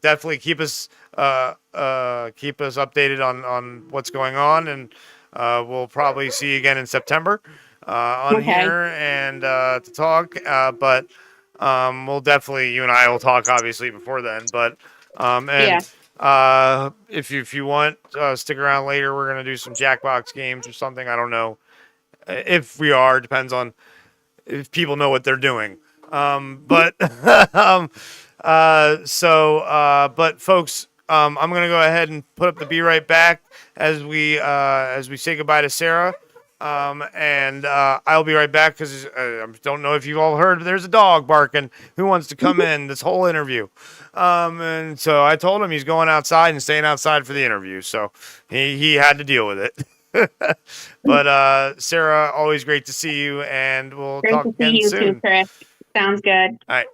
definitely keep us updated on what's going on, and we'll probably see you again in September on Okay. here and to talk. But we'll definitely, you and I will talk obviously before then. But Yeah. if you want, stick around later. We're gonna do some Jackbox games or something. I don't know if we are. Depends on if people know what they're doing. But but folks, I'm gonna go ahead and put up the Be Right Back as we say goodbye to Sarah. And I'll be right back because I don't know if you've all heard, but there's a dog barking who wants to come in this whole interview. And so I told him he's going outside and staying outside for the interview. So he had to deal with it. But Sarah, always great to see you, and we'll Great talk to see again you soon. too, Chris. Sounds good. All right.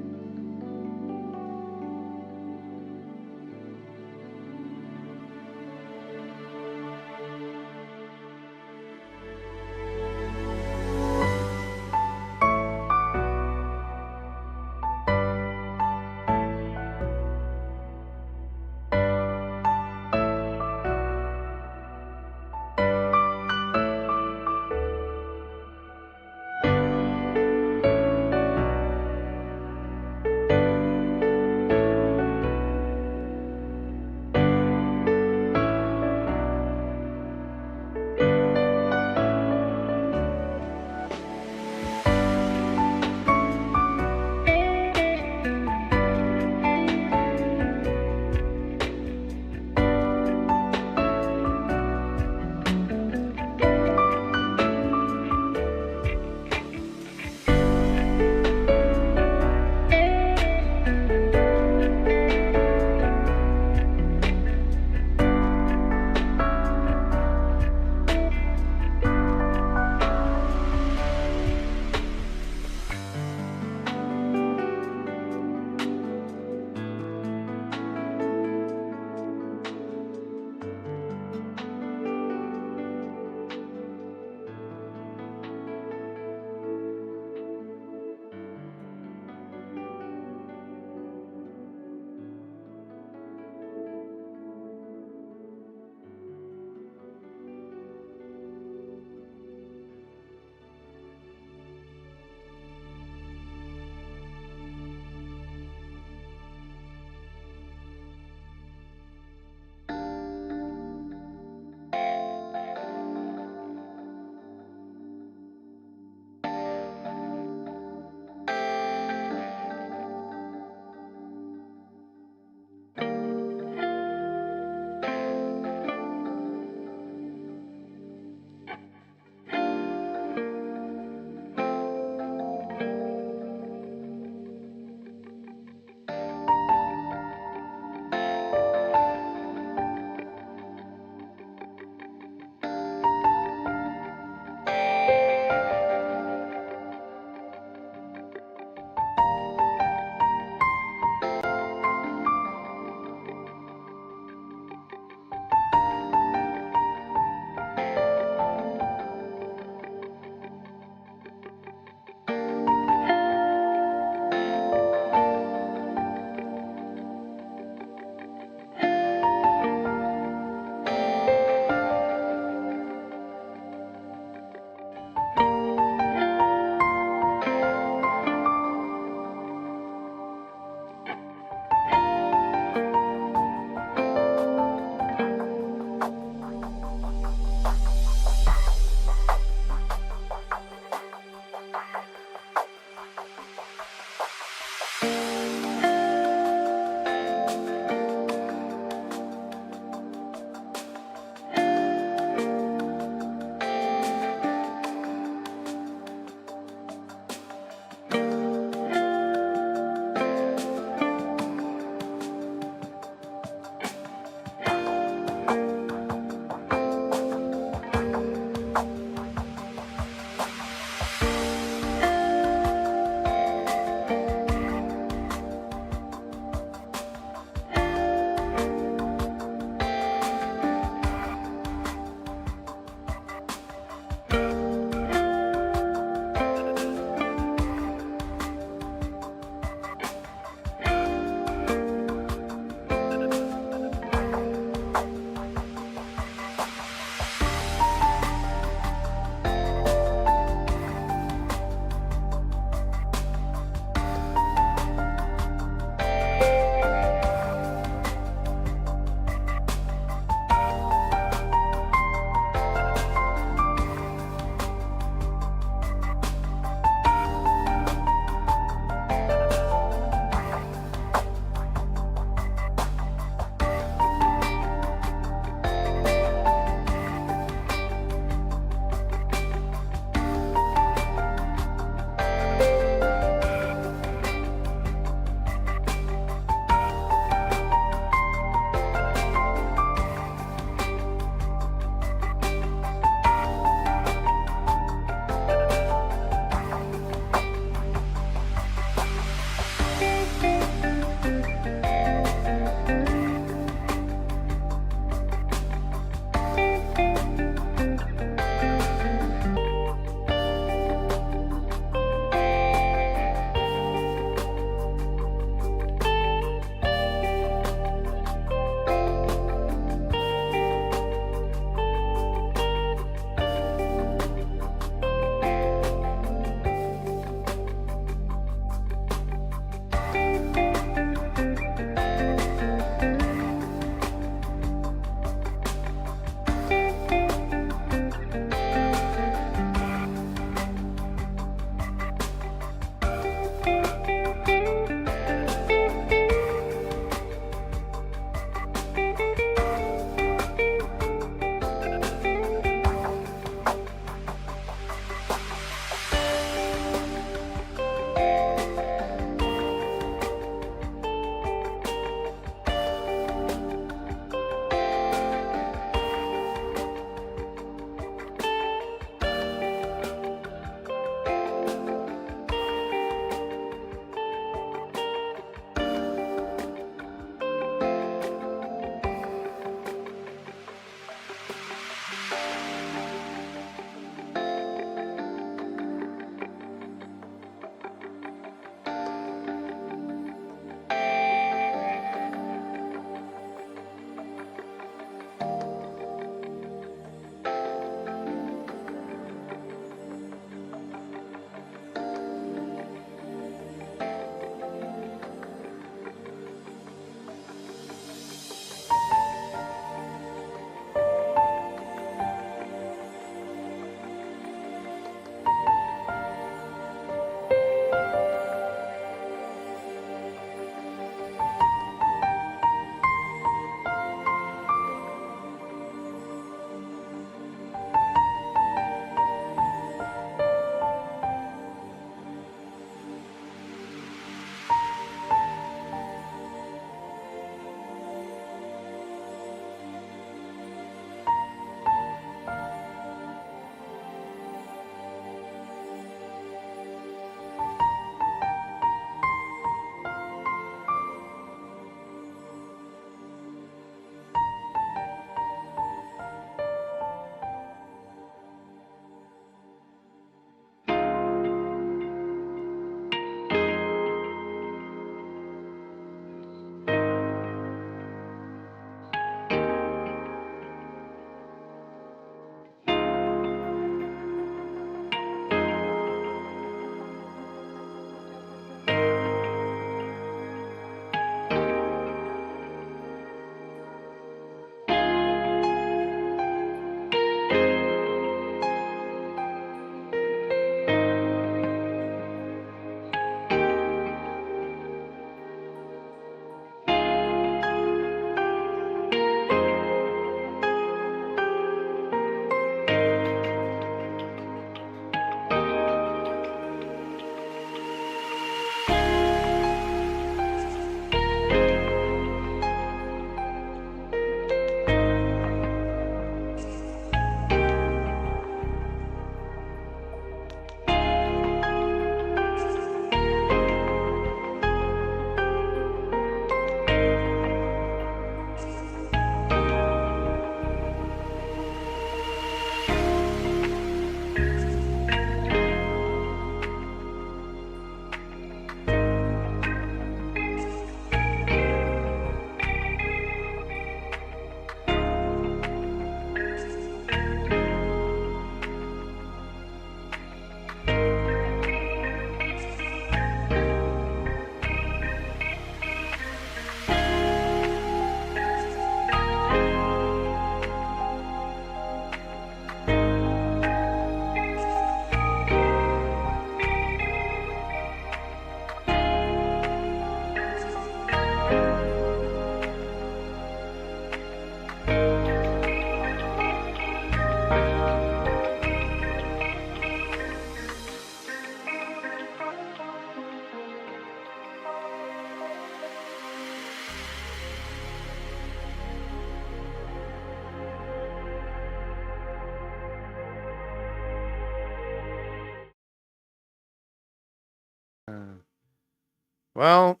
Well,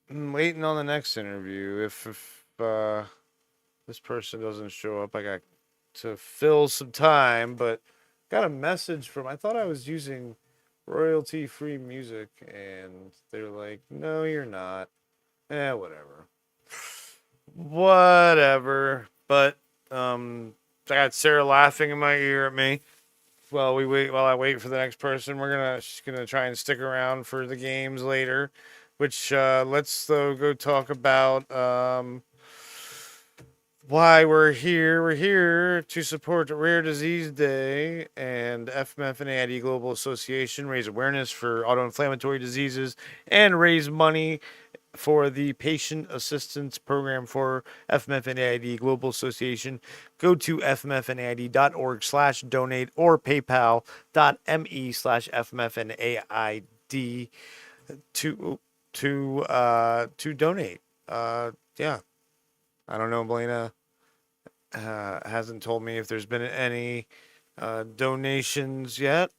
I'm waiting on the next interview. If this person doesn't show up, I got to fill some time, but got a message from, I thought I was using royalty-free music, and they're like, no, you're not. Whatever. Whatever. But, I got Sarah laughing in my ear at me while I wait for the next person. She's gonna try and stick around for the games later, which, let's though go talk about, why we're here. We're here to support Rare Disease Day and FMF AID Global Association, raise awareness for autoinflammatory diseases, and raise money for the Patient Assistance Program for FMF AID Global Association. Go to fmfnaid.org/donate or paypal.me/fmfnaid to donate. Yeah. I don't know, Belina hasn't told me if there's been any donations yet.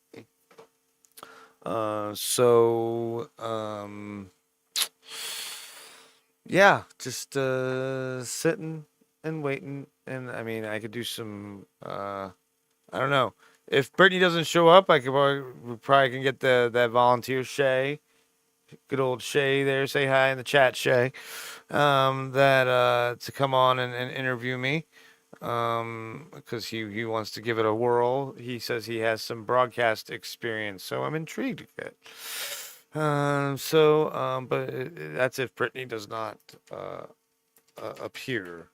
Yeah, just sitting and waiting. And I mean, I could do some, I don't know. If Brittany doesn't show up, we probably can get that volunteer Shay. Good old Shay there. Say hi in the chat, Shay. To come on and interview me. Because he wants to give it a whirl. He says he has some broadcast experience, so I'm intrigued a bit. But that's if Brittany does not appear.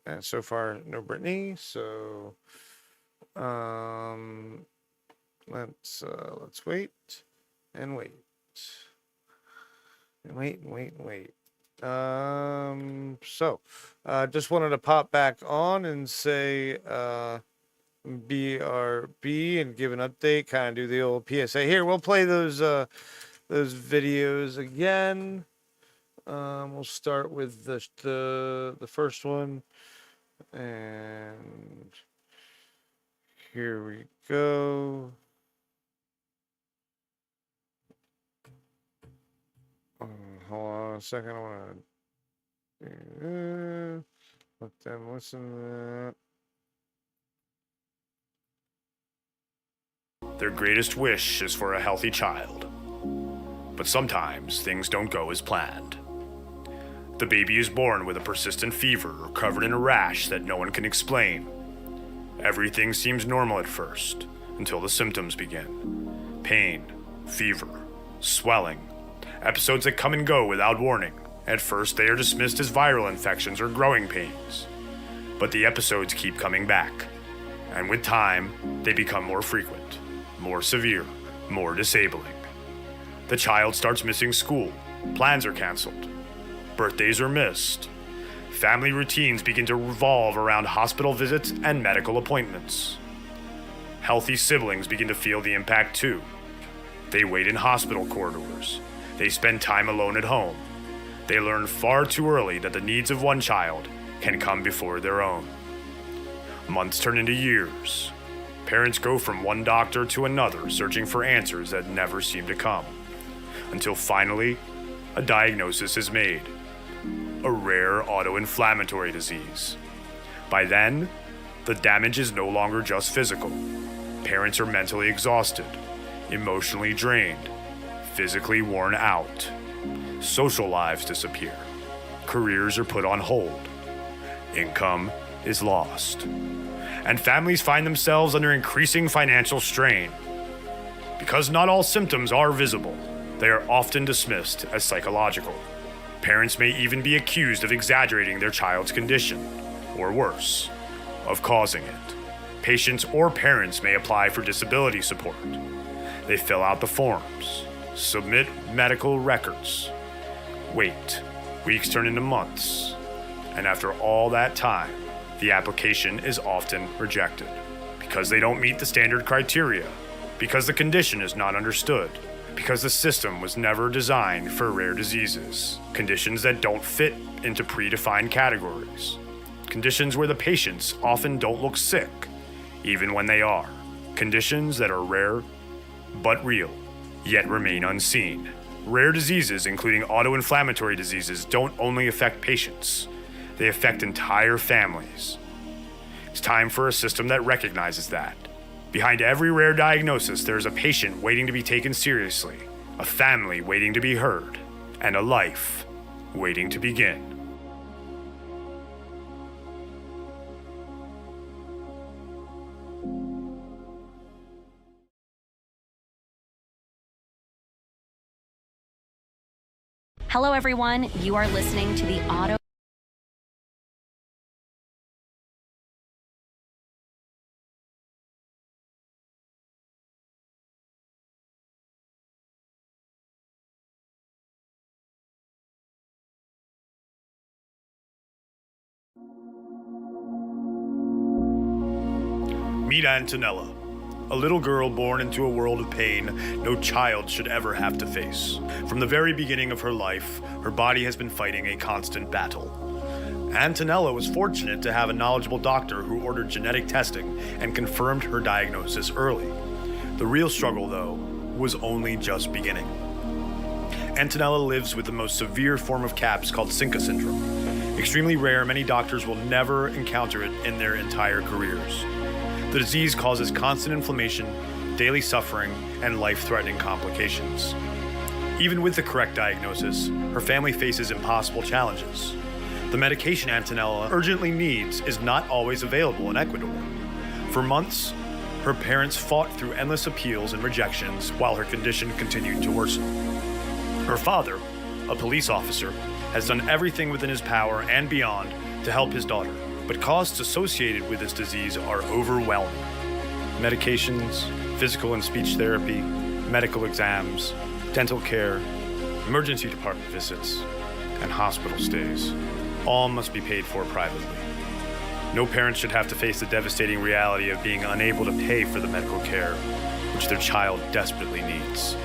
And so far, no Brittany. So let's wait and wait. Wait. Just wanted to pop back on and say BRB and give an update, kind of do the old PSA. Here, we'll play those videos again. We'll start with the first one, and here we go. Hold on a second. I want to let them listen to that. Their greatest wish is for a healthy child. But sometimes things don't go as planned. The baby is born with a persistent fever or covered in a rash that no one can explain. Everything seems normal at first, until the symptoms begin. Pain, fever, swelling, episodes that come and go without warning. At first, they are dismissed as viral infections or growing pains. But the episodes keep coming back. And with time, they become more frequent, more severe, more disabling. The child starts missing school. Plans are canceled. Birthdays are missed. Family routines begin to revolve around hospital visits and medical appointments. Healthy siblings begin to feel the impact too. They wait in hospital corridors. They spend time alone at home. They learn far too early that the needs of one child can come before their own. Months turn into years. Parents go from one doctor to another searching for answers that never seem to come. Until finally, a diagnosis is made. A rare autoinflammatory disease. By then, the damage is no longer just physical. Parents are mentally exhausted, emotionally drained, physically worn out. Social lives disappear. Careers are put on hold. Income is lost. And families find themselves under increasing financial strain. Because not all symptoms are visible, they are often dismissed as psychological. Parents may even be accused of exaggerating their child's condition, or worse, of causing it. Patients or parents may apply for disability support. They fill out the forms, submit medical records. Wait, weeks turn into months. And after all that time, the application is often rejected because they don't meet the standard criteria, because the condition is not understood, because the system was never designed for rare diseases, conditions that don't fit into predefined categories, conditions where the patients often don't look sick, even when they are, conditions that are rare but real, yet remain unseen. Rare diseases, including autoinflammatory diseases, don't only affect patients, they affect entire families. It's time for a system that recognizes that. Behind every rare diagnosis, there is a patient waiting to be taken seriously, a family waiting to be heard, and a life waiting to begin. Hello, everyone. You are listening to the Auto. Meet Antonella, a little girl born into a world of pain no child should ever have to face. From the very beginning of her life, her body has been fighting a constant battle. Antonella was fortunate to have a knowledgeable doctor who ordered genetic testing and confirmed her diagnosis early. The real struggle, though, was only just beginning. Antonella lives with the most severe form of CAPS called Sinca syndrome. Extremely rare, many doctors will never encounter it in their entire careers. The disease causes constant inflammation, daily suffering, and life-threatening complications. Even with the correct diagnosis, her family faces impossible challenges. The medication Antonella urgently needs is not always available in Ecuador. For months, her parents fought through endless appeals and rejections while her condition continued to worsen. Her father, a police officer, has done everything within his power and beyond to help his daughter, but costs associated with this disease are overwhelming. Medications, physical and speech therapy, medical exams, dental care, emergency department visits, and hospital stays all must be paid for privately. No parent should have to face the devastating reality of being unable to pay for the medical care which their child desperately needs.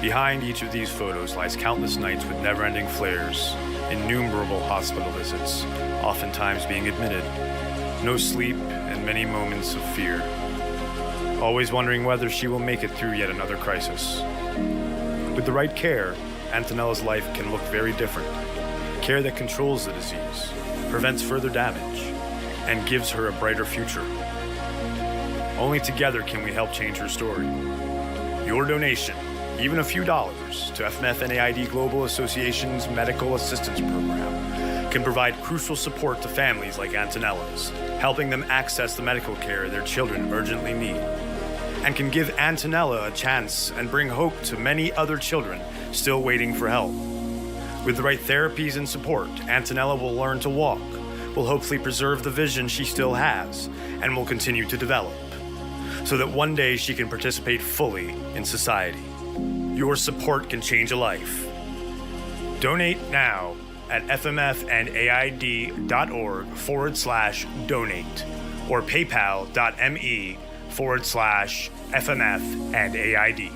Behind each of these photos lies countless nights with never-ending flares, innumerable hospital visits, oftentimes being admitted, no sleep, and many moments of fear. Always wondering whether she will make it through yet another crisis. With the right care, Antonella's life can look very different. Care that controls the disease, prevents further damage, and gives her a brighter future. Only together can we help change her story. Your donation, even a few dollars, to FMF AID Global Association's Medical Assistance Program can provide crucial support to families like Antonella's, helping them access the medical care their children urgently need, and can give Antonella a chance and bring hope to many other children still waiting for help. With the right therapies and support, Antonella will learn to walk, will hopefully preserve the vision she still has, and will continue to develop, so that one day she can participate fully in society. Your support can change a life. Donate now at fmfaid.org/donate or paypal.me/FMF-AID.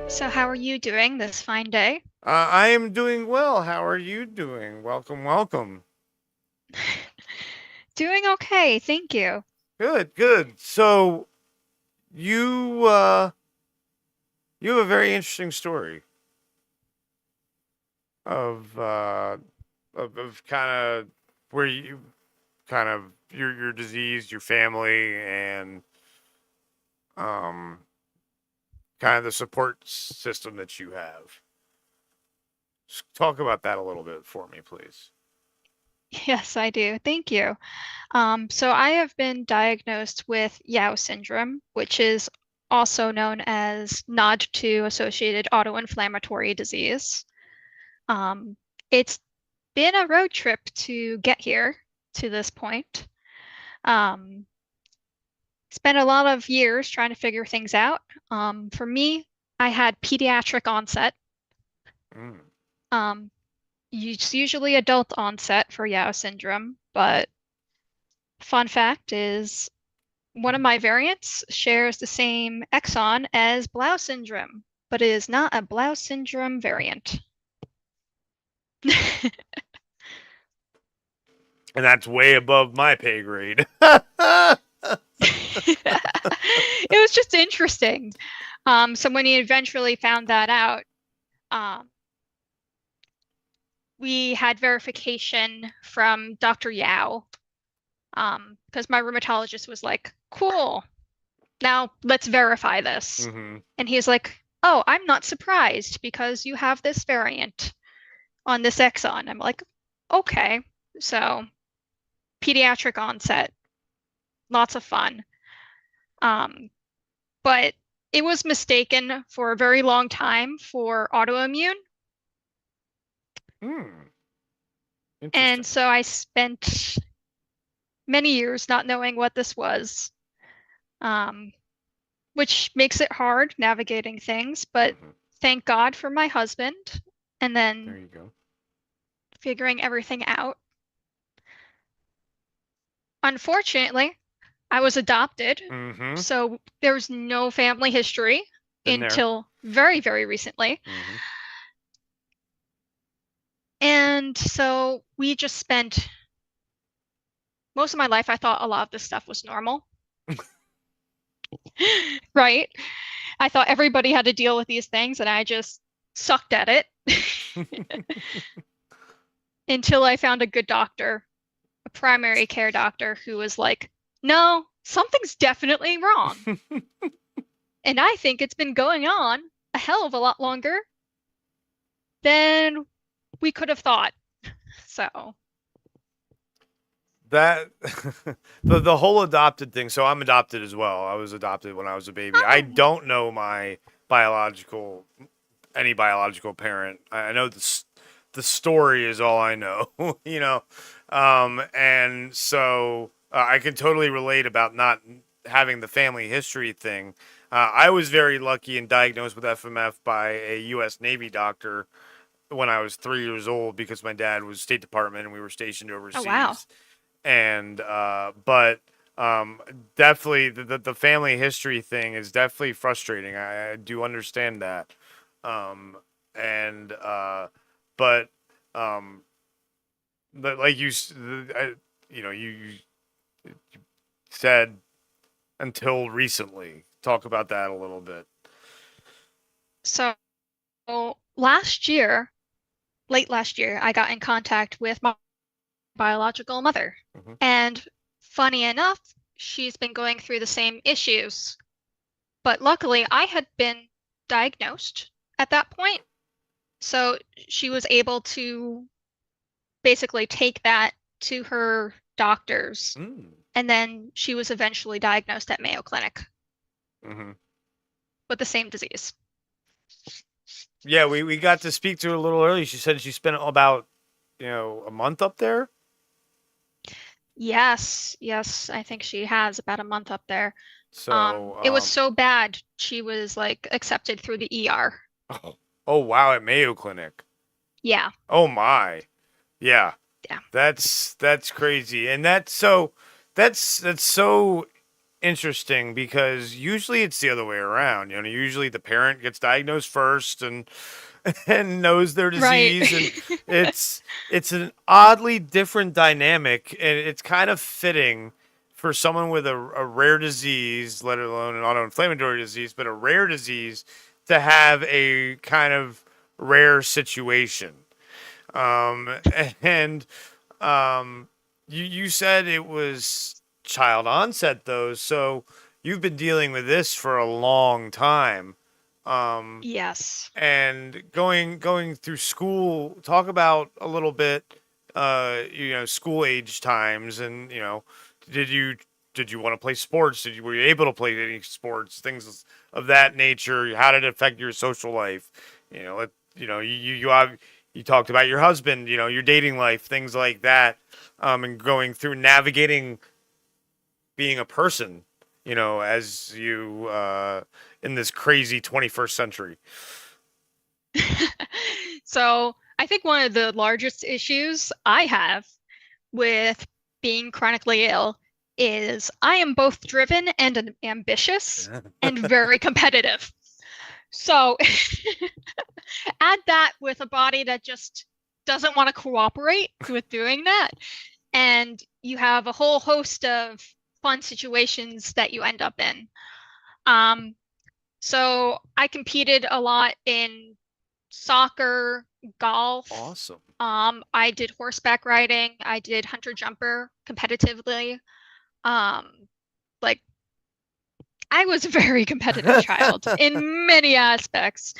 So, how are you doing this fine day? I am doing well. How are you doing? Welcome, welcome. Doing okay, thank you. Good, good. So you you have a very interesting story of of kind of where you kind of your disease, your family, and um kind of the support system that you have. Talk about that a little bit for me, please. Yes, I do. Thank you. So I have been diagnosed with Yao syndrome, which is also known as NOD2 associated autoinflammatory disease. It's been a road trip to get here to this point. Spent a lot of years trying to figure things out. For me, I had pediatric onset. Mm. It's usually adult onset for Yao syndrome, but fun fact is one of my variants shares the same exon as Blau syndrome, but it is not a Blau syndrome variant. And that's way above my pay grade. It was just interesting. So when he eventually found that out, we had verification from Dr. Yao, because my rheumatologist was like, cool, now let's verify this. Mm-hmm. And he's like, oh, I'm not surprised because you have this variant on this exon. I'm like, okay. So pediatric onset, lots of fun. But it was mistaken for a very long time for autoimmune. And so I spent many years not knowing what this was, which makes it hard navigating things. But thank God for my husband, and then There you go. figuring everything out. Unfortunately, I was adopted, Mm-hmm. so there's no family history Been there. until very, very recently. Mm-hmm. And so we just spent most of my life, I thought a lot of this stuff was normal. Right? I thought everybody had to deal with these things, and I just sucked at it until I found a good doctor, a primary care doctor, who was like, no, something's definitely wrong. And I think it's been going on a hell of a lot longer than we could have thought. So that the whole adopted thing. So I'm adopted as well. I was adopted when I was a baby. I don't know my any biological parent. I know the story is all I know, you know. And so I can totally relate about not having the family history thing. I was very lucky and diagnosed with FMF by a U.S. Navy doctor when I was 3 years old because my dad was State Department and we were stationed overseas. oh wow. And but definitely the family history thing is definitely frustrating. I do understand that. And but like you you know you said until recently. Talk about that a little bit. So last year, late last year, I got in contact with my biological mother. Mm-hmm. And funny enough, she's been going through the same issues. But luckily, I had been diagnosed at that point. So she was able to basically take that to her doctors. And then she was eventually diagnosed at Mayo Clinic with the same disease. Yeah, we got to speak to her a little early. She said she spent about, a month up there. Yes, I think she has about a month up there. So it was so bad, she was like accepted through the ER. Oh wow, at Mayo Clinic. Yeah. Oh my. Yeah. Yeah. That's crazy. And that's so interesting because usually it's the other way around. You know, usually the parent gets diagnosed first and and knows their Right. disease, and it's an oddly different dynamic, and it's kind of fitting for someone with a rare disease, let alone an autoinflammatory disease, but a rare disease to have a kind of rare situation. Um, and you said it was child onset though, so you've been dealing with this for a long time. Um, Yes. and going through school, talk about a little bit, school age times, and did you did you want to play sports? Were you able to play any sports, things of that nature? How did it affect your social life? You talked about your husband, your dating life, things like that, and going through navigating being a person, as you in this crazy 21st century. So I think one of the largest issues I have with being chronically ill is I am both driven and ambitious and very competitive. So add that with a body that just doesn't want to cooperate with doing that, and you have a whole host of fun situations that you end up in. So I competed a lot in soccer, golf. Awesome. I did horseback riding. I did hunter jumper competitively. Like I was a very competitive child in many aspects.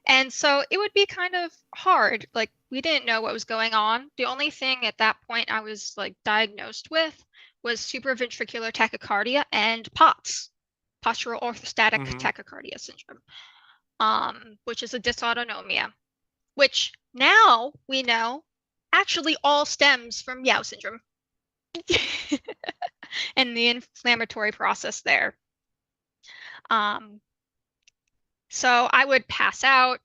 And so it would be kind of hard. Like we didn't know what was going on. The only thing at that point I was like diagnosed with was supraventricular tachycardia and POTS, postural orthostatic tachycardia syndrome, which is a dysautonomia, which now we know actually all stems from Yao syndrome and the inflammatory process there. So I would pass out.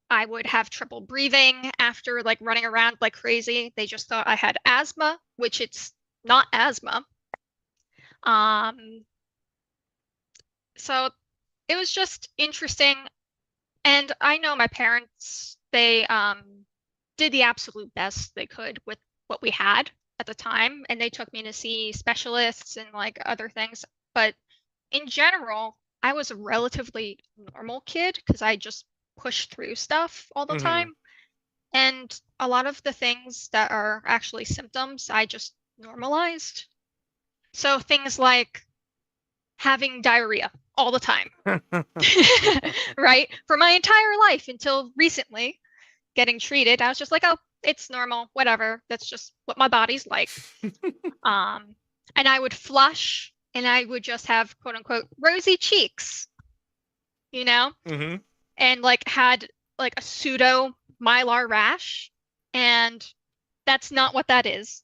I would have trouble breathing after like running around like crazy. They just thought I had asthma, which it's not asthma. So it was just interesting. And I know my parents, they did the absolute best they could with what we had at the time. And they took me to see specialists and like other things. But in general, I was a relatively normal kid because I just pushed through stuff all the time. And a lot of the things that are actually symptoms, I just normalized. So things like having diarrhea all the time, right? For my entire life until recently, getting treated, I was just like, oh, it's normal, whatever. That's just what my body's like. And I would flush and I would just have quote unquote rosy cheeks, and like had like a pseudo mylar rash. And that's not what that is.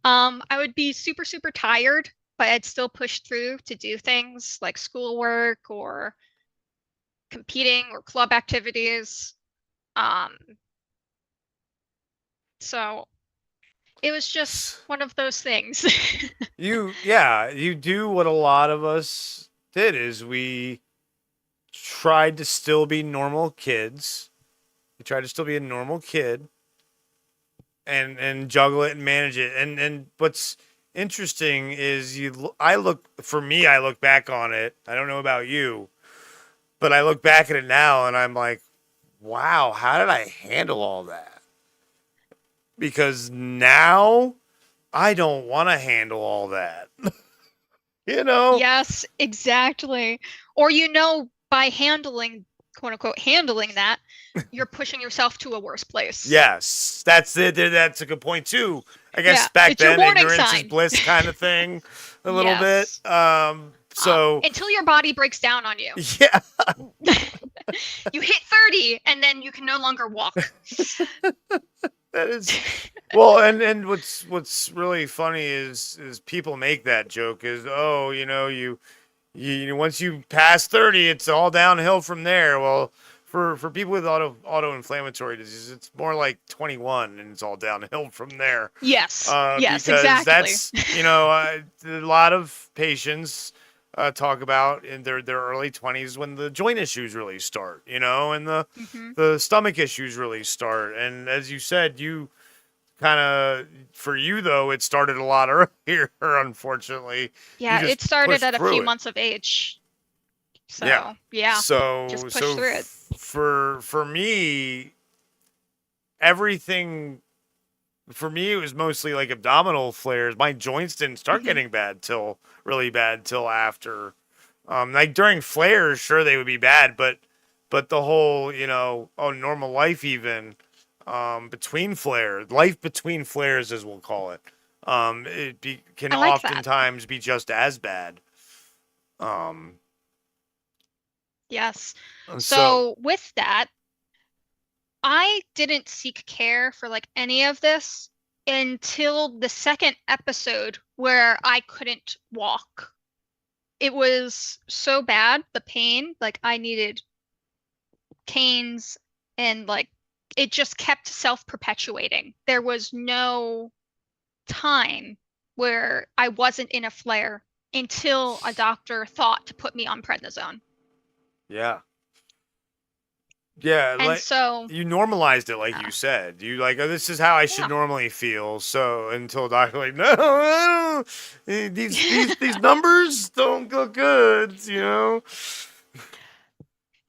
I would be super, super tired, but I'd still push through to do things like schoolwork or competing or club activities. So it was just one of those things. You do what a lot of us did is we tried to still be normal kids. We tried to still be a normal kid and juggle it and manage it. And what's interesting is I look back on it. I don't know about you, but I look back at it now and I'm like, wow, how did I handle all that? Because now I don't want to handle all that. Yes, exactly. Or by handling, quote unquote, handling that, you're pushing yourself to a worse place. Yes, that's it. That's a good point too. I guess back then, ignorance is bliss kind of thing, a little bit. So until your body breaks down on you. Yeah. You hit 30 and then you can no longer walk. That is well, and what's really funny is people make that joke is, oh, you once you pass 30, it's all downhill from there. Well, for people with autoinflammatory disease, it's more like 21, and it's all downhill from there. Yes. Yes, Because exactly. that's a lot of patients talk about in their early 20s when the joint issues really start, and the stomach issues really start. And as you said, you kind of, for you though, it started a lot earlier, unfortunately. Yeah, You it just started pushed at a through few it. months of age. So, Yeah. yeah, So just push through it. for me, everything for me, it was mostly like abdominal flares. My joints didn't start getting really bad till after. Like during flares, sure they would be bad, but the whole, normal life even, life between flares, as we'll call it, can I like that. oftentimes be just as bad. Um, Yes. so So with that, I didn't seek care for like any of this until the second episode where I couldn't walk. It was so bad, the pain, like I needed canes and like it just kept self-perpetuating. There was no time where I wasn't in a flare until a doctor thought to put me on prednisone. yeah. Yeah, And like so, you normalized it, like you said. You like, oh, this is how I should yeah. normally feel. So until a doctor like, no, I don't, these numbers don't look good.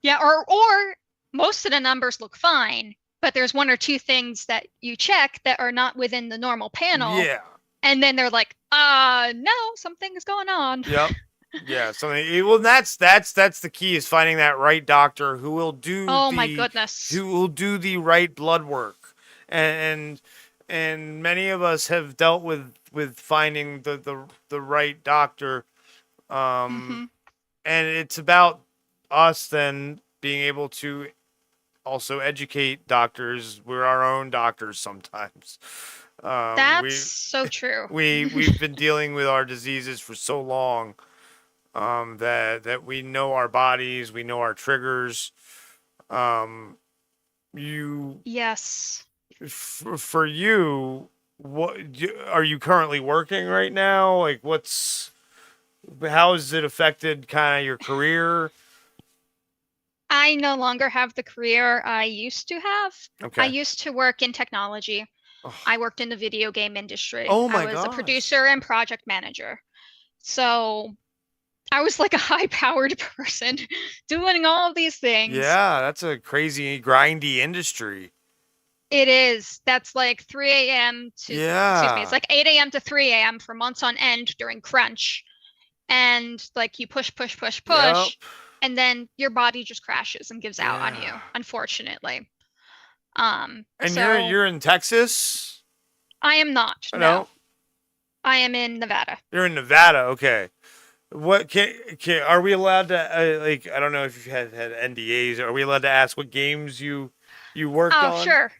Yeah, or most of the numbers look fine, but there's one or two things that you check that are not within the normal panel. Yeah. And then they're like, no, something's going on. Yep. Yeah. Something. Well, that's the key, is finding that right doctor who will do Oh my goodness. who will do the right blood work, and many of us have dealt with finding the right doctor. And it's about us then being able to also educate doctors. We're our own doctors sometimes. That's so true. We've been dealing with our diseases for so long, that we know our bodies, we know our triggers. Yes. For you, are you currently working right now? Like, how has it affected kind of your career? I no longer have the career I used to have. Okay. I used to work in technology. Oh. I worked in the video game industry. Oh my I was a gosh. producer and project manager. So I was like a high-powered person doing all of these things. Yeah, that's a crazy, grindy industry. It is. That's like 3 a.m. to, excuse me, it's Yeah. like 8 a.m. to 3 a.m. for months on end during crunch. And like you push, Yep. and then your body just crashes and gives out on you, Yeah. unfortunately. And So you're in Texas? I am not. No. I am in Nevada. You're in Nevada. Okay. What are we allowed to, like, I don't know if you've had NDAs. Are we allowed to ask what games you worked on? Oh,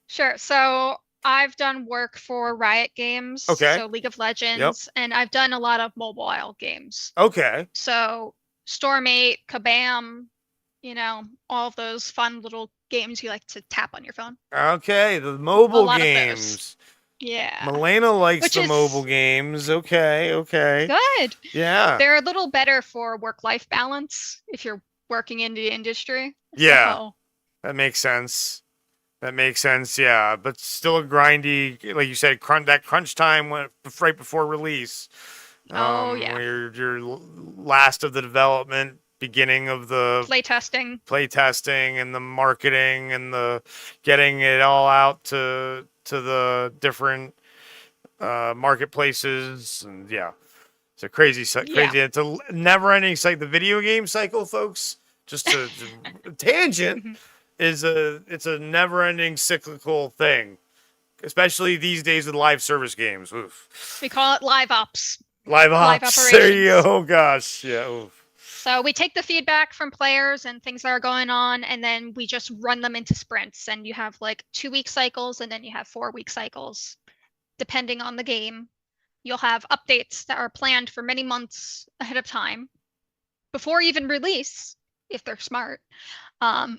sure. So I've done work for Riot Games, Okay. so League of Legends, and I've done a lot of mobile games. Okay. So Storm 8, Kabam, all of those fun little games you like to tap on your phone. Okay, the mobile lot of those. games. Yeah. Milena likes Which the is- mobile games. Okay. Good. Yeah. They're a little better for work-life balance if you're working in the industry. Yeah. So, That makes sense. Yeah, but still a grindy, like you said, that crunch time went right before release. Oh, yeah. Where you're last of the development, beginning of the play testing and the marketing and the getting it all out to the different marketplaces, and yeah, it's a crazy. It's a never-ending cycle. The video game cycle, folks. Just a tangent. It's a never-ending cyclical thing, especially these days with live service games. Oof. We call it live ops. Live ops. There you go. Oh gosh, yeah. Oof. So we take the feedback from players and things that are going on, and then we just run them into sprints. And you have like 2-week cycles, and then you have 4-week cycles, depending on the game. You'll have updates that are planned for many months ahead of time before even release. if they're smart. Um,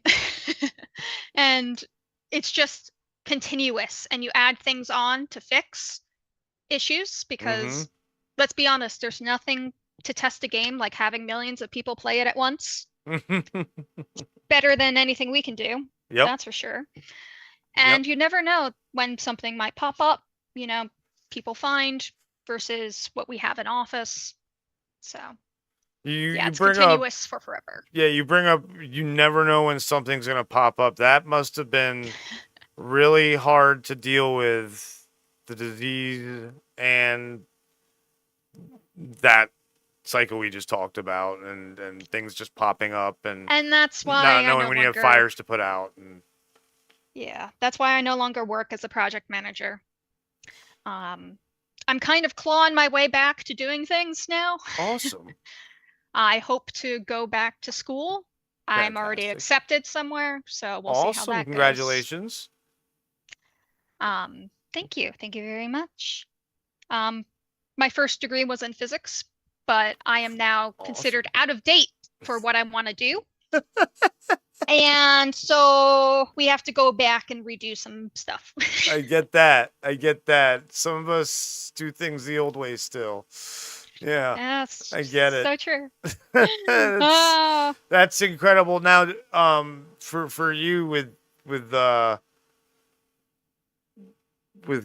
and it's just continuous, and you add things on to fix issues because let's be honest, there's nothing to test a game like having millions of people play it at once. Better than anything we can do. Yep. That's for sure. And you never know when something might pop up, you know, people find versus what we have in office. So yeah, it's continuous for forever. Yeah, you bring up, you never know when something's going to pop up. That must have been really hard to deal with, the disease and that cycle we just talked about, and things just popping up, and that's why not knowing when you have fires to put out. And yeah, that's why I no longer work as a project manager. I'm kind of clawing my way back to doing things now. Awesome. I hope to go back to school. I'm already accepted somewhere, so we'll see how that goes. Congratulations. Thank you. Thank you very much. My first degree was in physics, but I am now considered out of date for what I want to do. And so we have to go back and redo some stuff. I get that. Some of us do things the old way still. Yeah. Yes. I get it. So true. That's incredible. Now, for you with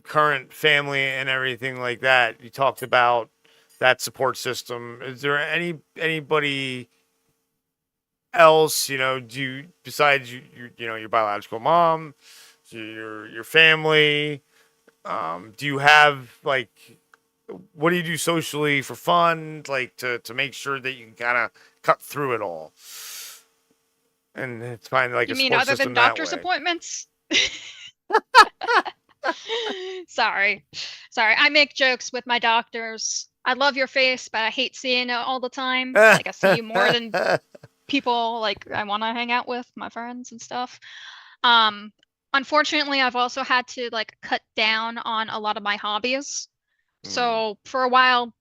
current family and everything like that, you talked about that support system. Is there anybody else, besides your biological mom, your family? Do you have what do you do socially for fun, to make sure that you can kind of cut through it all? And it's find you mean other than doctor's appointments? Sorry. I make jokes with my doctors. I love your face, but I hate seeing it all the time. I see you more than people I want to hang out with, my friends and stuff. Unfortunately, I've also had to cut down on a lot of my hobbies. So for a while,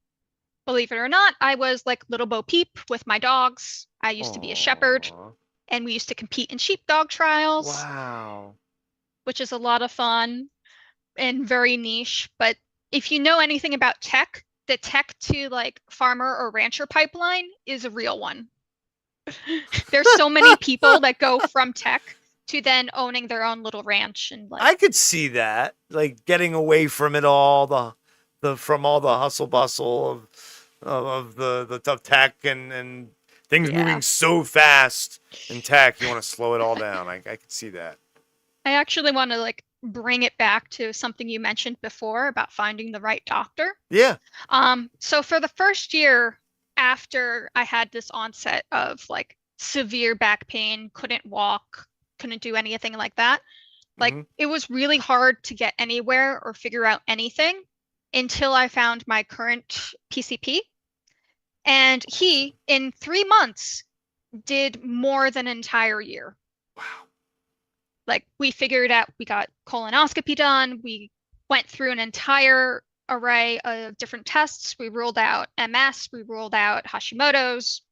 believe it or not, I was little Bo Peep with my dogs. I used to be a shepherd, and we used to compete in sheepdog trials. Wow. Which is a lot of fun and very niche. But if you know anything about tech, the tech to farmer or rancher pipeline is a real one. There's so many people that go from tech to then owning their own little ranch, and I could see that, getting away from it all, from all the hustle bustle of the tough tech and things moving so fast in tech. You want to slow it all down. I could see that. I actually want to bring it back to something you mentioned before about finding the right doctor. Yeah. So for the first year after I had this onset of severe back pain, couldn't walk, couldn't do anything like that. It was really hard to get anywhere or figure out anything until I found my current PCP. And he, in 3 months, did more than an entire year. Wow. We figured out, we got colonoscopy done. We went through an entire array of different tests. We ruled out MS. We ruled out Hashimoto's,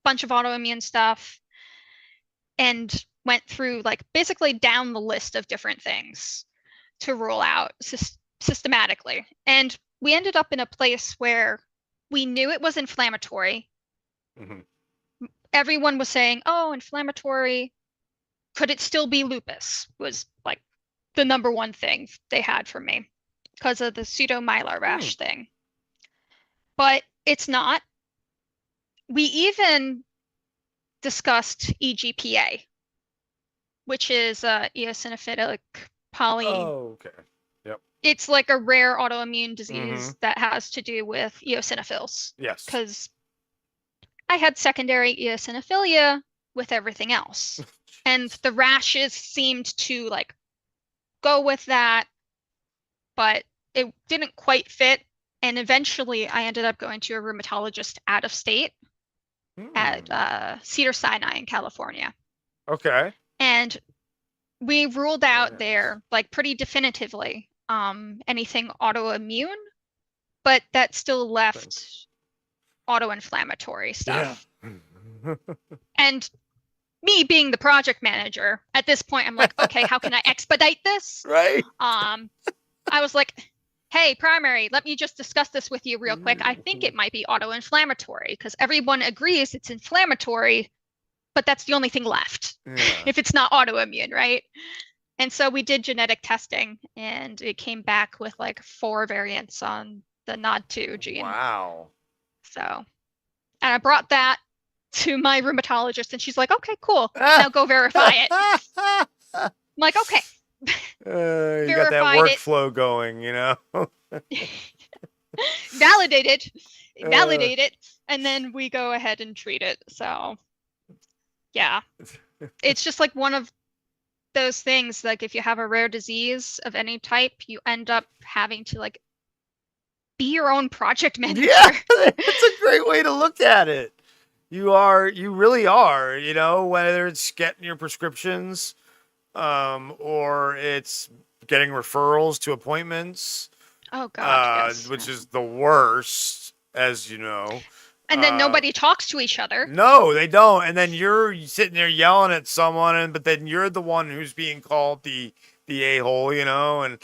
bunch of autoimmune stuff, and went through basically down the list of different things to rule out systematically. And we ended up in a place where we knew it was inflammatory. Everyone was saying, oh, inflammatory. Could it still be lupus? Was the number one thing they had for me because of the pseudomylar rash thing. But it's not. We even discussed EGPA, which is eosinophilic poly. Oh, okay. Yep. It's a rare autoimmune disease that has to do with eosinophils. Yes. Because I had secondary eosinophilia with everything else. And the rashes seemed to go with that, but it didn't quite fit. And eventually I ended up going to a rheumatologist out of state at Cedars-Sinai in California. Okay. And we ruled out there pretty definitively anything autoimmune, but that still left autoinflammatory stuff. And me being the project manager, at this point, I'm like, okay, how can I expedite this? Right? I was like, hey, primary, let me just discuss this with you real quick. I think it might be autoinflammatory because everyone agrees it's inflammatory, but that's the only thing left if it's not autoimmune, right? And so we did genetic testing and it came back with like 4 variants on the NOD2 gene. Wow. So, and I brought that to my rheumatologist and she's like, okay, cool. Now go verify it. I'm like, okay. You got that workflow going, you know? Validate it, and then we go ahead and treat it. So, yeah. It's just like one of those things, like if you have a rare disease of any type, you end up having to like be your own project manager. Yeah, that's a great way to look at it. You really are, you know, whether it's getting your prescriptions, or it's getting referrals to appointments. Oh God, yes. Which is the worst, as you know. And then nobody talks to each other. No, they don't. And then you're sitting there yelling at someone, but then you're the one who's being called the a-hole, you know, and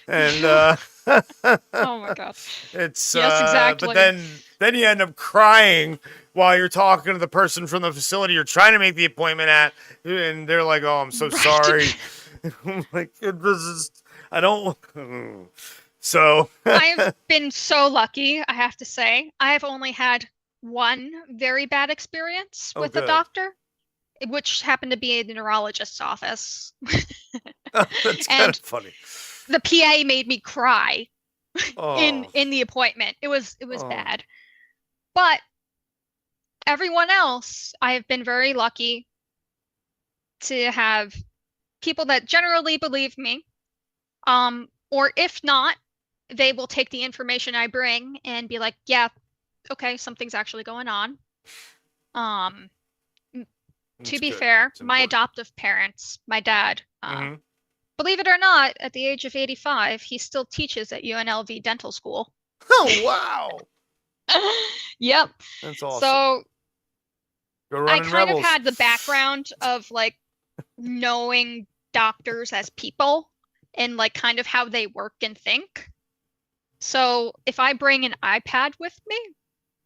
oh my God. It's yes, exactly. But then you end up crying while you're talking to the person from the facility you're trying to make the appointment at, and they're like, "Oh, I'm so sorry." I'm like, I don't. So I've been so lucky, I have to say. I've only had one very bad experience with a doctor, which happened to be in the neurologist's office. That's kind of funny. The PA made me cry in the appointment. It was bad. But everyone else, I have been very lucky to have people that generally believe me. Or if not, they will take the information I bring and be like, yeah, okay, something's actually going on. To be fair, my adoptive parents, my dad, believe it or not, at the age of 85, he still teaches at UNLV Dental School. Oh, wow. Yep. That's awesome. So I kind of had the background of like knowing doctors as people and like kind of how they work and think. So if I bring an iPad with me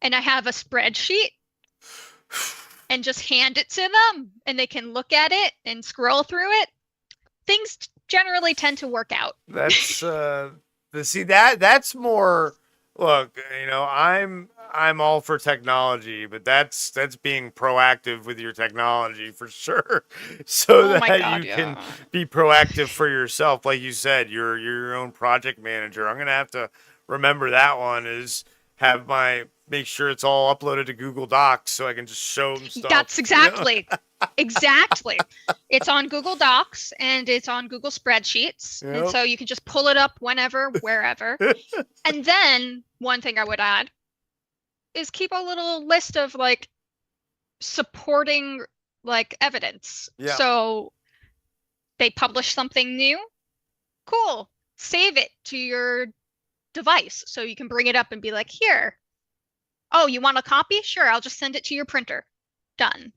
and I have a spreadsheet and just hand it to them and they can look at it and scroll through it, things generally tend to work out. That's that's more, look, you know, I'm all for technology, but that's being proactive with your technology for sure. So that you can be proactive for yourself. Like you said, you're your own project manager. I'm gonna have to remember that one, is make sure it's all uploaded to Google Docs so I can just show them stuff. That's exactly. Exactly. It's on Google Docs and it's on Google Spreadsheets. Yep. And so you can just pull it up whenever, wherever. And then one thing I would add is keep a little list of like supporting like evidence. Yeah. So they publish something new. Cool. Save it to your device so you can bring it up and be like, here. Oh, you want a copy? Sure, I'll just send it to your printer. Done.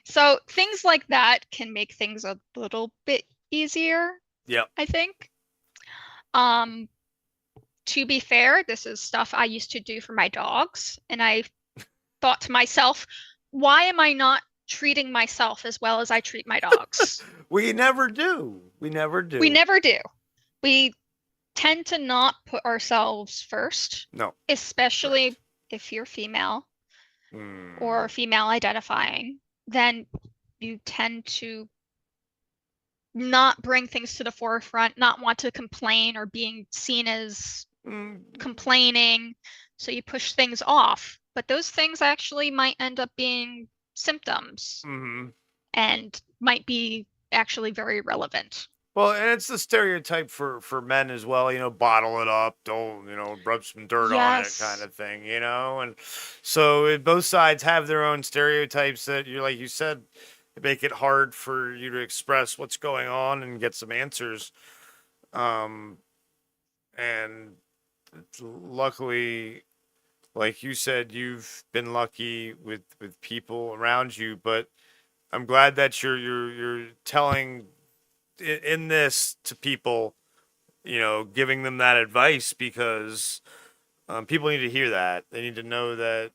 So things like that can make things a little bit easier. Yeah, I think. To be fair, this is stuff I used to do for my dogs, and I thought to myself, why am I not treating myself as well as I treat my dogs? We never do. We never do. We tend to not put ourselves first. No. Especially if you're female or female identifying, then you tend to not bring things to the forefront, not want to complain or being seen as complaining. So you push things off. But those things actually might end up being symptoms and might be actually very relevant. Well, and it's the stereotype for men as well, you know, bottle it up, don't, you know, rub some dirt on it kind of thing, you know? And so both sides have their own stereotypes that like you said, make it hard for you to express what's going on and get some answers. And luckily like you said, you've been lucky with people around you, but I'm glad that you're telling in this to people, giving them that advice because people need to hear that. They need to know that.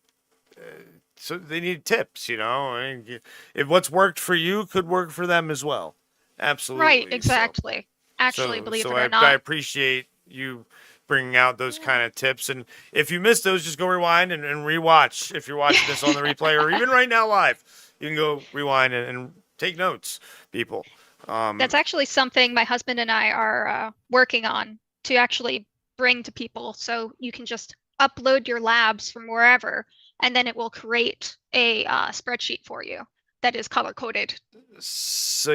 So they need tips, I mean, if what's worked for you could work for them as well. Absolutely. Right, So, exactly. Actually, believe it or I not. appreciate you bringing out those kind of tips. And if you missed those, just go rewind and rewatch. If you're watching this on the replay or even right now live, you can go rewind and take notes, people. That's actually something my husband and I are working on to actually bring to people. So you can just upload your labs from wherever, and then it will create a spreadsheet for you that is color coded. So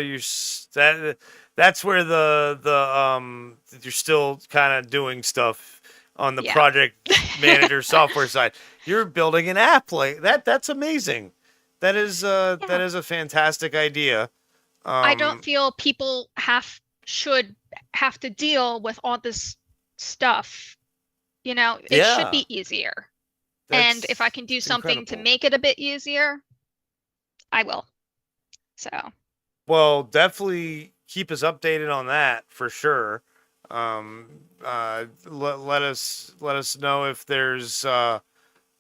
that's where you're still kind of doing stuff on the Yeah. project manager software side. You're building an app like that. That's amazing. That is a fantastic idea. I don't feel people should have to deal with all this stuff. It should be easier. And if I can do something to make it a bit easier, I will. So. Well, definitely keep us updated on that for sure. Let us know if there's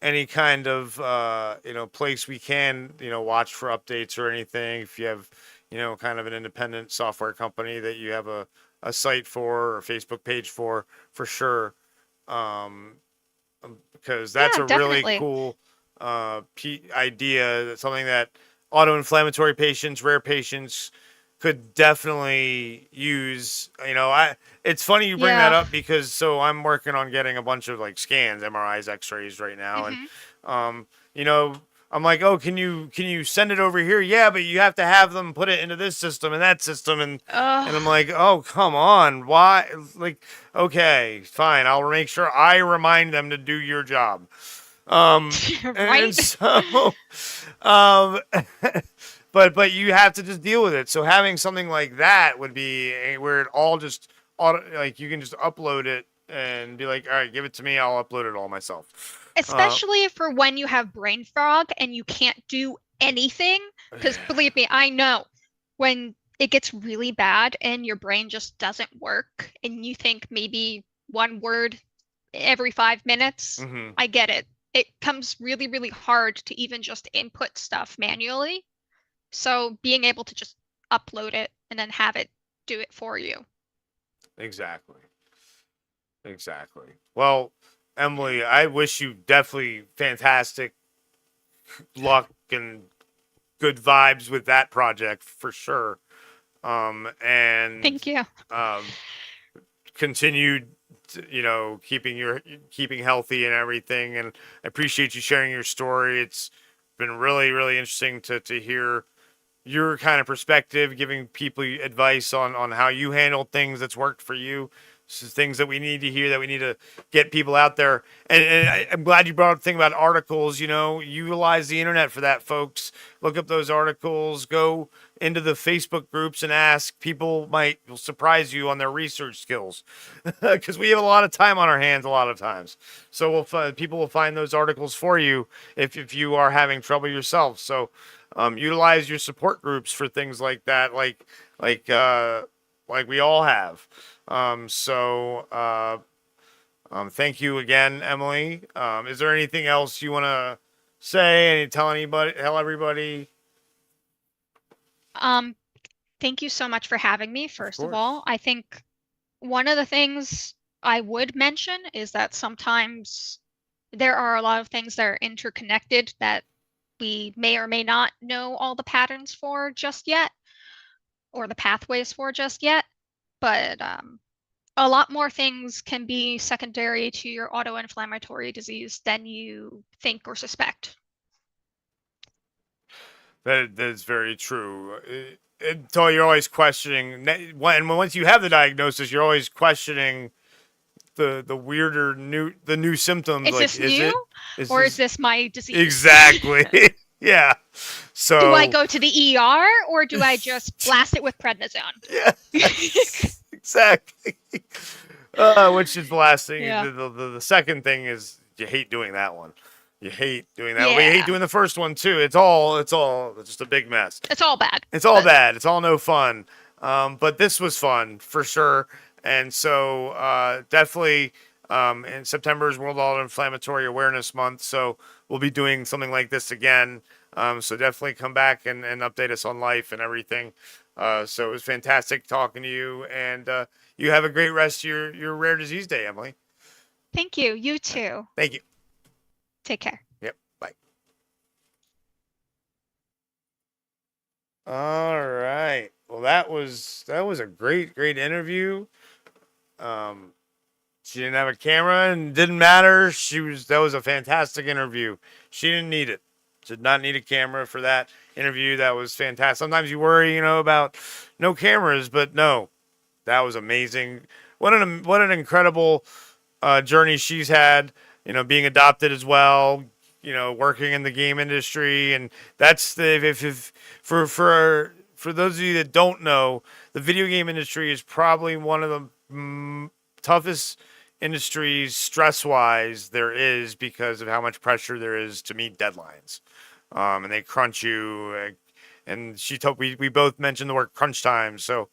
any kind of place we can watch for updates or anything. If you have kind of an independent software company that you have a site for or a Facebook page for sure. Because that's definitely. Really cool idea. That's something that autoinflammatory patients, rare patients could definitely use. It's funny you bring that up because I'm working on getting a bunch of like scans, MRIs, X-rays right now, and I'm like, oh, can you send it over here? Yeah, but you have to have them put it into this system and that system, and I'm like, oh, come on, why? Like, okay, fine, I'll make sure I remind them to do your job. Right. And so, but you have to just deal with it. So having something like that would be where it all just like you can just upload it and be like, all right, give it to me. I'll upload it all myself. Especially for when you have brain fog and you can't do anything. Because believe me, I know when it gets really bad and your brain just doesn't work and you think maybe one word every 5 minutes. Mm-hmm. I get it. It comes really, really hard to even just input stuff manually. So being able to just upload it and then have it do it for you. Exactly. Well, Emily, I wish you definitely fantastic luck and good vibes with that project for sure. And thank you. Continued, keeping healthy and everything. And I appreciate you sharing your story. It's been really, really interesting to hear your kind of perspective, giving people advice on how you handle things that's worked for you. So things that we need to hear, that we need to get people out there. And I'm glad you brought up the thing about articles. Utilize the internet for that, folks. Look up those articles. Go into the Facebook groups and ask. People will surprise you on their research skills because we have a lot of time on our hands a lot of times. So people will find those articles for you if you are having trouble yourself. So utilize your support groups for things like that, like we all have. Thank you again, Emily. Is there anything else you want to say? Tell everybody? Thank you so much for having me, first of all. I think one of the things I would mention is that sometimes there are a lot of things that are interconnected that we may or may not know all the patterns for just yet, or the pathways for just yet. But a lot more things can be secondary to your autoinflammatory disease than you think or suspect. That's very true. Until you're always questioning, and once you have the diagnosis, you're always questioning the weirder new symptoms. Is this new, or is this my disease? Exactly. Yeah. So do I go to the ER or do I just blast it with prednisone? Yeah. Exactly. Which is the last thing. Yeah. The second thing is you hate doing that one. You hate doing that. We Yeah. hate doing the first one too. It's all just a big mess. It's all bad. It's all but- bad. It's all no fun. But this was fun for sure. And so definitely, and September is World Autoinflammatory Awareness Month. So we'll be doing something like this again. So definitely come back and update us on life and everything. So it was fantastic talking to you. And you have a great rest of your Rare Disease Day, Emily. Thank you. You too. Thank you. Take care. Yep. Bye. All right. Well, that was a great interview. She didn't have a camera and didn't matter. That was a fantastic interview. She didn't need it. Did not need a camera for that interview. That was fantastic. Sometimes you worry, about no cameras, but no, that was amazing. What an incredible journey she's had. Being adopted as well. Working in the game industry, and that's for those of you that don't know, the video game industry is probably one of the toughest industries stress-wise there is because of how much pressure there is to meet deadlines, and they crunch you. And we both mentioned the word crunch time, so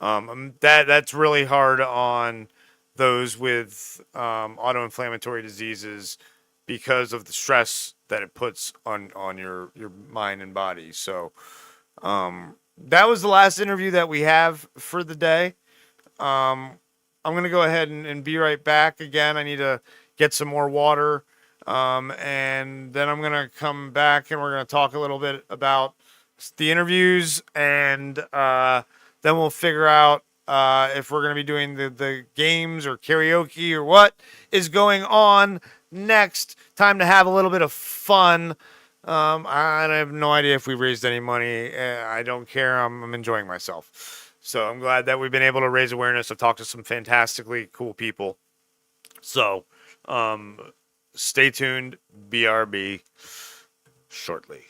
that's really hard on those with autoinflammatory diseases because of the stress that it puts on your mind and body. So that was the last interview that we have for the day. I'm going to go ahead and be right back again. I need to get some more water. And then I'm going to come back and we're going to talk a little bit about the interviews. And then we'll figure out if we're going to be doing the games or karaoke or what is going on next. Time to have a little bit of fun. I have no idea if we raised any money. I don't care. I'm enjoying myself. So I'm glad that we've been able to raise awareness. I've talked to some fantastically cool people. So stay tuned. BRB shortly.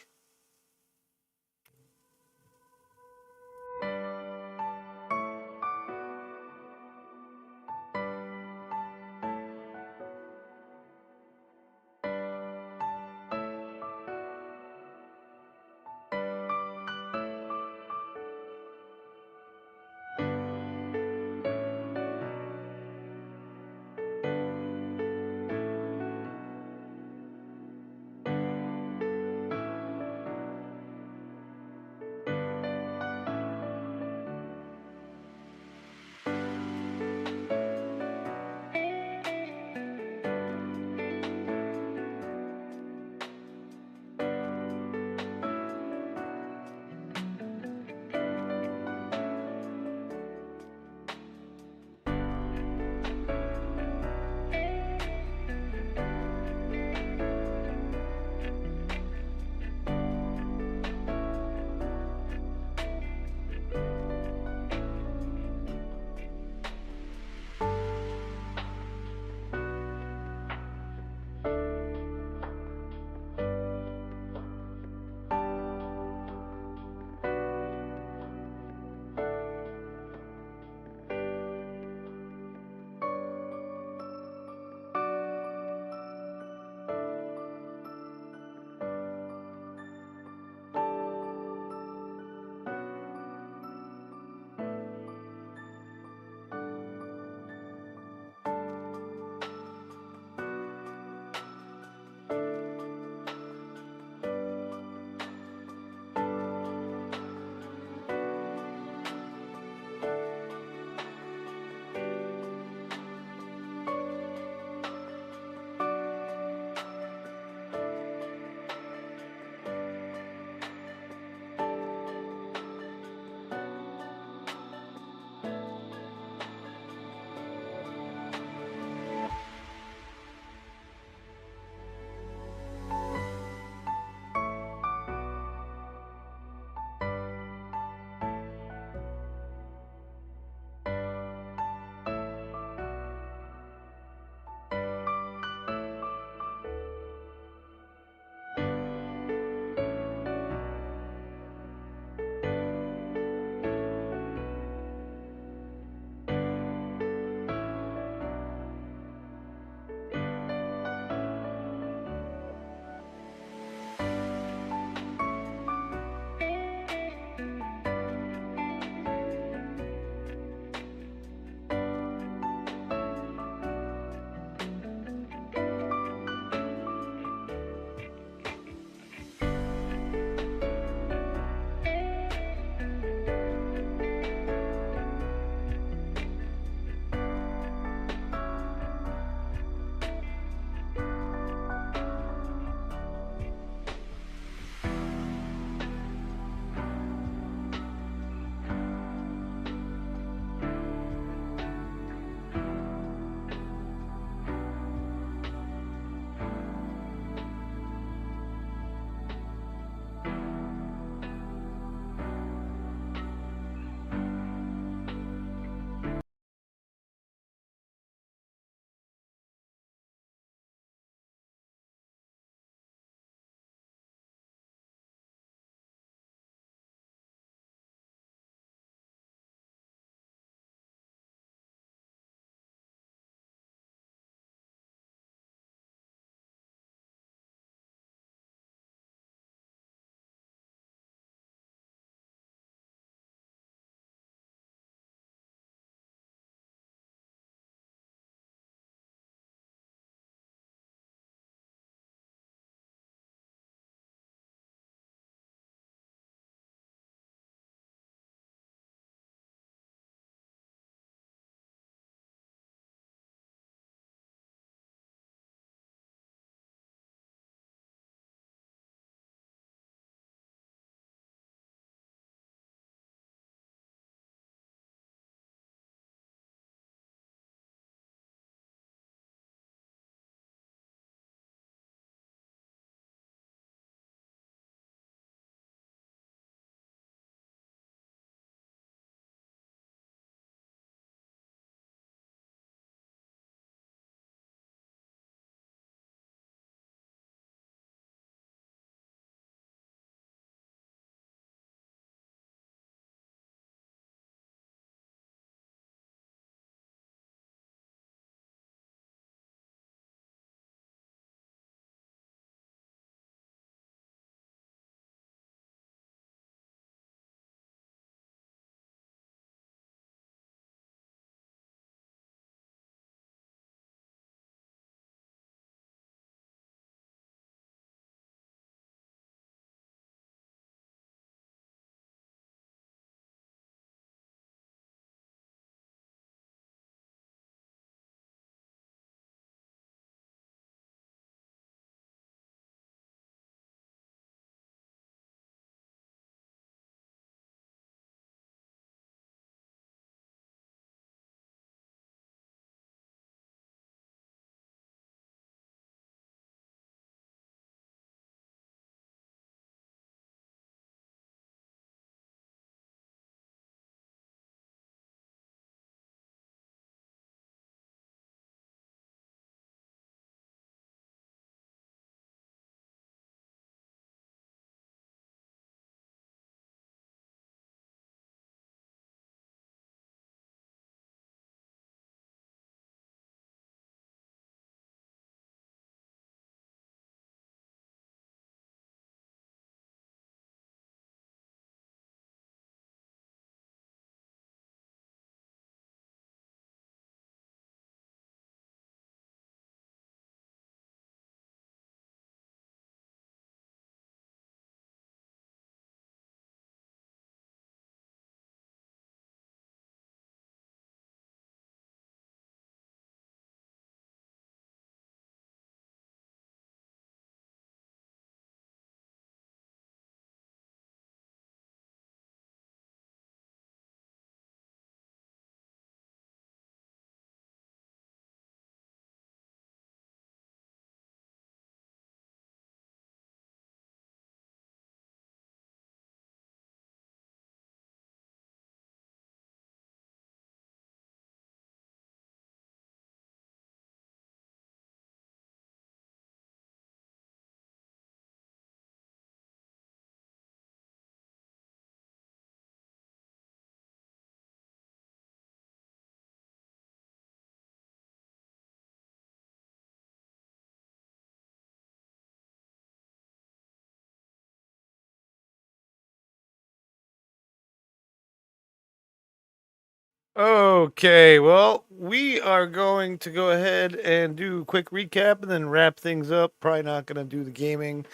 Okay, well, we are going to go ahead and do a quick recap and then wrap things up. Probably not going to do the gaming.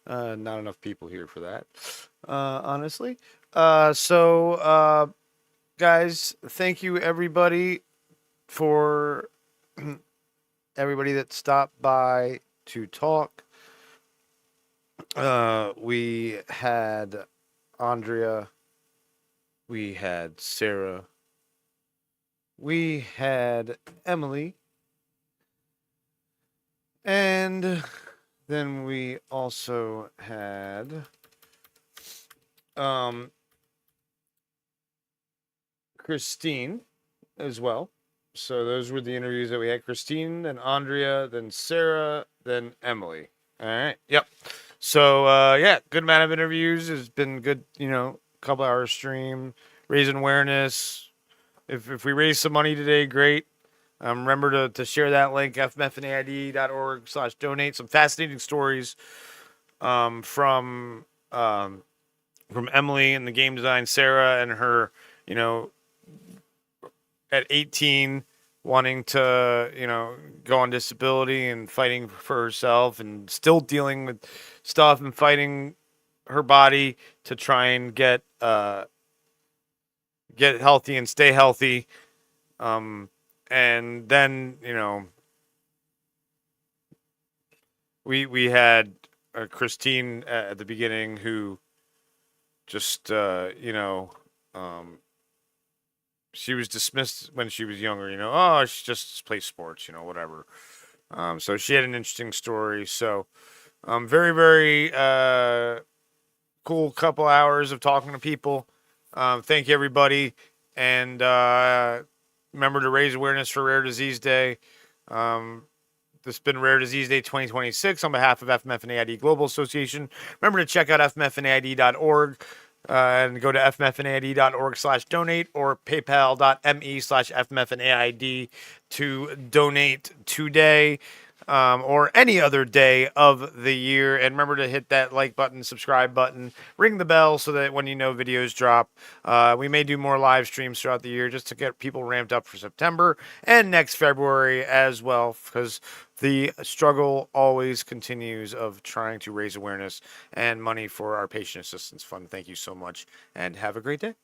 Not enough people here for that, honestly. Guys, thank you everybody for everybody that stopped by to talk. We had Andrea, we had Sarah, we had Emily, and then we also had Christine as well. So those were the interviews that we had. Christine, then Andrea, then Sarah, then Emily. All right. Yep. So yeah, good amount of interviews. It's been good, couple hours stream, raising awareness. If we raise some money today, great. Remember to share that link, fmfaid.org/donate. Some fascinating stories from Emily and the game design, Sarah and her, at 18 wanting to, go on disability and fighting for herself and still dealing with stuff and fighting her body to try and get healthy and stay healthy. And then, we had Christine at the beginning who just, she was dismissed when she was younger, oh, she just plays sports, whatever. So she had an interesting story. So, very, very cool couple hours of talking to people. Thank you, everybody. And remember to raise awareness for Rare Disease Day. This has been Rare Disease Day 2026 on behalf of FMF and AID Global Association. Remember to check out fmfaid.org. And go to fmfaid.org/donate or paypal.me/fmfaid to donate today or any other day of the year. And remember to hit that like button, subscribe button, ring the bell so that when videos drop, we may do more live streams throughout the year just to get people ramped up for September and next February as well, because the struggle always continues of trying to raise awareness and money for our patient assistance fund. Thank you so much and have a great day.